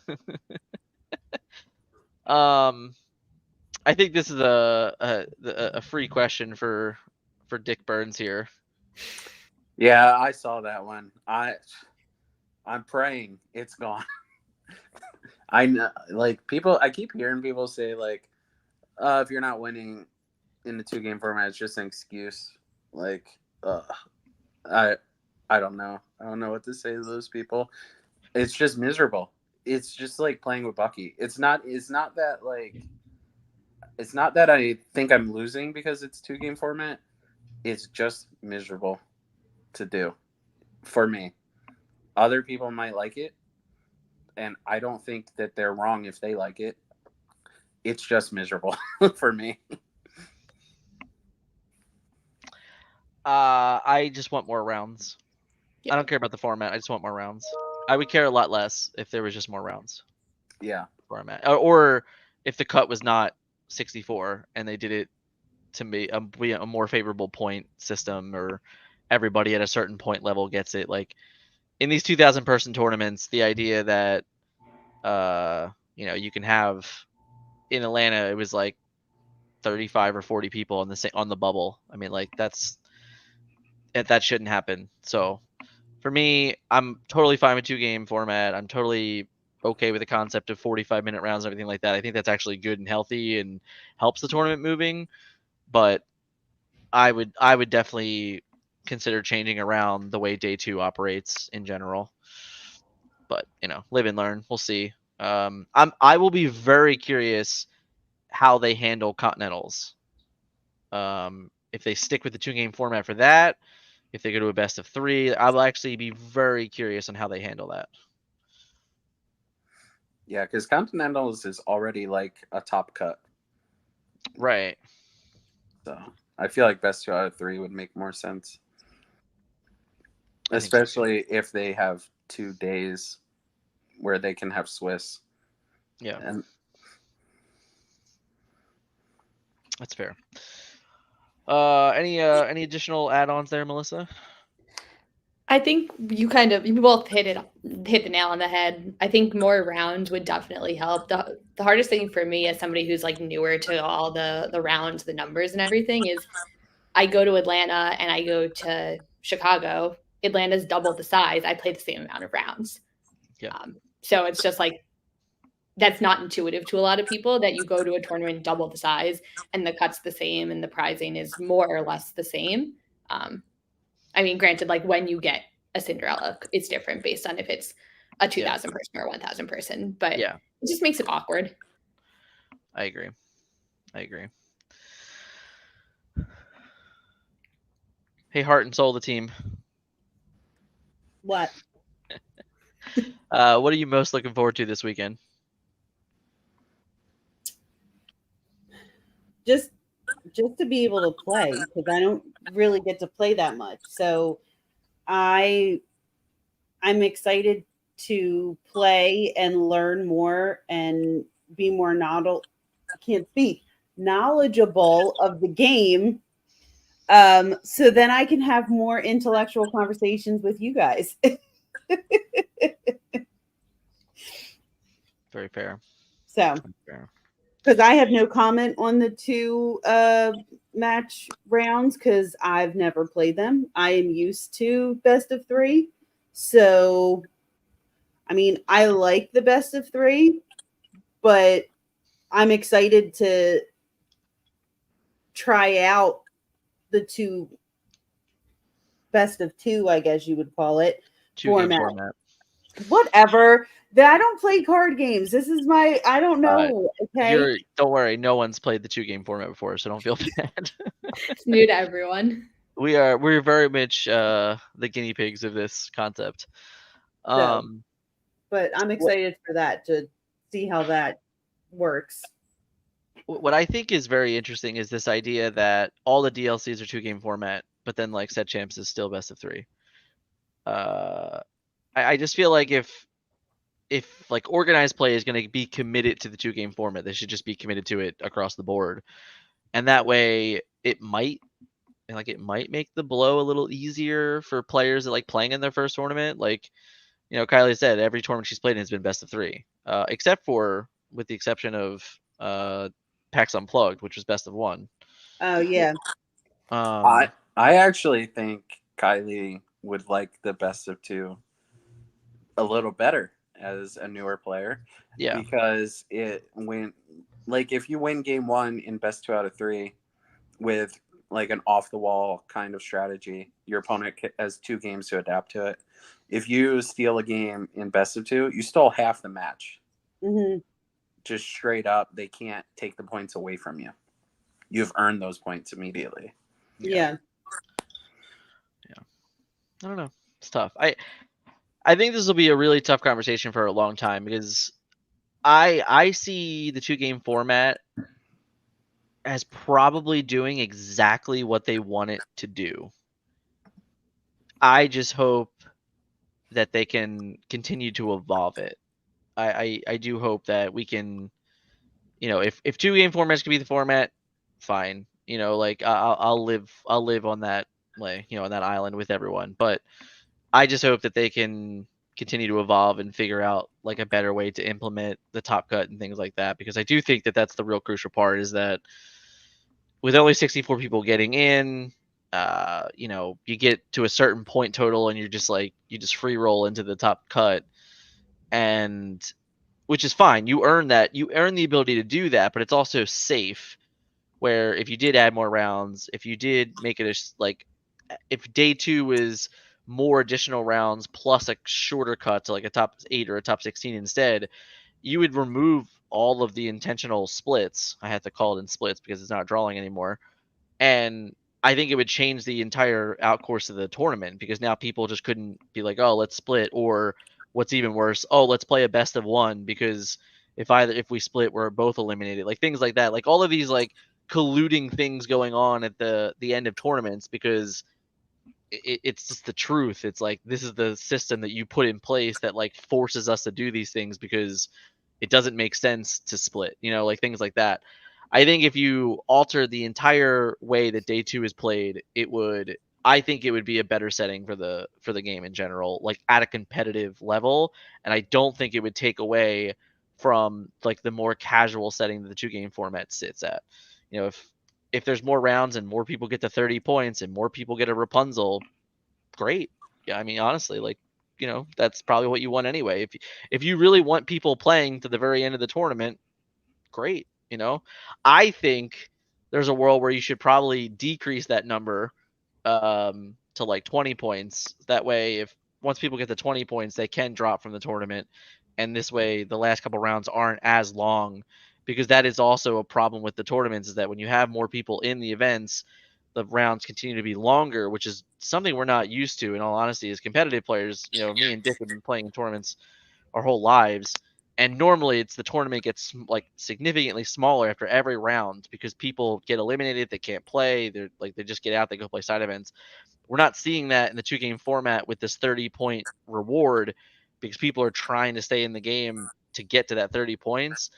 I think this is a free question for Dick Burns here. Yeah, I saw that one. I'm praying it's gone. I know, like people. I keep hearing people say like, if you're not winning in the 2-game format, it's just an excuse. Like, I don't know. I don't know what to say to those people. It's just miserable. It's just like playing with Bucky. It's not that I think I'm losing because it's 2-game format. It's just miserable to do for me. Other people might like it, and I don't think that they're wrong if they like it. It's just miserable for me. I just want more rounds. Yeah. I don't care about the format. I just want more rounds. I would care a lot less if there was just more rounds. Yeah. Format. Or if the cut was not 64 and they did it to be a more favorable point system, or everybody at a certain point level gets it. Like in these 2,000 person tournaments, the idea that you can have in Atlanta, it was like 35 or 40 people on the bubble. I mean, like that shouldn't happen. So for me, I'm totally fine with 2-game format. I'm totally okay with the concept of 45-minute rounds and everything like that. I think that's actually good and healthy and helps the tournament moving. But I would definitely consider changing around the way day 2 operates in general. But live and learn. We'll see. I will be very curious how they handle continentals. if they stick with the 2-game format for that, if they go to a best of 3, I'll actually be very curious on how they handle that. Yeah, because Continentals is already like a top cut. Right. So I feel like best 2 out of 3 would make more sense. Especially if they have 2 days where they can have Swiss. Yeah. And that's fair. Any additional add-ons there, Melissa? I think you both hit the nail on the head. I think more rounds would definitely help. The hardest thing for me as somebody who's like newer to all the rounds, the numbers and everything is I go to Atlanta and I go to Chicago. Atlanta's double the size. I play the same amount of rounds. Yeah. So it's just like that's not intuitive to a lot of people that you go to a tournament double the size and the cut's the same and the prizing is more or less the same. I mean, granted, like when you get a Cinderella, it's different based on if it's a 2,000 person or 1,000 person, but yeah, it just makes it awkward. I agree. Hey, Heart and Soul, the team. What? What are you most looking forward to this weekend? Just to be able to play, because I don't really get to play that much. So I'm excited to play and learn more and be more knowledgeable of the game. So then I can have more intellectual conversations with you guys. Very fair. So, because I have no comment on the 2 match rounds because I've never played them. I am used to best of 3. So, I mean, I like the best of 3, but I'm excited to try out the 2 best of 2, I guess you would call it, 2-game format. Whatever. I don't play card games. This is I don't know. Okay. Don't worry. No one's played the 2-game format before, so don't feel bad. It's new to everyone. We're very much the guinea pigs of this concept. But I'm excited for that, to see how that works. What I think is very interesting is this idea that all the DLCs are 2-game format, but then like set champs is still best of 3. I just feel like if like organized play is going to be committed to the 2-game format, they should just be committed to it across the board, and that way it might make the blow a little easier for players that like playing in their first tournament. Like, you know, Kylie said every tournament she's played in has been best of 3, except for with the exception of PAX Unplugged, which was best of 1. Oh yeah. I actually think Kylie would like the best of 2 a little better as a newer player. Yeah. Because if you win game 1 in best 2 out of 3 with like an off the wall kind of strategy, your opponent has 2 games to adapt to it. If you steal a game in best of 2, you stole half the match. Mm-hmm. Just straight up, they can't take the points away from you. You've earned those points immediately. Yeah. I don't know. It's tough. I think this will be a really tough conversation for a long time because I see the 2-game format as probably doing exactly what they want it to do. I just hope that they can continue to evolve it. I do hope that we can, you know, if 2-game formats can be the format, fine. You know, like I'll live on that, like, you know, on that island with everyone. But I just hope that they can continue to evolve and figure out like a better way to implement the top cut and things like that, because I do think that that's the real crucial part, is that with only 64 people getting in, you know, you get to a certain point total and you just free roll into the top cut, and which is fine. You earn that. You earn the ability to do that, but it's also safe, where if you did add more rounds, if you did make it if day 2 is more additional rounds plus a shorter cut to like a top 8 or a top 16 instead, you would remove all of the intentional splits. I have to call it in splits because it's not drawing anymore. And I think it would change the entire outcourse of the tournament, because now people just couldn't be like, oh, let's split, or what's even worse, oh, let's play a best of one, because if we split, we're both eliminated, like things like that, like all of these like colluding things going on at the end of tournaments, because it's just the truth. It's like, this is the system that you put in place that like forces us to do these things because it doesn't make sense to split, like things like that. I think if you alter the entire way that day 2 is played, I think it would be a better setting for the game in general, like at a competitive level. And I don't think it would take away from like the more casual setting that the 2-game format sits at. If there's more rounds and more people get to 30 points and more people get a Rapunzel, great. Yeah, I mean, honestly, like, that's probably what you want anyway. If you really want people playing to the very end of the tournament, great. I think there's a world where you should probably decrease that number to like 20 points. That way, once people get to 20 points, they can drop from the tournament, and this way the last couple rounds aren't as long, because that is also a problem with the tournaments, is that when you have more people in the events, the rounds continue to be longer, which is something we're not used to, in all honesty, as competitive players. Me and Dick have been playing tournaments our whole lives, and normally it's the tournament gets like significantly smaller after every round because people get eliminated, they can't play, they just get out, they go play side events. We're not seeing that in the 2-game format with this 30-point reward, because people are trying to stay in the game to get to that 30 points.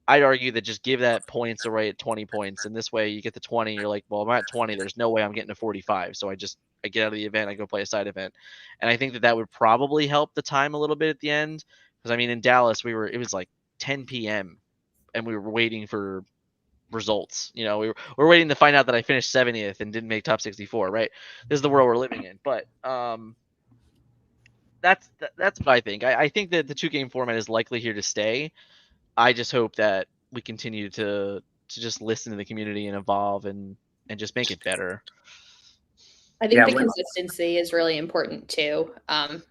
I'd argue that just give that points away at 20 points, and this way you get to 20, you're like, well, I'm at 20, there's no way I'm getting to 45, so I get out of the event, I go play a side event. And I think that would probably help the time a little bit at the end, because I mean, in Dallas, it was like 10 p.m. and we were waiting for results. We're waiting to find out that I finished 70th and didn't make top 64, right? This is the world we're living in. But that's what I think. I think that the 2-game format is likely here to stay. I just hope that we continue to just listen to the community and evolve and just make it better. I think the consistency is really important too.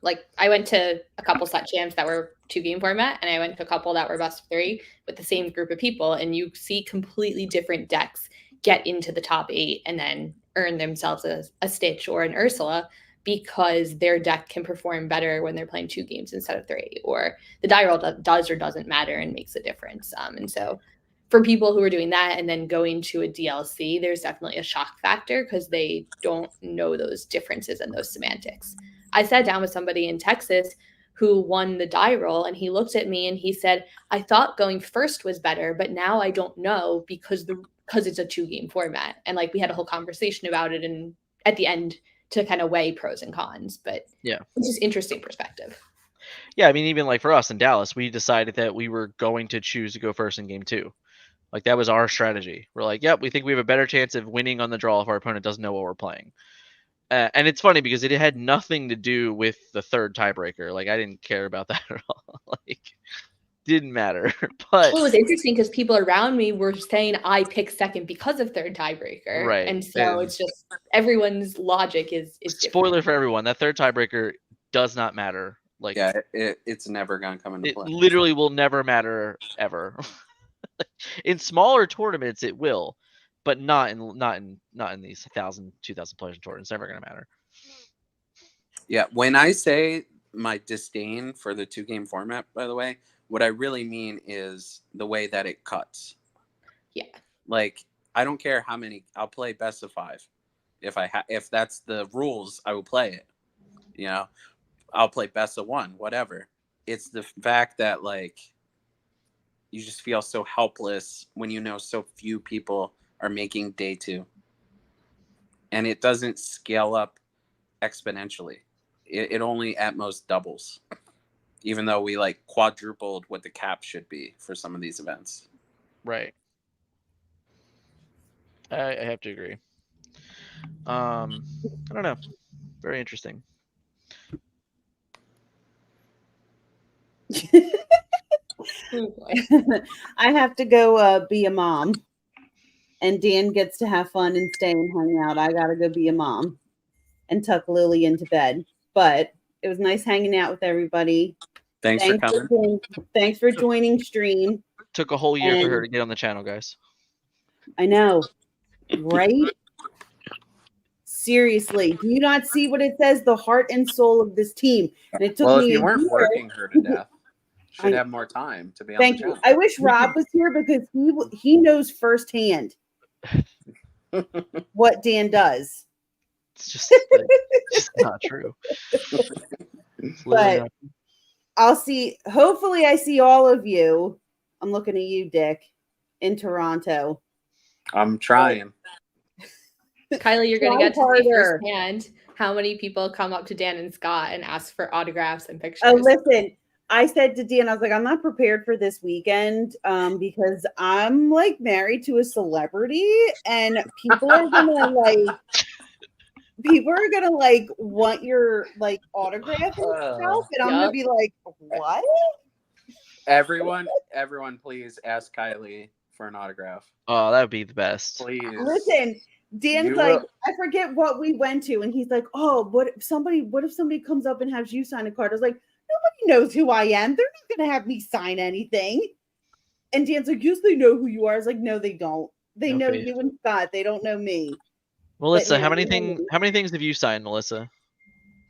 Like I went to a couple set champs that were 2-game format, and I went to a couple that were best of 3 with the same group of people, and you see completely different decks get into the top 8 and then earn themselves a Stitch or an Ursula, because their deck can perform better when they're playing 2 games instead of 3, or the die roll does or doesn't matter and makes a difference. And so for people who are doing that and then going to a DLC, there's definitely a shock factor because they don't know those differences and those semantics. I sat down with somebody in Texas who won the die roll, and he looked at me and he said, I thought going first was better, but now I don't know because it's a 2-game format. And like we had a whole conversation about it, and at the end to kind of weigh pros and cons, but yeah, it's just interesting perspective. Yeah, I mean, even like for us in Dallas, we decided that we were going to choose to go first in game 2. Like that was our strategy. We're like, yep, we think we have a better chance of winning on the draw if our opponent doesn't know what we're playing. And it's funny because it had nothing to do with the third tiebreaker. Like I didn't care about that at all. Like didn't matter. But well, it was interesting because people around me were saying I picked second because of third tiebreaker. Right. And so it's just everyone's logic is spoiler different. For everyone. That third tiebreaker does not matter. Like yeah, it's never gonna come into play. It literally will never matter ever. In smaller tournaments, it will, but not in these 1,000, 2,000 players tournaments. It's never gonna matter. Yeah, when I say my disdain for the 2-game format, by the way, what I really mean is the way that it cuts. Yeah. Like I don't care how many. I'll play best of 5. If that's the rules, I will play it. I'll play best of 1, whatever. It's the fact that like you just feel so helpless when so few people are making day 2, and it doesn't scale up exponentially. It only at most doubles, even though we like quadrupled what the cap should be for some of these events. Right. I have to agree. I don't know. Very interesting. I have to go be a mom, and Dan gets to have fun and stay and hang out. I gotta go be a mom and tuck Lily into bed. But it was nice hanging out with everybody. Thanks for coming. Thanks for joining stream. Took a whole year for her to get on the channel, guys. I know, right? Seriously, do you not see what it says? The heart and soul of this team. And it took Well, me if you a weren't year. working her to death, should I- have more time to be on Thank the you. channel. I wish Rob was here because he knows firsthand what Dan does. It's just not true. It's literally But not. I'll see. Hopefully, I see all of you. I'm looking at you, Dick, in Toronto. I'm trying. Kylie, you're going to Try get to see harder. firsthand how many people come up to Dan and Scott and ask for autographs and pictures. Oh, listen, I said to Dan, I was like, I'm not prepared for this weekend because I'm like married to a celebrity and people are gonna want your like autograph and stuff, and I'm gonna be like, what? Everyone, please ask Kylie for an autograph. Oh, that would be the best. Please. Listen, Dan's like, I forget what we went to, and he's like, oh, what if somebody comes up and has you sign a card? I was like, nobody knows who I am. They're not gonna have me sign anything. And Dan's like, yes, they know who you are. I was like, no, they don't. They know you and Scott. They don't know me. Melissa, But, how many things have you signed, Melissa?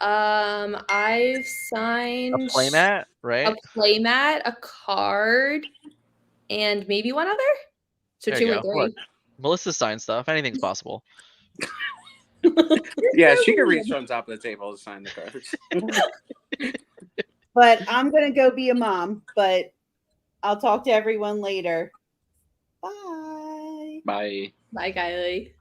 I've signed A playmat, right? a playmat, a card, and maybe one other. So There 2 you or go. 3. Look, Melissa signed stuff. Anything's possible. Yeah, she could reach from top of the table to sign the cards. But I'm gonna go be a mom. But I'll talk to everyone later. Bye. Bye. Bye, Kylie.